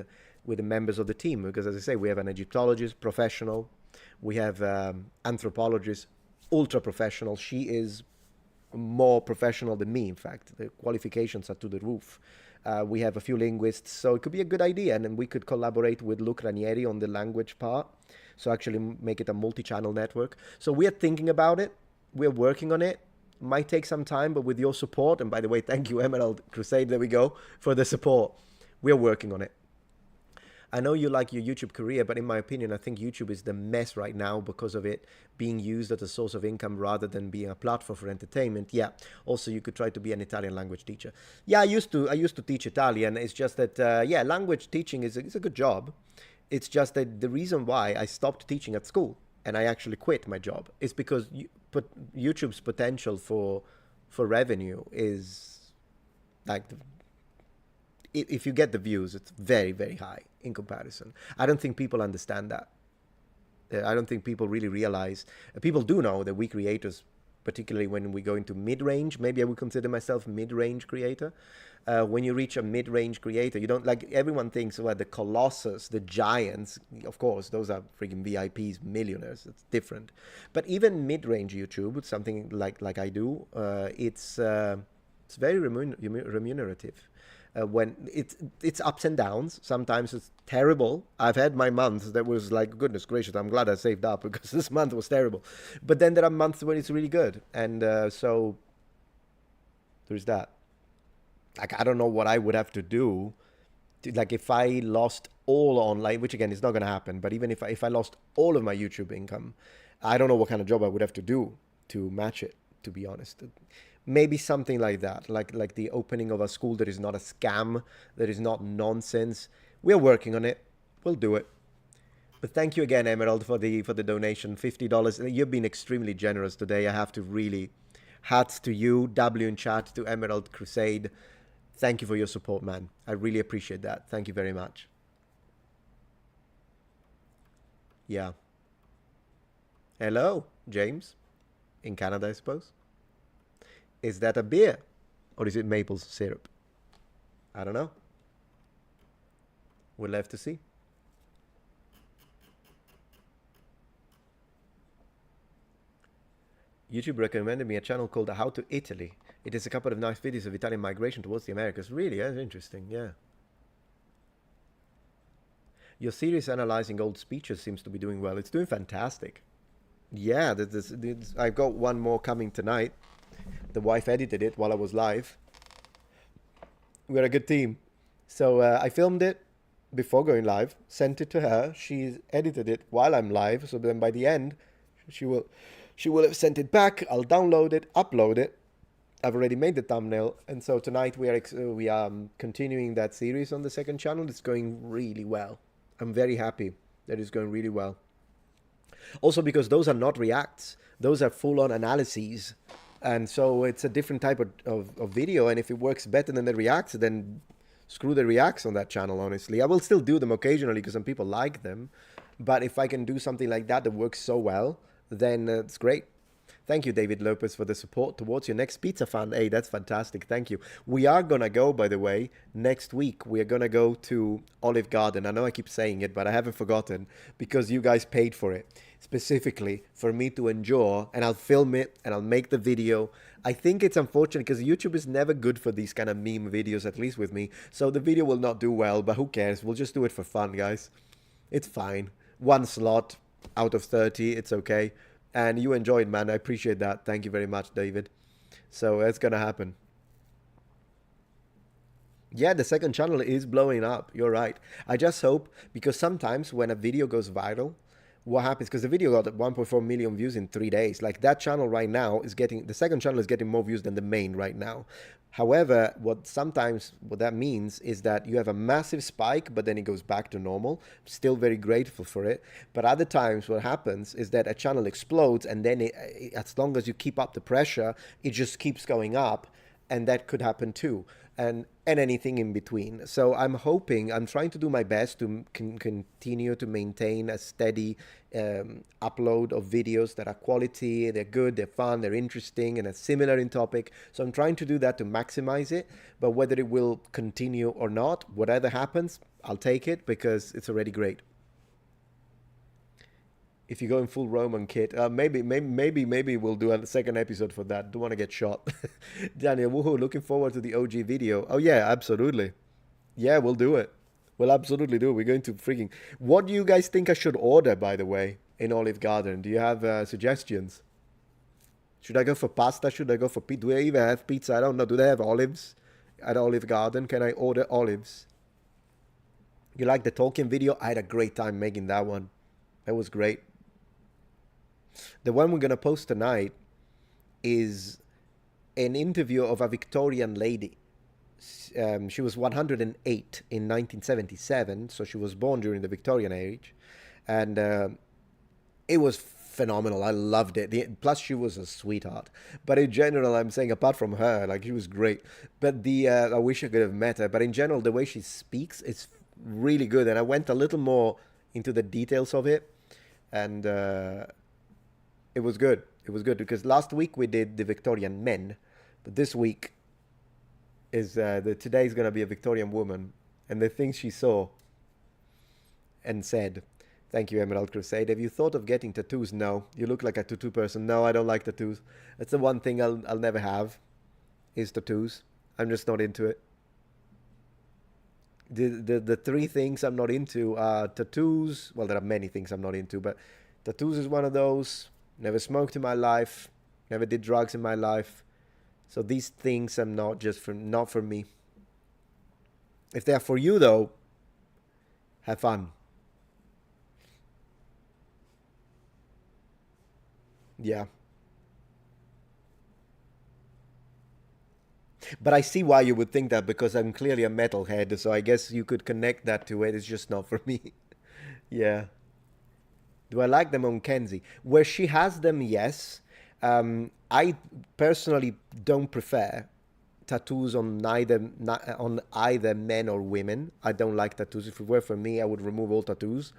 the members of the team, because as I say, we have an Egyptologist, professional. We have anthropologist, ultra professional. She is more professional than me, in fact. The qualifications are to the roof. We have a few linguists, so it could be a good idea. And then we could collaborate with Luc Ranieri on the language part. So actually make it a multi-channel network. So we are thinking about it. We're working on it. Might take some time, but with your support, and by the way, thank you, Emerald Crusade, there we go, for the support. We're working on it. I know you like your YouTube career, but in my opinion, I think YouTube is the mess right now because of it being used as a source of income rather than being a platform for entertainment. Yeah. Also, you could try to be an Italian language teacher. Yeah, I used to teach Italian. It's just that, yeah, language teaching is a good job. It's just that the reason why I stopped teaching at school and I actually quit my job is because YouTube's potential for revenue is like, if you get the views, it's very, very high in comparison. I don't think people understand that. I don't think people really realize. People do know that we creators, particularly when we go into mid-range, maybe I would consider myself mid-range creator. When you reach a mid-range creator, you don't, like, everyone thinks, well, the colossus, the giants, of course, those are freaking VIPs, millionaires. It's different. But even mid-range YouTube, something like I do, it's very remunerative. When it's ups and downs. Sometimes it's terrible. I've had my months that was like, goodness gracious, I'm glad I saved up because this month was terrible. But then there are months when it's really good. And so there's that. Like, I don't know what I would have to do to, like, if I lost all online, which again is not going to happen, but even if I lost all of my YouTube income, I don't know what kind of job I would have to do to match it, to be honest. Maybe something like that, like the opening of a school that is not a scam, that is not nonsense. We're working on it. We'll do it. But thank you again, Emerald, for the donation, $50. You've been extremely generous today. I have to really, hats to you, W in chat, to Emerald Crusade. Thank you for your support, man. I really appreciate that. Thank you very much. Yeah. Hello, James. In Canada, I suppose. Is that a beer? Or is it maple syrup? I don't know. We'll have to see. YouTube recommended me a channel called How to Italy. It is a couple of nice videos of Italian migration towards the Americas. Really, that's interesting, yeah. Your series analyzing old speeches seems to be doing well. It's doing fantastic. Yeah, I've got one more coming tonight. The wife edited it while I was live. We're a good team. So I filmed it before going live, sent it to her. She edited it while I'm live. So then by the end, she will have sent it back. I'll download it, upload it. I've already made the thumbnail. And so tonight we are continuing that series on the second channel. It's going really well. I'm very happy that it's going really well. Also because those are not reacts. Those are full-on analyses. And so it's a different type of video. And if it works better than the reacts, then screw the reacts on that channel, honestly. I will still do them occasionally because some people like them. But if I can do something like that works so well, then it's great. Thank you, David Lopez, for the support towards your next pizza fund. Hey, that's fantastic. Thank you. We are going to go, by the way, next week. We are going to go to Olive Garden. I know I keep saying it, but I haven't forgotten because you guys paid for it specifically for me to enjoy. And I'll film it and I'll make the video. I think it's unfortunate because YouTube is never good for these kind of meme videos, at least with me. So the video will not do well, but who cares? We'll just do it for fun, guys. It's fine. One slot out of 30. It's okay. And you enjoyed, man. I appreciate that. Thank you very much, David. So it's going to happen. Yeah, the second channel is blowing up. You're right. I just hope, because sometimes when a video goes viral, what happens, because the video got 1.4 million views in 3 days. Like that channel right now is getting, the second channel is getting more views than the main right now. However, what that means is that you have a massive spike, but then it goes back to normal. Still very grateful for it. But other times what happens is that a channel explodes, and then as long as you keep up the pressure, it just keeps going up. And that could happen too. And anything in between. So I'm trying to do my best to continue to maintain a steady upload of videos that are quality, they're good, they're fun, they're interesting, and are similar in topic. So I'm trying to do that to maximize it. But whether it will continue or not, whatever happens, I'll take it because it's already great. If you go in full Roman kit, maybe we'll do a second episode for that. Don't want to get shot. Daniel, woohoo, looking forward to the OG video. Oh yeah, absolutely. Yeah, we'll do it. We'll absolutely do it. We're going to freaking... What do you guys think I should order, by the way, in Olive Garden? Do you have suggestions? Should I go for pasta? Should I go for pizza? Do they even have pizza? I don't know. Do they have olives at Olive Garden? Can I order olives? You like the Tolkien video? I had a great time making that one. That was great. The one we're going to post tonight is an interview of a Victorian lady. She was 108 in 1977, so she was born during the Victorian age. And it was phenomenal. I loved it. Plus, she was a sweetheart. But in general, I'm saying, apart from her, like, she was great. But I wish I could have met her. But in general, the way she speaks is really good. And I went a little more into the details of it. And it was good. It was good because last week we did the Victorian men. But this week is today is going to be a Victorian woman. And the things she saw and said. Thank you, Emerald Crusade. Have you thought of getting tattoos? No. You look like a tattoo person. No, I don't like tattoos. That's the one thing I'll never have, is tattoos. I'm just not into it. The three things I'm not into are tattoos. Well, there are many things I'm not into, but tattoos is one of those. Never smoked in my life. Never did drugs in my life. So these things are not for me. If they're for you, though, have fun. Yeah. But I see why you would think that, because I'm clearly a metalhead, so I guess you could connect that to it. It's just not for me. Yeah. Do I like them on Kenzie? Where she has them, yes. I personally don't prefer tattoos on either men or women. I don't like tattoos. If it were for me, I would remove all tattoos.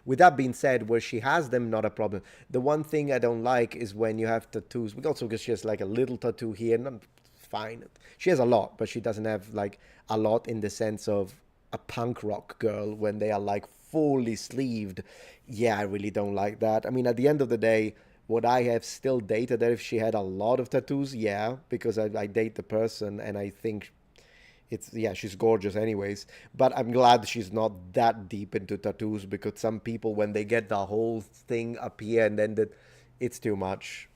With that being said, where she has them, not a problem. The one thing I don't like is when you have tattoos. Also because she has like a little tattoo here. And fine. She has a lot, but she doesn't have like a lot in the sense of a punk rock girl when they are like fully sleeved. Yeah, I really don't like that. I mean, at the end of the day, would I have still dated her if she had a lot of tattoos? Yeah, because I date the person and I think she's gorgeous anyways. But I'm glad she's not that deep into tattoos, because some people, when they get the whole thing up here and then it's too much.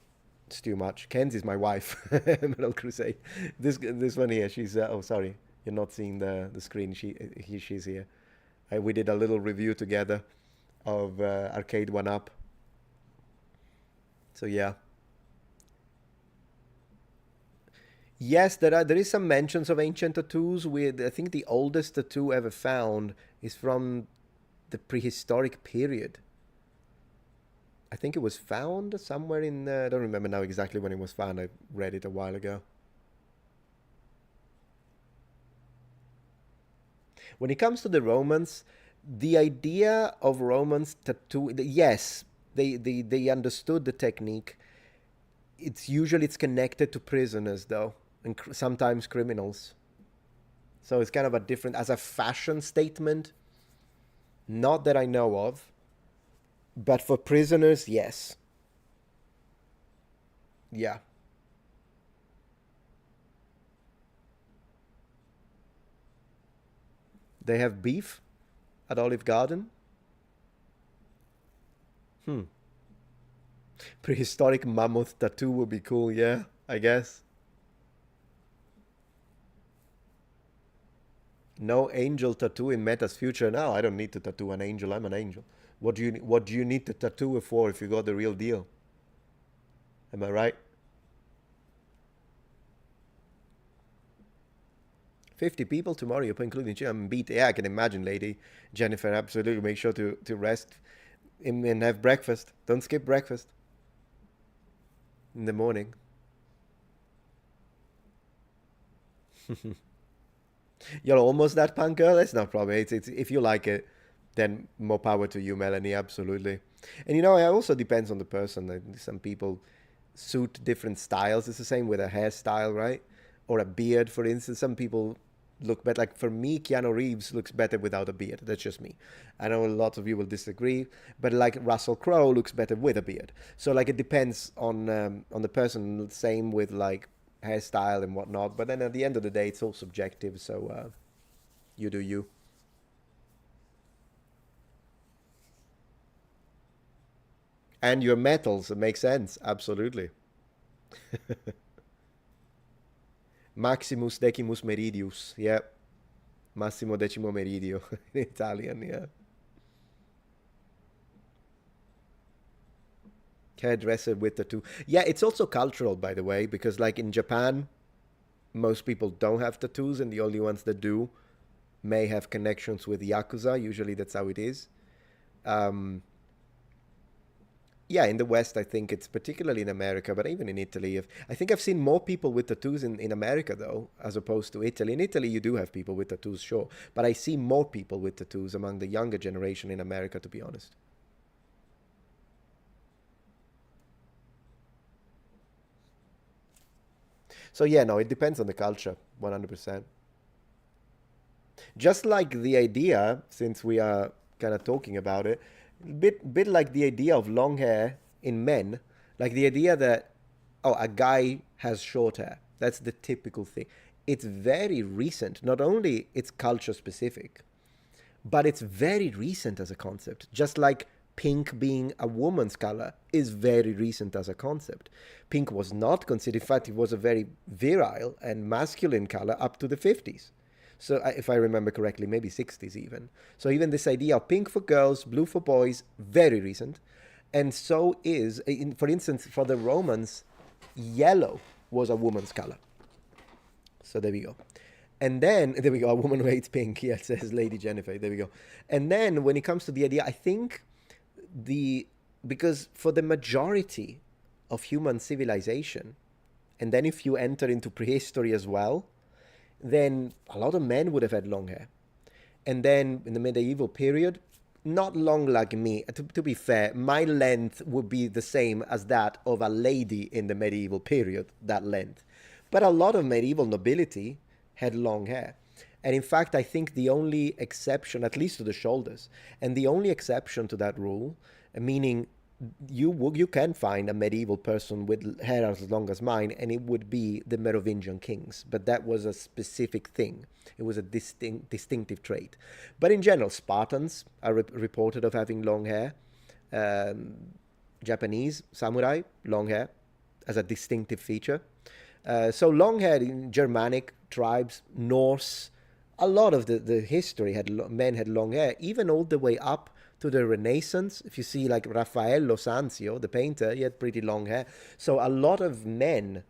It's too much. Kenzie's my wife. Emerald Crusade. This one here, she's... oh, sorry. You're not seeing the screen. She's here. We did a little review together of Arcade 1-Up. So, yeah. Yes, there is some mentions of ancient tattoos. I think the oldest tattoo ever found is from the prehistoric period. I think it was found somewhere in... I don't remember now exactly when it was found. I read it a while ago. When it comes to the Romans, the idea of Romans tattoo... Yes, they understood the technique. It's connected to prisoners, though. And sometimes criminals. So it's kind of a different... As a fashion statement, not that I know of. But for prisoners, yes. Yeah. They have beef at Olive Garden? Prehistoric mammoth tattoo would be cool, yeah, I guess. No angel tattoo in Meta's future. No, I don't need to tattoo an angel. I'm an angel. What do you need to tattoo it for if you got the real deal? Am I right? 50 people tomorrow, including you. I'm beat. Yeah, I can imagine, lady. Jennifer, absolutely. Make sure to rest and have breakfast. Don't skip breakfast in the morning. You're almost that punk girl. That's not problem. It's if you like it, then more power to you, Melanie. Absolutely. And it also depends on the person. Some people suit different styles. It's the same with a hairstyle, right? Or a beard, for instance. Some people look better. Like for me, Keanu Reeves looks better without a beard. That's just me. I know lots of you will disagree, but like Russell Crowe looks better with a beard. So like it depends on the person. Same with like hairstyle and whatnot. But then at the end of the day, it's all subjective. So you do you. And your metals, it makes sense. Absolutely. Maximus Decimus Meridius. Yeah. Massimo Decimo Meridio in Italian, yeah. Hairdresser with tattoo. Yeah, it's also cultural, by the way, because like in Japan, most people don't have tattoos, and the only ones that do may have connections with Yakuza. Usually that's how it is. Yeah, in the West, I think it's particularly in America, but even in Italy. I think I've seen more people with tattoos in America, though, as opposed to Italy. In Italy, you do have people with tattoos, sure. But I see more people with tattoos among the younger generation in America, to be honest. So yeah, no, it depends on the culture, 100%. Just like the idea, since we are kind of talking about it, bit like the idea of long hair in men, like the idea that, oh, a guy has short hair. That's the typical thing. It's very recent. Not only it's culture specific, but it's very recent as a concept. Just like pink being a woman's color is very recent as a concept. Pink was not considered, in fact, it was a very virile and masculine color up to the 50s. So if I remember correctly, maybe 60s even. So even this idea of pink for girls, blue for boys, very recent. And so is, for instance, for the Romans, yellow was a woman's color. So there we go. And then, there we go, a woman who hates pink, yeah, says Lady Jennifer, there we go. And then when it comes to the idea, I think because for the majority of human civilization, and then if you enter into prehistory as well, then a lot of men would have had long hair. And then in the medieval period, not long like me. To be fair, my length would be the same as that of a lady in the medieval period, that length. But a lot of medieval nobility had long hair. And in fact, I think the only exception, at least to the shoulders, and the only exception to that rule, meaning you can find a medieval person with hair as long as mine, and it would be the Merovingian kings. But that was a specific thing. It was a distinctive trait. But in general, Spartans are reported of having long hair. Japanese samurai, long hair as a distinctive feature. So long hair in Germanic tribes, Norse, a lot of the history men had long hair, even all the way up to the Renaissance. If you see like Raffaello Sanzio, the painter, he had pretty long hair. So a lot of men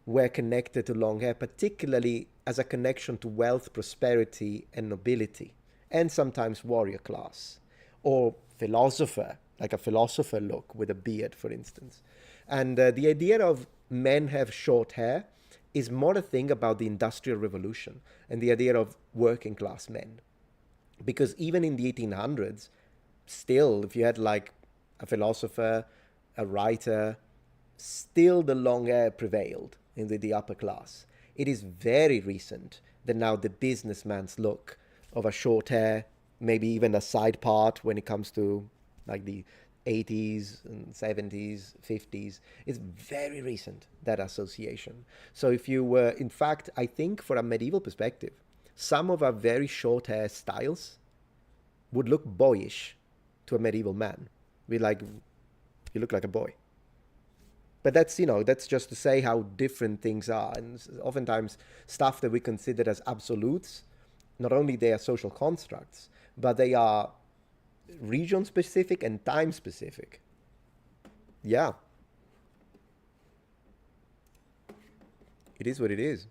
were connected to long hair, particularly as a connection to wealth, prosperity, and nobility, and sometimes warrior class, or philosopher, like a philosopher look with a beard, for instance. And the idea of men have short hair is more a thing about the Industrial Revolution and the idea of working class men. Because even in the 1800s, still, if you had like a philosopher, a writer, still the long hair prevailed in the upper class. It is very recent that now the businessman's look of a short hair, maybe even a side part when it comes to like the 80s and 70s, 50s, is very recent, that association. So if you were, in fact, I think for a medieval perspective, some of our very short hair styles would look boyish to a medieval man. Be like, you look like a boy. But that's, that's just to say how different things are. And oftentimes stuff that we consider as absolutes, not only they are social constructs, but they are region specific and time specific. Yeah. It is what it is.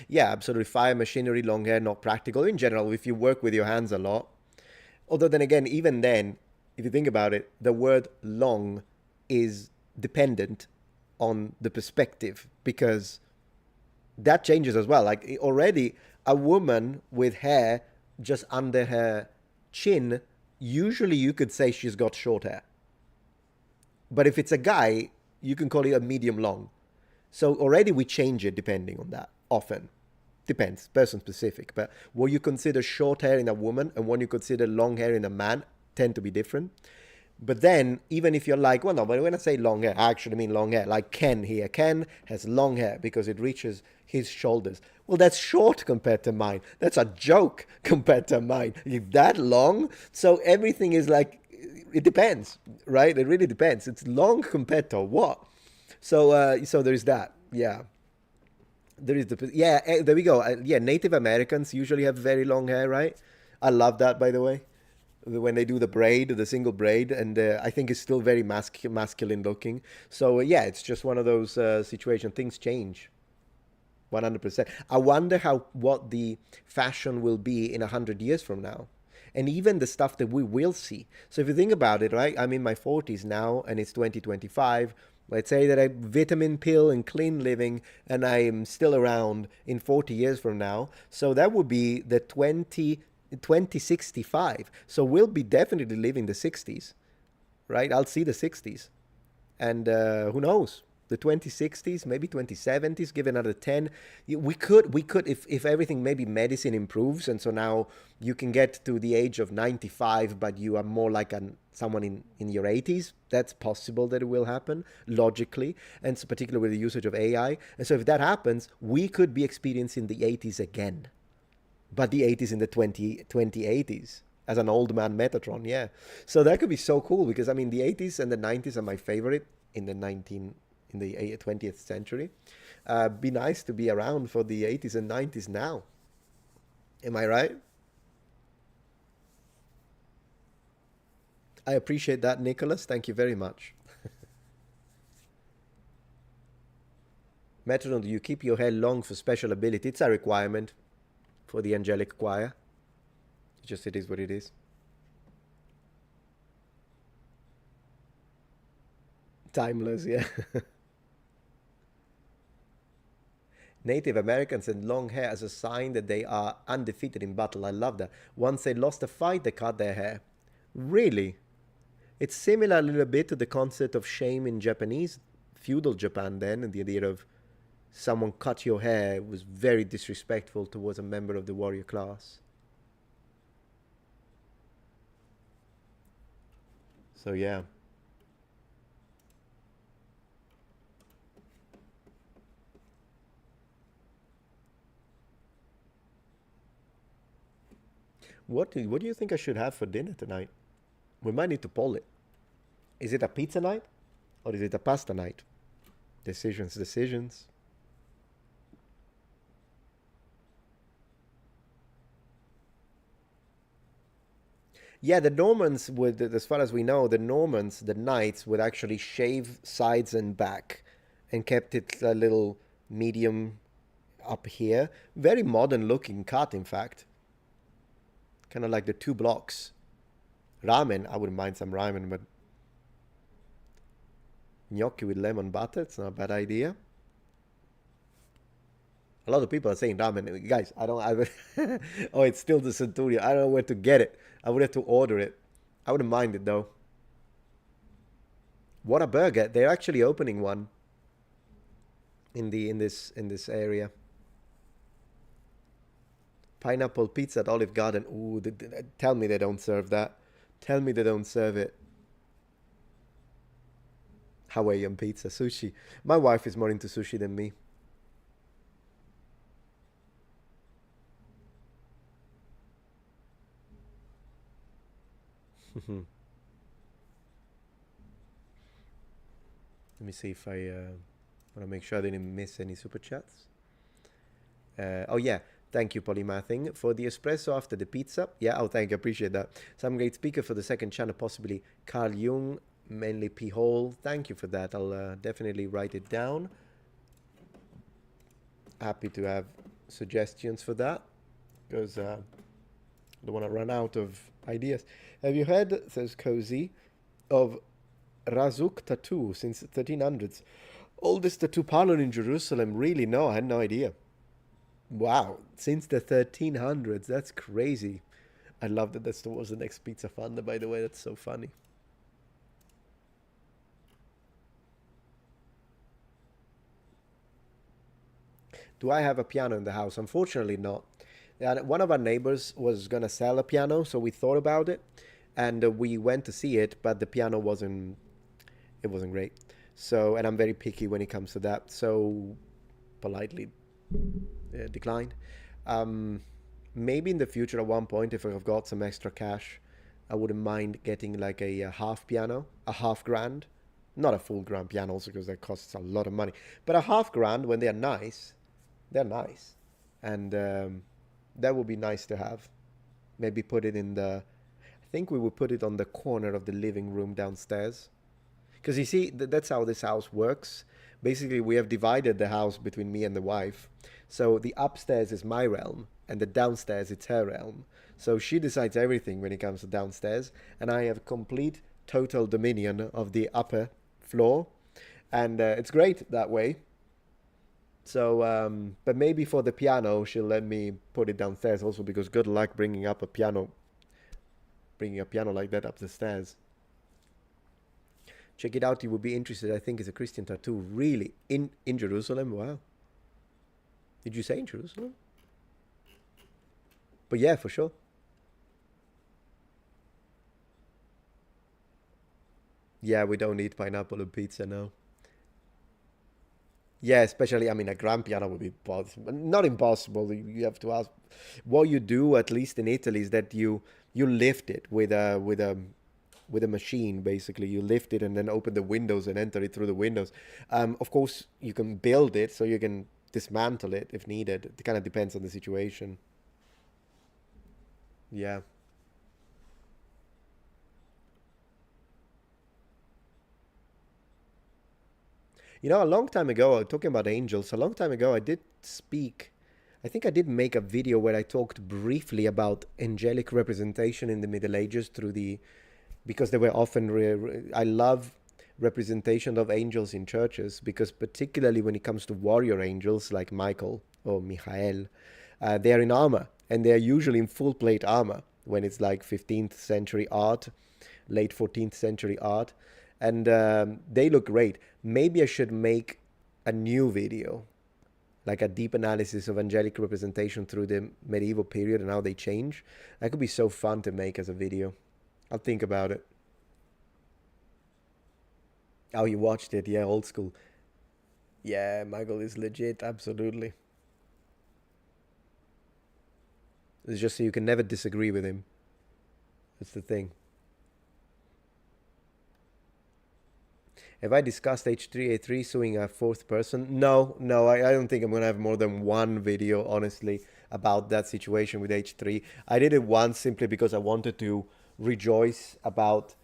Yeah, absolutely. Fire, machinery, long hair, not practical. In general, if you work with your hands a lot. Although then again, even then, if you think about it, the word long is dependent on the perspective, because that changes as well. Like already, a woman with hair just under her chin, usually you could say she's got short hair. But if it's a guy, you can call it a medium long. So already we change it depending on that, often. Depends, person specific. But what you consider short hair in a woman and what you consider long hair in a man tend to be different. But then, even if you're like, well, no, but when I say long hair, I actually mean long hair. Like Ken here. Ken has long hair because it reaches his shoulders. Well, that's short compared to mine. That's a joke compared to mine. If that long? So everything is like, it depends, right? It really depends. It's long compared to what? So there's that. Yeah. There is there we go. Yeah, Native Americans usually have very long hair, right? I love that, by the way. When they do the braid, the single braid, and I think it's still very masculine looking. So yeah, it's just one of those situations. Things change. 100%. I wonder what the fashion will be in 100 years from now. And even the stuff that we will see. So if you think about it, right? I'm in my 40s now, and it's 2025. Let's say that I vitamin pill and clean living, and I am still around in 40 years from now. So that would be the 2065. So we'll be definitely living the 60s, right? I'll see the 60s. And who knows? The 2060s, maybe 2070s, give another 10. We could, if everything, maybe medicine improves, and so now you can get to the age of 95, but you are more like someone in your 80s. That's possible that it will happen, logically, and so particularly with the usage of AI. And so if that happens, we could be experiencing the 80s again, but the 80s in the 2080s. As an old man Metatron, yeah. So that could be so cool, because, I mean, the 80s and the 90s are my favorite in the 20th century. Be nice to be around for the 80s and 90s now. Am I right? I appreciate that, Nicholas. Thank you very much. Metron, do you keep your hair long for special ability? It's a requirement for the angelic choir. Just it is what it is. Timeless, yeah. Native Americans and long hair as a sign that they are undefeated in battle. I love that. Once they lost a fight, they cut their hair. Really? It's similar a little bit to the concept of shame in Japanese, feudal Japan then, and the idea of someone cut your hair was very disrespectful towards a member of the warrior class. So yeah. What do you think I should have for dinner tonight? We might need to poll it. Is it a pizza night or is it a pasta night? Decisions. Yeah, the Normans would, as far as we know, the knights would actually shave sides and back and kept it a little medium up here. Very modern looking cut, in fact. Kind of like the 2 blocks. Ramen, I wouldn't mind some ramen, but gnocchi with lemon butter, it's not a bad idea. A lot of people are saying ramen. Guys, oh, it's still the Centurion. I don't know where to get it. I would have to order it. I wouldn't mind it, though. What a burger. They're actually opening one in this area. Pineapple pizza at Olive Garden. Ooh, tell me they don't serve that. Tell me they don't serve it. Hawaiian pizza, sushi. My wife is more into sushi than me. Let me see if I want to make sure I didn't miss any super chats. Oh yeah. Thank you, Polymathing, for the espresso after the pizza. Yeah, oh, thank you. Appreciate that. Some great speaker for the second channel, possibly Carl Jung, mainly P. Hall. Thank you for that. I'll definitely write it down. Happy to have suggestions for that, because I don't want to run out of ideas. Have you heard, says Cozy, of Razuk tattoo since the 1300s? Oldest tattoo parlor in Jerusalem? Really? No, I had no idea. Wow, since the 1300s, that's crazy. I love that that was the next Pizza Funda, by the way. That's so funny. Do I have a piano in the house? Unfortunately not. One of our neighbors was going to sell a piano, so we thought about it, and we went to see it, but the piano wasn't great. So, and I'm very picky when it comes to that, so politely declined. Maybe in the future at one point, if I've got some extra cash, I wouldn't mind getting like a half piano, a $5,000. Not a full grand piano also, because that costs a lot of money, but a $5,000 when they're nice, They're nice. And that would be nice to have. Maybe put it in the... I think we would put it on the corner of the living room downstairs. Because you see, that's how this house works. Basically, we have divided the house between me and the wife. So the upstairs is my realm, and the downstairs it's her realm. So she decides everything when it comes to downstairs, and I have complete, total dominion of the upper floor. And it's great that way. So, but maybe for the piano, she'll let me put it downstairs also, because good luck bringing a piano like that up the stairs. Check it out, you would be interested. I think it's a Christian tattoo. Really? In Jerusalem? Wow. Did you say in Jerusalem? But yeah, for sure. Yeah, we don't eat pineapple on pizza now. Yeah, especially, I mean, a grand piano would be not impossible. You have to ask. What you do, at least in Italy, is that you lift it with a machine. Basically, you lift it and then open the windows and enter it through the windows. Of course, you can build it, so you can dismantle it if needed. It kind of depends on the situation. Yeah. You know, a long time ago, talking about angels, a long time ago, I did speak, I think I did make a video where I talked briefly about angelic representation in the Middle Ages because they were often, I love representation of angels in churches, because particularly when it comes to warrior angels like Michael or Michael, they are in armor, and they are usually in full plate armor when it's like 15th century art, late 14th century art. And they look great. Maybe I should make a new video, like a deep analysis of angelic representation through the medieval period and how they change. That could be so fun to make as a video. I'll think about it. Oh, you watched it? Yeah, old school. Yeah, Michael is legit, absolutely. It's just so you can never disagree with him. That's the thing. Have I discussed H3A3 suing a fourth person? No, I don't think I'm going to have more than one video, honestly, about that situation with H3. I did it once simply because I wanted to rejoice about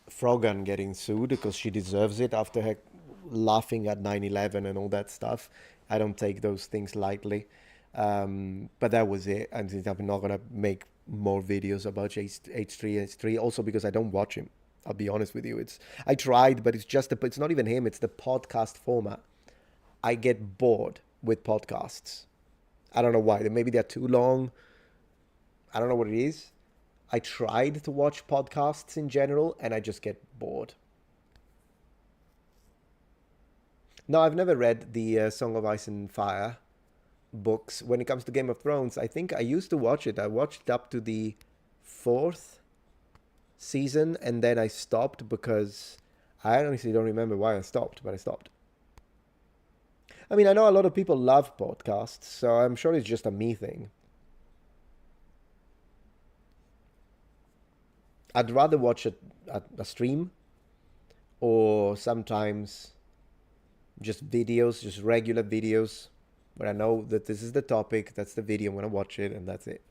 Frogan getting sued, because she deserves it after her laughing at 9/11 and all that stuff. I don't take those things lightly. But that was it. And I'm not going to make more videos about H3A3, also because I don't watch him. I'll be honest with you. I tried, but it's not even him. It's the podcast format. I get bored with podcasts. I don't know why. Maybe they're too long. I don't know what it is. I tried to watch podcasts in general, and I just get bored. No, I've never read the Song of Ice and Fire books. When it comes to Game of Thrones, I think I used to watch it. I watched up to the 4th season, and then I stopped because I honestly don't remember why I stopped, but I stopped. I mean, I know a lot of people love podcasts, so I'm sure it's just a me thing. I'd rather watch a stream, or sometimes just videos, just regular videos, where I know that this is the topic, that's the video, I'm going to watch it, and that's it.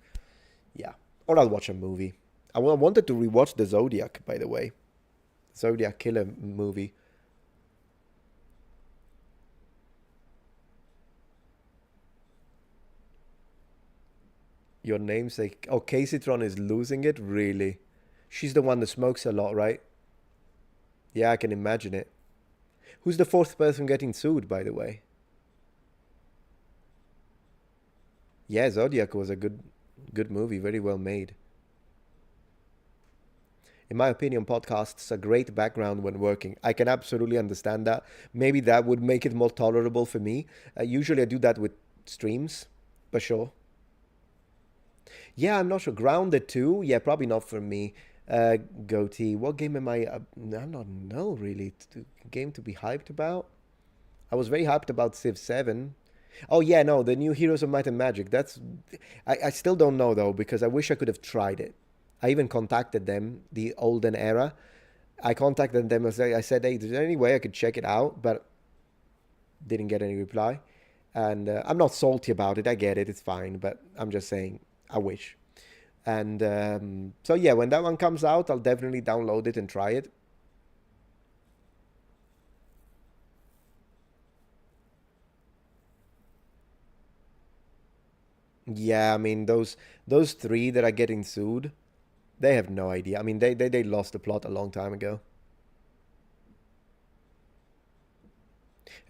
Yeah. Or I'll watch a movie. I wanted to rewatch the Zodiac, by the way. Zodiac Killer movie. Your namesake. Oh, Caseytron is losing it? Really? She's the one that smokes a lot, right? Yeah, I can imagine it. Who's the 4th person getting sued, by the way? Yeah, Zodiac was a good movie, very well made. In my opinion, podcasts are great background when working. I can absolutely understand that. Maybe that would make it more tolerable for me. Usually I do that with streams, for sure. Yeah, I'm not sure. Grounded too? Yeah, probably not for me. Goatee. What game am I... I don't know, really. Game to be hyped about? I was very hyped about Civ 7. Oh, yeah, no, the new Heroes of Might and Magic. That's... I still don't know, though, because I wish I could have tried it. I even contacted them, the olden era. I contacted them and I said, hey, is there any way I could check it out? But didn't get any reply. And I'm not salty about it. I get it. It's fine. But I'm just saying, I wish. And so yeah, when that one comes out, I'll definitely download it and try it. Yeah, I mean, those three that are getting sued, they have no idea. I mean, they lost the plot a long time ago.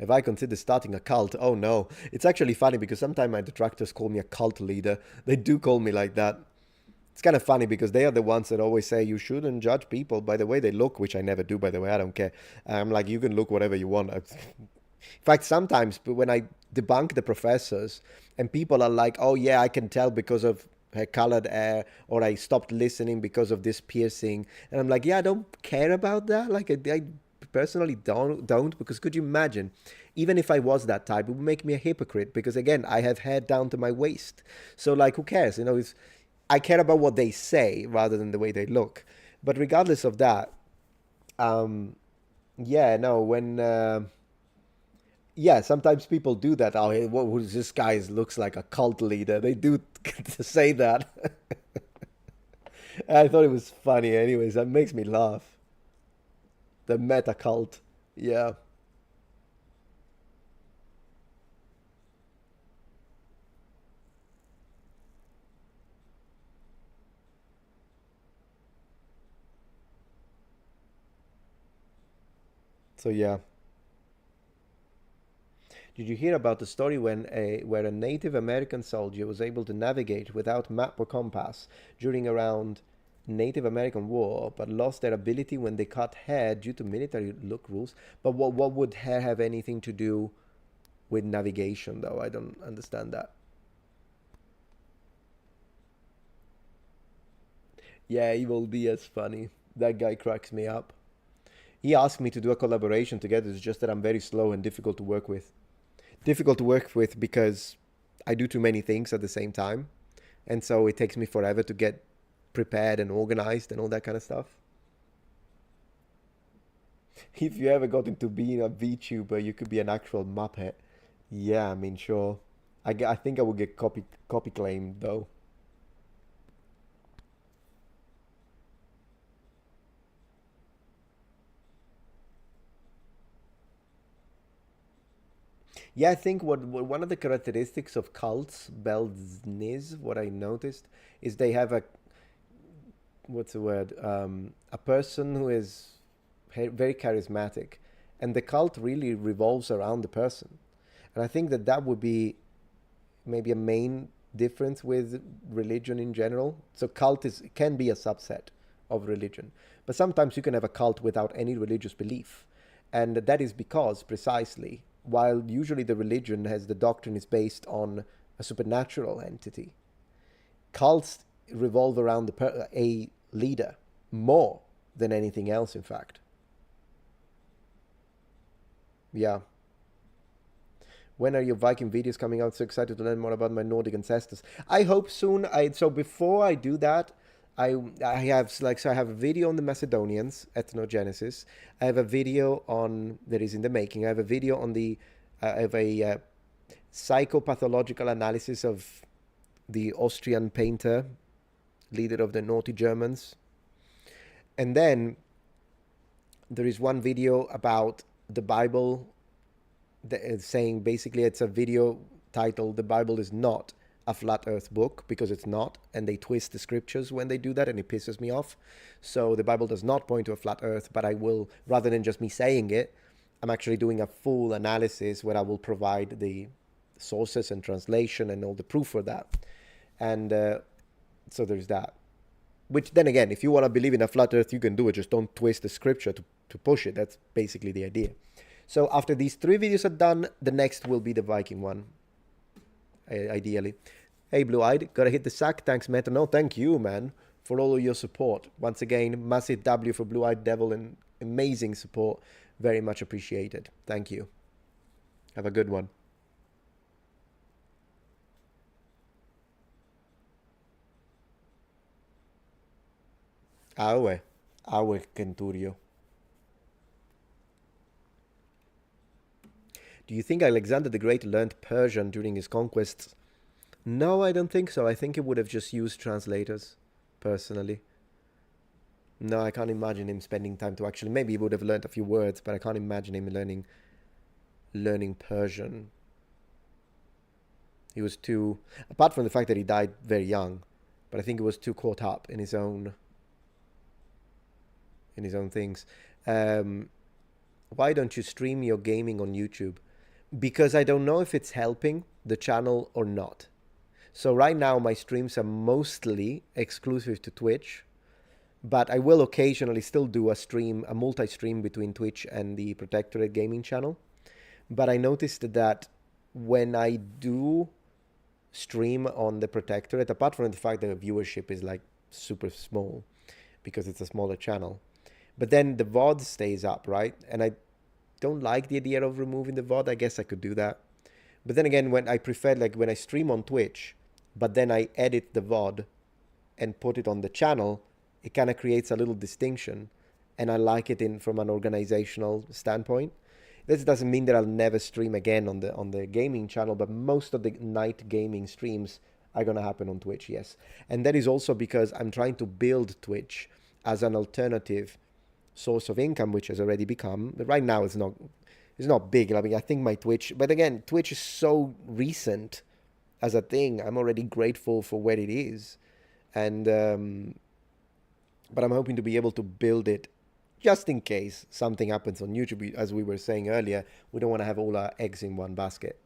Have I considered starting a cult? Oh no. It's actually funny because sometimes my detractors call me a cult leader. They do call me like that. It's kind of funny because they are the ones that always say you shouldn't judge people by the way they look, which I never do, by the way. I don't care. I'm like, you can look whatever you want. In fact, sometimes when I debunk the professors and people are like, oh yeah, I can tell because of her colored hair, or I stopped listening because of this piercing. And I'm like, yeah, I don't care about that. Like, I personally don't, because could you imagine, even if I was that type, it would make me a hypocrite, because again, I have hair down to my waist. So like, who cares? You know, I care about what they say rather than the way they look. But regardless of that, yeah, no, when yeah, sometimes people do that. Oh, hey, this guy looks like a cult leader. They do say that. I thought it was funny anyways. That makes me laugh. The meta cult. Yeah. So yeah. Did you hear about the story where a Native American soldier was able to navigate without map or compass during around Native American War, but lost their ability when they cut hair due to military look rules? But what would hair have anything to do with navigation, though? I don't understand that. Yeah, Evil D is funny. That guy cracks me up. He asked me to do a collaboration together. It's just that I'm very slow and difficult to work with. Difficult to work with because I do too many things at the same time. And so it takes me forever to get prepared and organized and all that kind of stuff. If you ever got into being a VTuber, you could be an actual Muppet. Yeah, I mean, sure. I think I would get copy claimed, though. Yeah, I think what one of the characteristics of cults, Belzniz, what I noticed, is they have a, what's the word, a person who is very charismatic, and the cult really revolves around the person. And I think that that would be maybe a main difference with religion in general. So cult can be a subset of religion, but sometimes you can have a cult without any religious belief, and that is because precisely, while usually the religion has the doctrine is based on a supernatural entity, cults revolve around a leader more than anything else, in fact. Yeah. When are your Viking videos coming out? So excited to learn more about my Nordic ancestors. I hope soon. So before I do that, I have I have a video on the Macedonians, ethnogenesis. I have a video on that is in the making. I have a video on the I have a psychopathological analysis of the Austrian painter, leader of the naughty Germans. And then there is one video about the Bible, saying basically it's a video titled "The Bible is not a flat earth book," because it's not, and they twist the scriptures when they do that, and it pisses me off. So the Bible does not point to a flat earth, but I will, rather than just me saying it, I'm actually doing a full analysis where I will provide the sources and translation and all the proof for that. And so there's that. Which then again, if you want to believe in a flat earth, you can do it. Just don't twist the scripture to push it. That's basically the idea. So after these 3 videos are done, the next will be the Viking one. Ideally. Hey, Blue-Eyed, gotta hit the sack. Thanks, Meta. No, thank you, man, for all of your support. Once again, massive W for Blue-Eyed Devil and amazing support. Very much appreciated. Thank you. Have a good one. Aue Kenturio. Do you think Alexander the Great learned Persian during his conquests? No, I don't think so. I think he would have just used translators, personally. No, I can't imagine him spending time to actually... Maybe he would have learned a few words, but I can't imagine him learning Persian. He was too... Apart from the fact that he died very young, but I think he was too caught up in his own things. Why don't you stream your gaming on YouTube? Because I don't know if it's helping the channel or not. So right now my streams are mostly exclusive to Twitch, but I will occasionally still do a multi-stream between Twitch and the Protectorate gaming channel. But I noticed that when I do stream on the Protectorate, apart from the fact that the viewership is like super small because it's a smaller channel, but then the VOD stays up, right? And I don't like the idea of removing the VOD. I guess I could do that. But then again, when I prefer, like when I stream on Twitch, but then I edit the VOD and put it on the channel, it kind of creates a little distinction. And I like it from an organizational standpoint. This doesn't mean that I'll never stream again on the gaming channel, but most of the night gaming streams are going to happen on Twitch, yes. And that is also because I'm trying to build Twitch as an alternative source of income, which has already become, but right now it's not big. I mean, I think my Twitch, but again, Twitch is so recent as a thing. I'm already grateful for where it is, and but I'm hoping to be able to build it just in case something happens on YouTube. As we were saying earlier, we don't want to have all our eggs in one basket.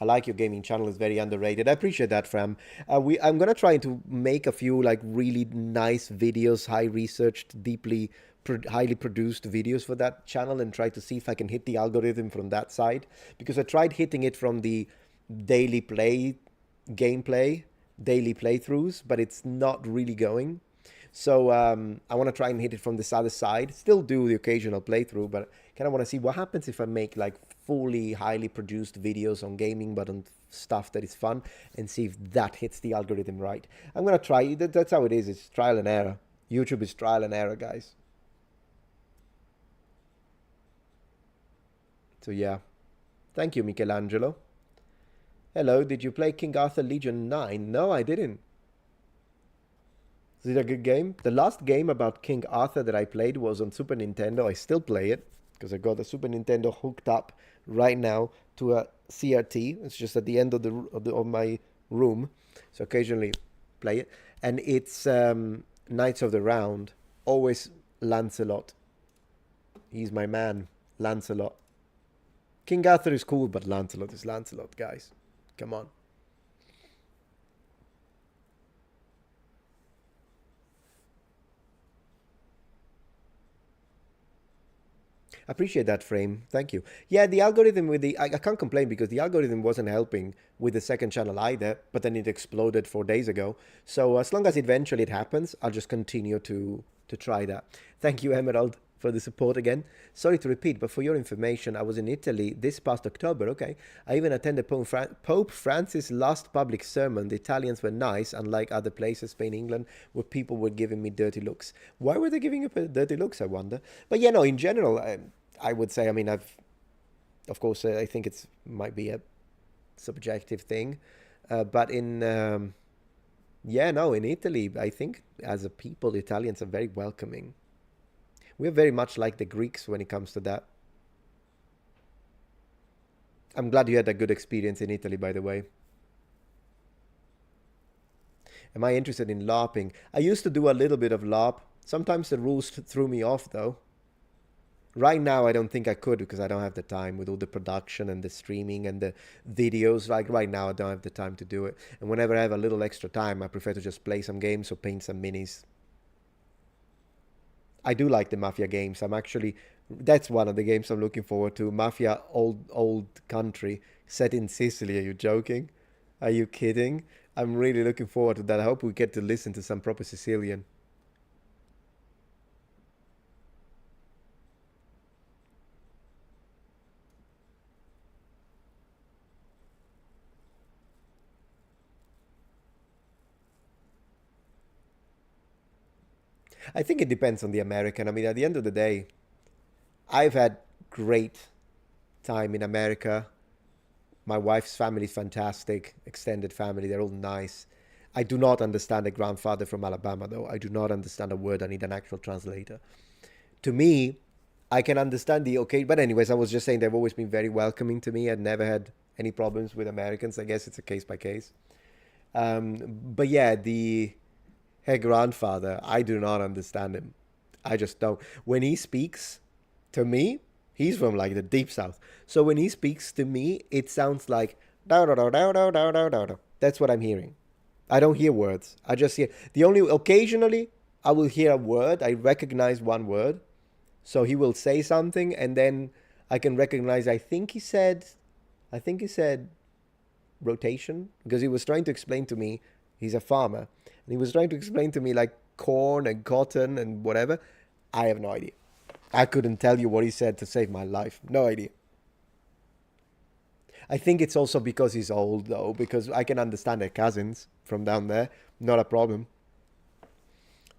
I like your gaming channel. It's very underrated. I appreciate that, Fram. I'm going to try to make a few like really nice videos, high researched, highly produced videos for that channel, and try to see if I can hit the algorithm from that side. Because I tried hitting it from the daily gameplay, daily playthroughs, but it's not really going. So I want to try and hit it from this other side. Still do the occasional playthrough, but kind of want to see what happens if I make like fully highly produced videos on gaming, but on stuff that is fun, and see if that hits the algorithm right. I'm going to try. That's how it is. It's trial and error. YouTube is trial and error, guys. So yeah. Thank you, Michelangelo. Hello, did you play King Arthur Legion 9? No, I didn't. Is it a good game? The last game about King Arthur that I played was on Super Nintendo. I still play it because I got the Super Nintendo hooked up right now to a CRT. It's just at the end of my room, so occasionally play it. And it's Knights of the Round. Always Lancelot. He's my man, Lancelot. King Arthur is cool, but Lancelot is Lancelot, guys. Come on. Appreciate that, Frame. Thank you. Yeah, the algorithm with I can't complain because the algorithm wasn't helping with the second channel either, but then it exploded 4 days ago. So as long as eventually it happens, I'll just continue to try that. Thank you, Emerald, for the support again. Sorry to repeat, but for your information, I was in Italy this past October, okay? I even attended Pope Francis' last public sermon. The Italians were nice, unlike other places, Spain, England, where people were giving me dirty looks. Why were they giving you dirty looks, I wonder? But yeah, no, in general, I would say, I mean, of course, I think it's might be a subjective thing, but in, yeah, no, in Italy, I think as a people, Italians are very welcoming. We're very much like the Greeks when it comes to that. I'm glad you had a good experience in Italy, by the way. Am I interested in LARPing? I used to do a little bit of LARP. Sometimes the rules threw me off, though. Right now, I don't think I could because I don't have the time with all the production and the streaming and the videos. Like right now, I don't have the time to do it. And whenever I have a little extra time, I prefer to just play some games or paint some minis. I do like the Mafia games. That's one of the games I'm looking forward to. Mafia old country set in Sicily. Are you joking? Are you kidding? I'm really looking forward to that. I hope we get to listen to some proper Sicilian. I think it depends on the American. I mean, at the end of the day, I've had great time in America. My wife's family is fantastic, extended family, they're all nice. I do not understand a grandfather from Alabama, though. I do not understand a word. I need an actual translator. To me, I can understand the okay, but anyways, I was just saying they've always been very welcoming to me. I'd never had any problems with Americans. I guess it's a case by case. But yeah, her grandfather, I do not understand him. I just don't. When he speaks to me, he's from like the deep south. So when he speaks to me, it sounds like da da da da da da da da. That's what I'm hearing. I don't hear words. I just hear occasionally I will hear a word. I recognize one word. So he will say something and then I can recognize, I think he said rotation, because he was trying to explain to me, he's a farmer, and he was trying to explain to me like corn and cotton and whatever. I have no idea. I couldn't tell you what he said to save my life. No idea. I think it's also because he's old, though, because I can understand their cousins from down there. Not a problem.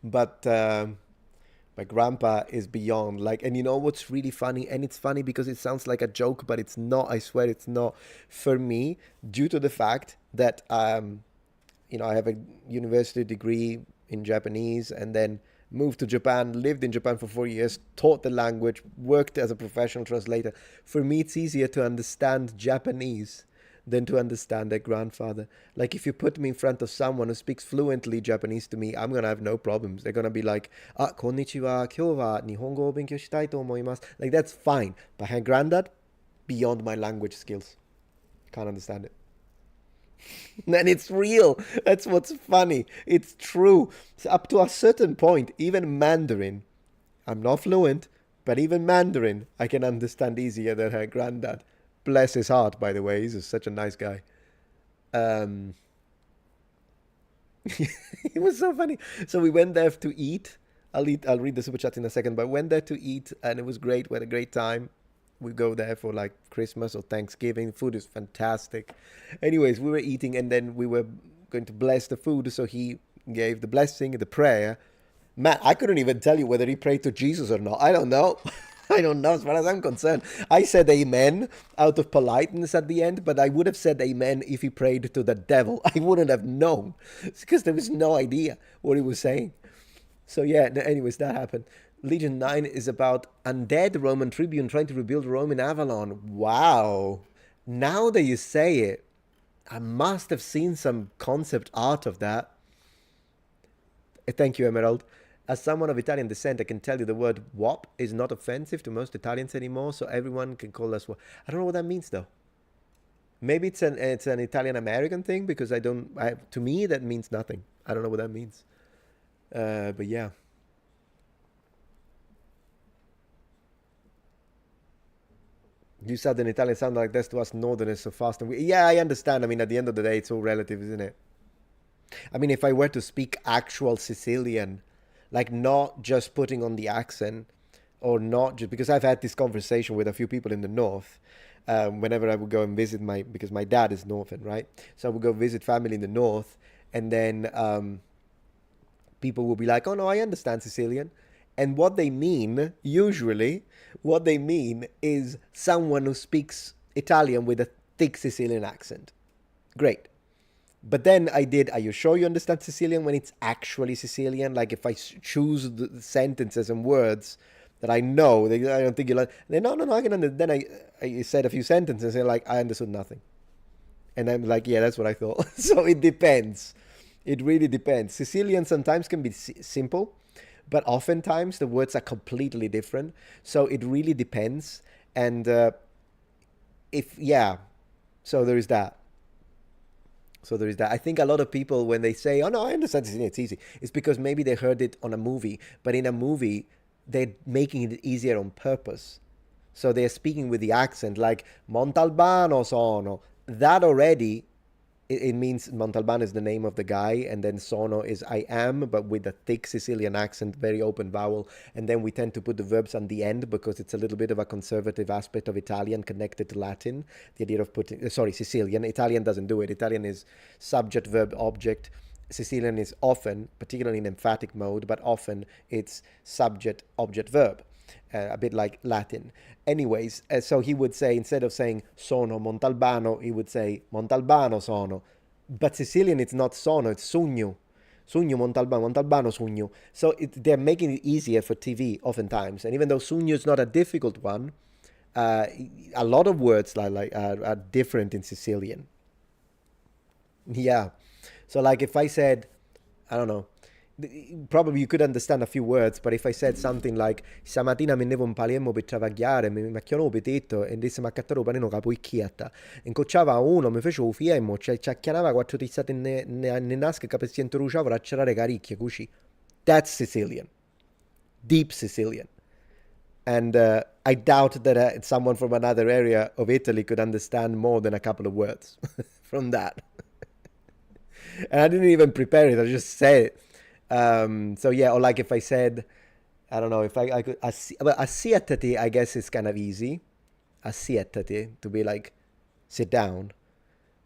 But my grandpa is beyond. Like, and you know what's really funny? And it's funny because it sounds like a joke, but it's not. I swear it's not. For me, due to the fact that, I have a university degree in Japanese and then moved to Japan, lived in Japan for 4 years, taught the language, worked as a professional translator. For me, it's easier to understand Japanese than to understand their grandfather. Like, if you put me in front of someone who speaks fluently Japanese to me, I'm going to have no problems. They're going to be like, konnichiwa, kyou wa nihongo o benkyou shitai to omoimasu. Like, that's fine. But her granddad, beyond my language skills. Can't understand it. And it's real. That's what's funny. It's true. So up to a certain point, even Mandarin, I'm not fluent, but even Mandarin, I can understand easier than her granddad. Bless his heart, by the way. He's such a nice guy. It was so funny. So we went there to eat. I'll read the super chat in a second, but went there to eat, and it was great. We had a great time. We go there for like Christmas or Thanksgiving. Food is fantastic. Anyways, we were eating and then we were going to bless the food. So he gave the blessing, the prayer. Man, I couldn't even tell you whether he prayed to Jesus or not. I don't know. I don't know as far as I'm concerned. I said amen out of politeness at the end, but I would have said amen if he prayed to the devil. I wouldn't have known because there was no idea what he was saying. So yeah, anyways, that happened. Legion 9 is about undead Roman tribune trying to rebuild Rome in Avalon. Wow. Now that you say it, I must have seen some concept art of that. Thank you, Emerald. As someone of Italian descent, I can tell you the word WOP is not offensive to most Italians anymore, so everyone can call us WOP. I don't know what that means, though. Maybe it's an Italian-American thing, because to me, that means nothing. I don't know what that means. But yeah. You said an Italian sound like this to us Northerners so fast. And yeah, I understand. I mean, at the end of the day, it's all relative, isn't it? I mean, if I were to speak actual Sicilian, like not just putting on the accent, or not just, because I've had this conversation with a few people in the north, whenever I would go and visit because my dad is northern, right? So I would go visit family in the north, and then people will be like, oh no, I understand Sicilian. And what they mean, usually, is someone who speaks Italian with a thick Sicilian accent. Great. But then are you sure you understand Sicilian when it's actually Sicilian? Like if I choose the sentences and words that I know, I don't think you'll... No, I can understand. Then I said a few sentences and like, I understood nothing. And I'm like, yeah, that's what I thought. So it depends. It really depends. Sicilian sometimes can be simple, but oftentimes the words are completely different. So it really depends. And so there is that. I think a lot of people, when they say, oh no, I understand Sicilian, it's easy, it's because maybe they heard it on a movie. But in a movie, they're making it easier on purpose. So they're speaking with the accent, like Montalbano sono. That already... It means Montalbano is the name of the guy, and then sono is I am, but with a thick Sicilian accent, very open vowel. And then we tend to put the verbs on the end because it's a little bit of a conservative aspect of Italian connected to Latin. The idea of putting, Sicilian. Italian doesn't do it. Italian is subject, verb, object. Sicilian is often, particularly in emphatic mode, but often it's subject, object, verb. a bit like Latin. Anyways, so he would say, instead of saying sono Montalbano, he would say Montalbano sono. But Sicilian, it's not sono, it's sogno. Sogno Montalbano, Montalbano sogno. So they're making it easier for TV oftentimes. And even though sogno is not a difficult one, a lot of words are different in Sicilian. Yeah. So like if I said, I don't know, probably you could understand a few words, but if I said something like stamattina mennevo un paliemmo per travagliare, mi macchiano petetto e disse maccattaro panino capo icchiatta, incocciava uno, mi fece un fiemmo, ciacchianava quattro tizzate ne nasca che si introduciava a cerare caricchie così. That's Sicilian. Deep Sicilian. And I doubt that someone from another area of Italy could understand more than a couple of words from that. And I didn't even prepare it, I just said it. So yeah, or like if I said, I don't know, if I could, assietati, I guess it's kind of easy. Assietati, to be like, sit down.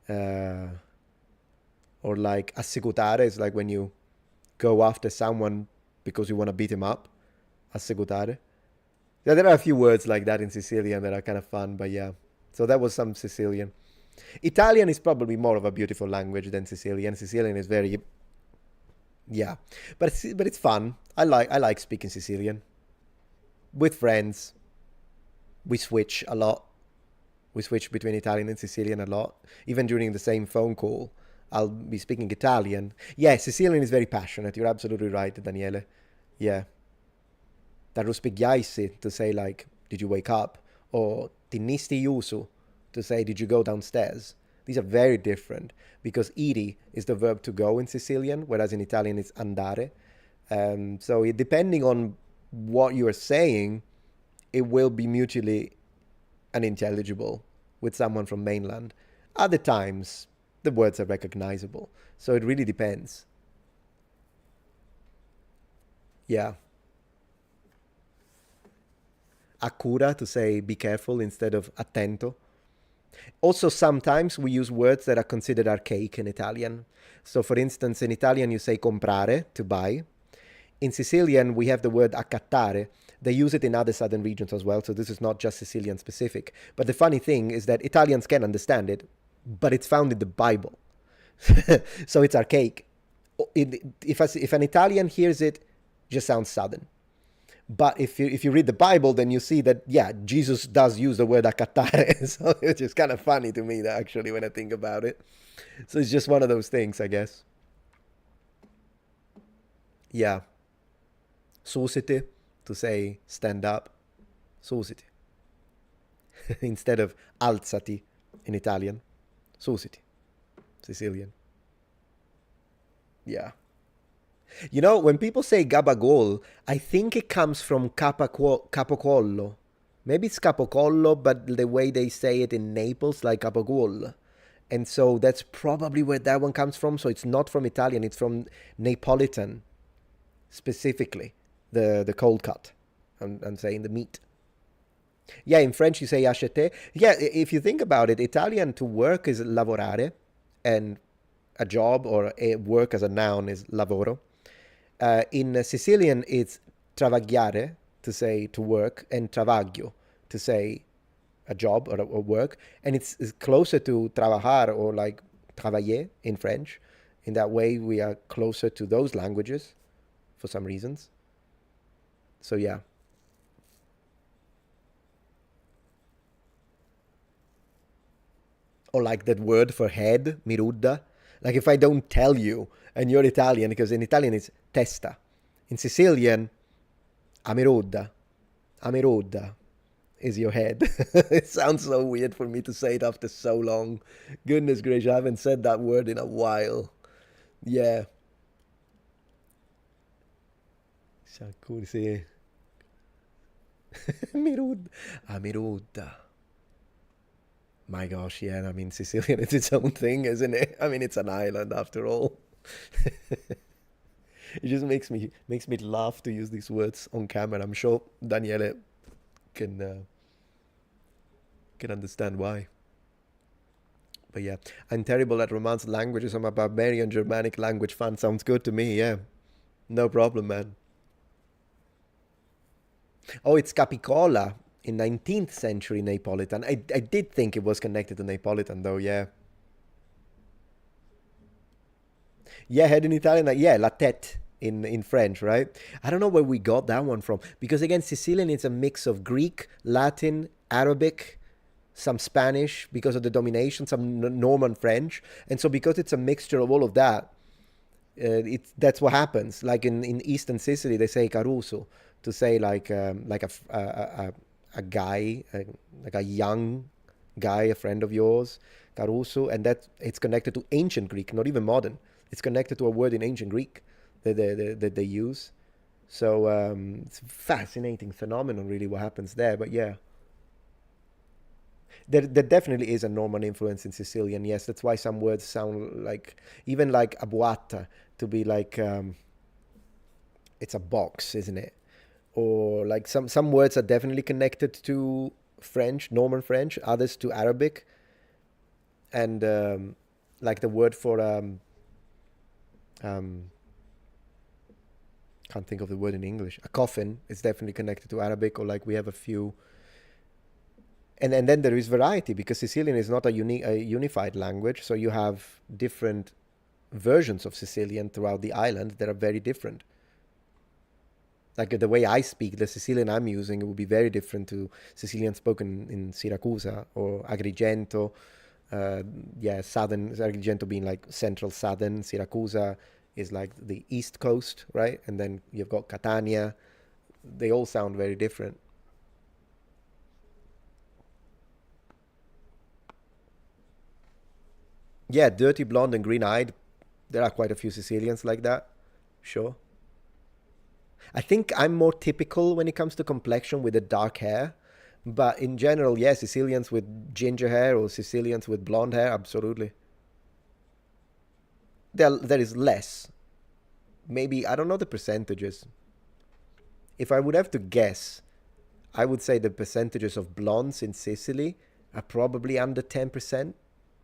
Or like assecutare is like when you go after someone because you want to beat him up. Assecutare. Yeah, there are a few words like that in Sicilian that are kind of fun, but yeah. So that was some Sicilian. Italian is probably more of a beautiful language than Sicilian. Sicilian is very... Yeah, but it's fun. I like speaking Sicilian. With friends, we switch a lot. We switch between Italian and Sicilian a lot. Even during the same phone call, I'll be speaking Italian. Yeah, Sicilian is very passionate. You're absolutely right, Daniele. Yeah. Taruspigliaisi, to say like, did you wake up? Or tinisti yusu, to say, did you go downstairs? These are very different because iri is the verb to go in Sicilian, whereas in Italian it's andare. So depending on what you are saying, it will be mutually unintelligible with someone from mainland. Other times, the words are recognizable. So it really depends. Yeah. Accura, to say be careful instead of attento. Also, sometimes we use words that are considered archaic in Italian. So, for instance, in Italian you say comprare, to buy. In Sicilian, we have the word accattare. They use it in other southern regions as well, so this is not just Sicilian specific. But the funny thing is that Italians can understand it, but it's found in the Bible. So it's archaic. If an Italian hears it, it just sounds southern. But if you read the Bible, then you see that, yeah, Jesus does use the word accattare. So it's just kind of funny to me, actually, when I think about it. So it's just one of those things, I guess. Yeah. Susiti, to say stand up. Susiti. Instead of alzati in Italian. Susiti. Sicilian. Yeah. You know, when people say gabagol, I think it comes from capocollo. Maybe it's capocollo, but the way they say it in Naples, like capogol. And so that's probably where that one comes from. So it's not from Italian, it's from Neapolitan, specifically, the cold cut. I'm saying the meat. Yeah, in French you say acheter. Yeah, if you think about it, Italian to work is lavorare, and a job or a work as a noun is lavoro. In Sicilian, it's travagliare, to say to work, and travaglio, to say a job or work. And it's closer to trabajar or like travailler in French. In that way, we are closer to those languages for some reasons. So, yeah. Or like that word for head, mirudda. Like if I don't tell you, and you're Italian, because in Italian it's testa. In Sicilian, amirudda. Amirudda is your head. It sounds so weird for me to say it after so long. Goodness gracious, I haven't said that word in a while. Yeah. Sì. Mirudda. Amirudda. My gosh, yeah, I mean, Sicilian is its own thing, isn't it? I mean, it's an island after all. It just makes me laugh to use these words on camera. I'm sure Daniele can understand why. But yeah, I'm terrible at Romance languages. I'm a barbarian Germanic language fan. Sounds good to me, yeah. No problem, man. Oh, it's Capicola in 19th century Neapolitan. I did think it was connected to Neapolitan, though, yeah. Yeah, head in Italian, yeah, la tête in French, right? I don't know where we got that one from. Because, again, Sicilian is a mix of Greek, Latin, Arabic, some Spanish because of the domination, some Norman French. And so because it's a mixture of all of that, that's what happens. Like in Eastern Sicily, they say Caruso to say like a guy, like a young guy, a friend of yours, Caruso, and that it's connected to ancient Greek, not even modern. It's connected to a word in ancient Greek that they use. So it's a fascinating phenomenon, really, what happens there. But yeah. There definitely is a Norman influence in Sicilian, yes. That's why some words sound like, even like abuata, to be like, it's a box, isn't it? Or like some words are definitely connected to French, Norman French, others to Arabic. And like the word for, can't think of the word in English, a coffin is definitely connected to Arabic, or like we have a few... And then there is variety, because Sicilian is not a unified language, so you have different versions of Sicilian throughout the island that are very different. Like the way I speak, the Sicilian I'm using, it would be very different to Sicilian spoken in Siracusa or Agrigento. Southern Agrigento being like central southern, Siracusa is like the east coast, right? And then you've got Catania. They all sound very different. Yeah, dirty blonde and green-eyed. There are quite a few Sicilians like that. Sure. I think I'm more typical when it comes to complexion with the dark hair. But in general, yeah, Sicilians with ginger hair or Sicilians with blonde hair, absolutely. There is less. Maybe, I don't know the percentages. If I would have to guess, I would say the percentages of blondes in Sicily are probably under 10%.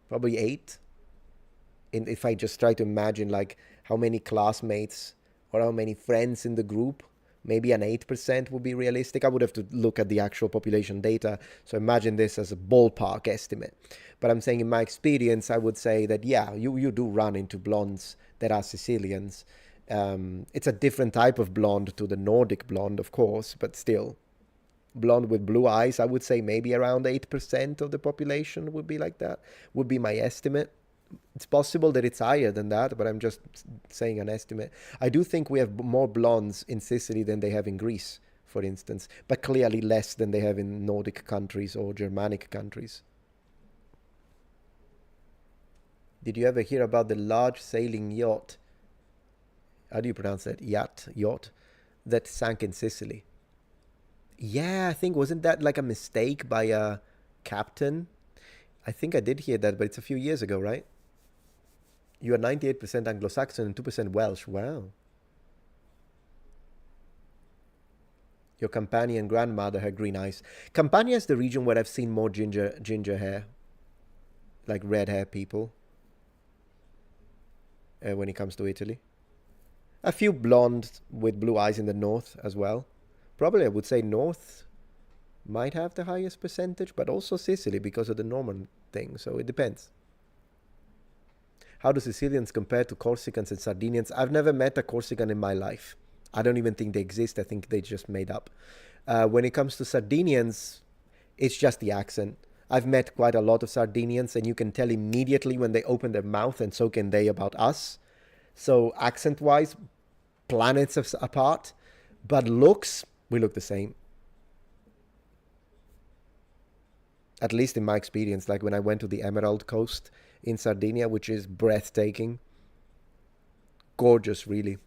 Probably 8%. And if I just try to imagine like how many classmates or how many friends in the group, maybe an 8% would be realistic. I would have to look at the actual population data. So imagine this as a ballpark estimate. But I'm saying in my experience, I would say that, yeah, you do run into blondes that are Sicilians. It's a different type of blonde to the Nordic blonde, of course, but still. Blonde with blue eyes, I would say maybe around 8% of the population would be like that, would be my estimate. It's possible that it's higher than that, but I'm just saying an estimate. I do think we have more blondes in Sicily than they have in Greece, for instance, but clearly less than they have in Nordic countries or Germanic countries. Did you ever hear about the large sailing yacht? How do you pronounce that? Yacht, that sank in Sicily. Yeah, I think, wasn't that like a mistake by a captain? I think I did hear that, but it's a few years ago, right? You are 98% Anglo-Saxon and 2% Welsh. Wow. Your Campanian grandmother had green eyes. Campania is the region where I've seen more ginger hair. Like red hair people. When it comes to Italy. A few blonde with blue eyes in the north as well. Probably I would say north might have the highest percentage, but also Sicily because of the Norman thing. So it depends. How do Sicilians compare to Corsicans and Sardinians? I've never met a Corsican in my life. I don't even think they exist. I think they just made up. When it comes to Sardinians, it's just the accent. I've met quite a lot of Sardinians, and you can tell immediately when they open their mouth, and so can they about us. So accent-wise, planets apart. But looks, we look the same. At least in my experience, like when I went to the Emerald Coast in Sardinia, which is breathtaking. Gorgeous, really.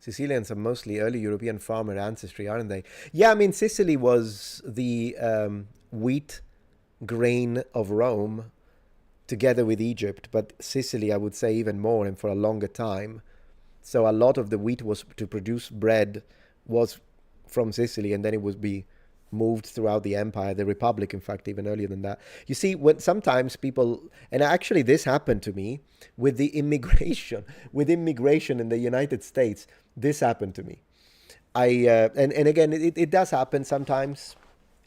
Sicilians are mostly early European farmer ancestry, aren't they? Yeah, I mean, Sicily was the wheat grain of Rome together with Egypt, but Sicily, I would say, even more and for a longer time. So a lot of the wheat was to produce bread was from Sicily, and then it would be moved throughout the empire, the republic, in fact, even earlier than that. You see, when sometimes people, and actually this happened to me with the immigration, in the United States, this happened to me. And again, it does happen sometimes,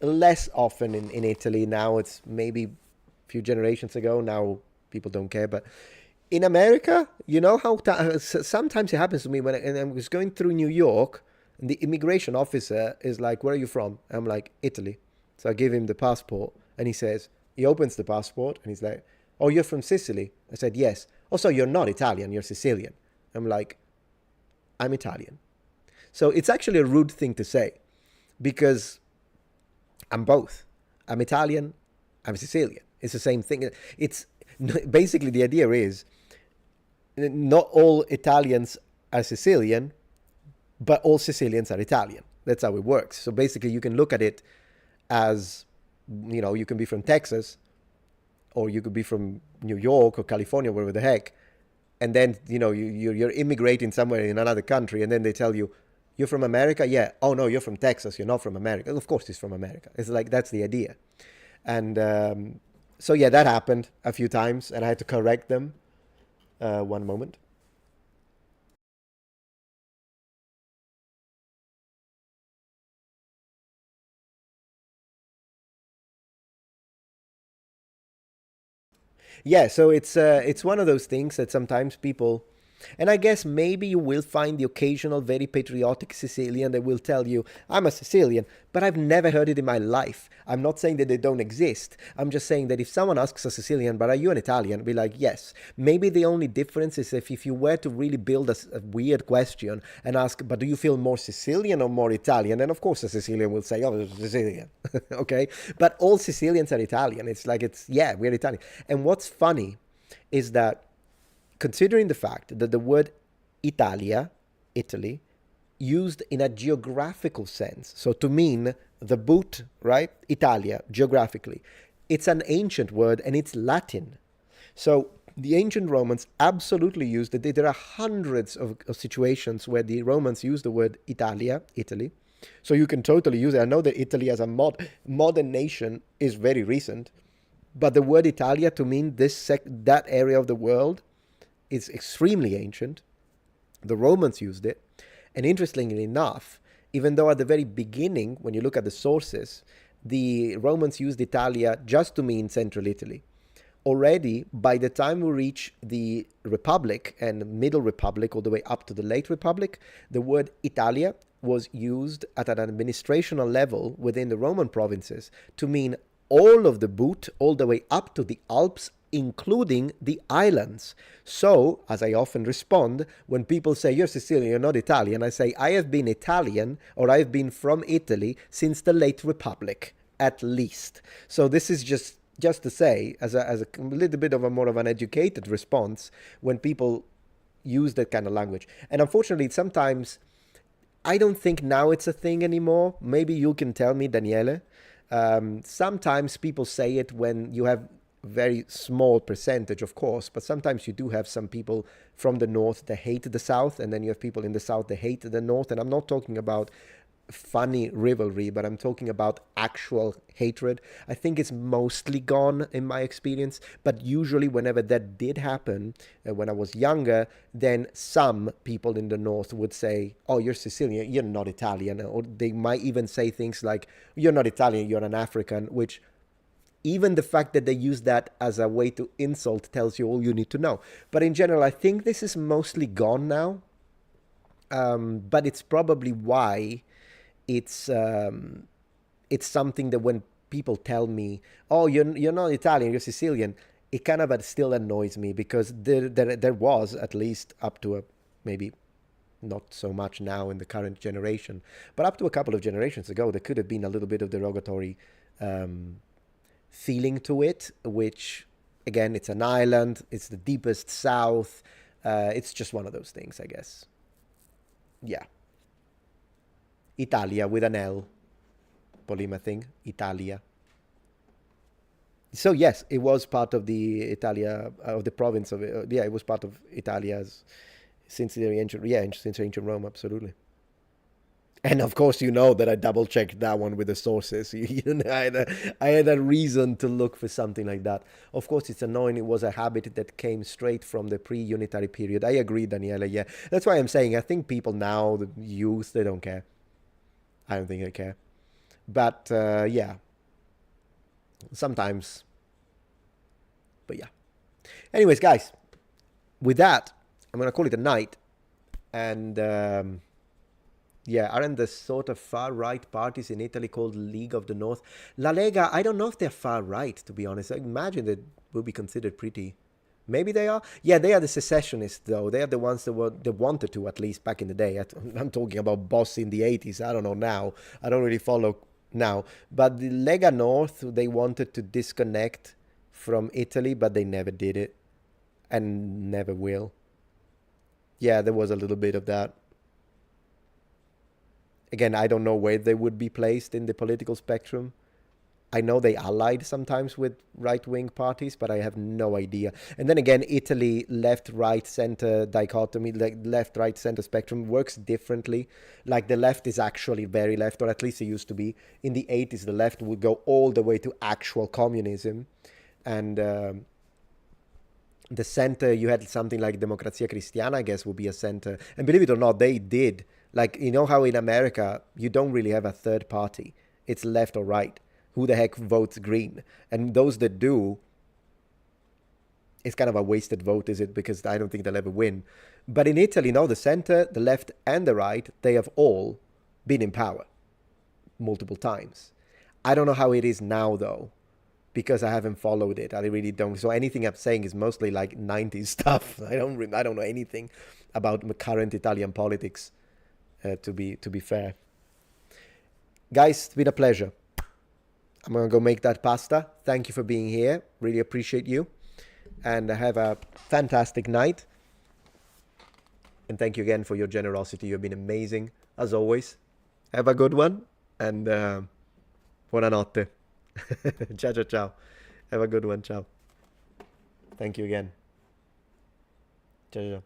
less often in Italy. Now it's maybe a few generations ago. Now people don't care. But in America, you know how sometimes it happens to me when I was going through New York, and the immigration officer is like, "Where are you from?" I'm like, "Italy." So I give him the passport, and he opens the passport, and he's like, "Oh, you're from Sicily?" I said, "Yes." "Oh, so you're not Italian, you're Sicilian." I'm like, "I'm Italian." So it's actually a rude thing to say, because I'm both. I'm Italian, I'm Sicilian. It's the same thing. It's basically, the idea is not all Italians are Sicilian, but all Sicilians are Italian. That's how it works. So basically, you can look at it as, you know, you can be from Texas, or you could be from New York or California, wherever the heck, and then, you know, you're immigrating somewhere in another country, and then they tell you, "You're from America?" "Yeah." "Oh, no, you're from Texas. You're not from America." Of course he's from America. It's like, that's the idea. And so, yeah, that happened a few times, and I had to correct them. One moment. Yeah, so it's one of those things that sometimes people, and I guess maybe you will find the occasional very patriotic Sicilian that will tell you, "I'm a Sicilian," but I've never heard it in my life. I'm not saying that they don't exist. I'm just saying that if someone asks a Sicilian, "But are you an Italian?" be like, "Yes." Maybe the only difference is if you were to really build a weird question and ask, "But do you feel more Sicilian or more Italian?" Then of course a Sicilian will say, "Oh, Sicilian." Okay? But all Sicilians are Italian. It's like, yeah, we're Italian. And what's funny is that, considering the fact that the word Italia, Italy, used in a geographical sense, so to mean the boot, right? Italia, geographically. It's an ancient word, and it's Latin. So the ancient Romans absolutely used it. There are hundreds of situations where the Romans used the word Italia, Italy. So you can totally use it. I know that Italy as a modern nation is very recent, but the word Italia to mean that area of the world is extremely ancient. The Romans used it. And interestingly enough, even though at the very beginning, when you look at the sources, the Romans used Italia just to mean Central Italy. Already, by the time we reach the Republic and Middle Republic, all the way up to the Late Republic, the word Italia was used at an administrational level within the Roman provinces to mean all of the boot, all the way up to the Alps, including the islands. So, as I often respond, when people say, "You're Sicilian, you're not Italian," I say, "I have been Italian, or I have been from Italy since the Late Republic, at least." So this is just to say, as a little bit of a more of an educated response, when people use that kind of language. And unfortunately, sometimes, I don't think now it's a thing anymore. Maybe you can tell me, Daniele. Sometimes people say it when you have very small percentage, of course, but sometimes you do have some people from the north that hate the south, and then you have people in the south that hate the north. And I'm not talking about funny rivalry, but I'm talking about actual hatred. I think it's mostly gone in my experience, but usually whenever that did happen, when I was younger, then some people in the north would say, "Oh, you're Sicilian, you're not Italian," or they might even say things like, "You're not Italian, you're an African," which even the fact that they use that as a way to insult tells you all you need to know. But in general, I think this is mostly gone now. But it's probably why it's something that when people tell me, "Oh, you're not Italian, you're Sicilian," it kind of still annoys me, because there was, at least up to maybe not so much now in the current generation, but up to a couple of generations ago, there could have been a little bit of derogatory feeling to it, which, again, it's an island, it's the deepest south, it's just one of those things, I guess. Yeah. Italia with an L. Polymer thing. Italia. So yes, it was part of the Italia, of the province of it. Yeah, it was part of Italia's since the ancient, since ancient Rome, absolutely. And of course, you know that I double checked that one with the sources. I had a reason to look for something like that. Of course, it's annoying. It was a habit that came straight from the pre-unitary period. I agree, Daniela. Yeah, that's why I'm saying I think people now, the youth, they don't care. I don't think they care. But yeah, sometimes. But yeah. Anyways, guys, with that, I'm gonna call it a night. And yeah, aren't the sort of far-right parties in Italy called League of the North? La Lega, I don't know if they're far-right, to be honest. I imagine they will be considered pretty... Maybe they are? Yeah, they are the secessionists, though. They are the ones that wanted to, at least back in the day. I'm talking about Boss in the 80s. I don't know now. I don't really follow now. But the Lega North, they wanted to disconnect from Italy, but they never did it. And never will. Yeah, there was a little bit of that. Again, I don't know where they would be placed in the political spectrum. I know they allied sometimes with right-wing parties, but I have no idea. And then again, Italy, left, right, center dichotomy, like left, right, center spectrum works differently. Like the left is actually very left, or at least it used to be. In the 80s, the left would go all the way to actual communism. And the center, you had something like Democrazia Cristiana, I guess, would be a center. And believe it or not, they did. Like, you know how in America, you don't really have a third party. It's left or right. Who the heck votes green? And those that do, it's kind of a wasted vote, is it? Because I don't think they'll ever win. But in Italy, no, the center, the left, and the right, they have all been in power multiple times. I don't know how it is now, though, because I haven't followed it. I really don't. So anything I'm saying is mostly like 90s stuff. I don't know anything about current Italian politics. To be fair. Guys, it's been a pleasure. I'm going to go make that pasta. Thank you for being here. Really appreciate you. And have a fantastic night. And thank you again for your generosity. You've been amazing, as always. Have a good one. And buonanotte. Ciao, ciao, ciao. Have a good one. Ciao. Thank you again. Ciao, ciao.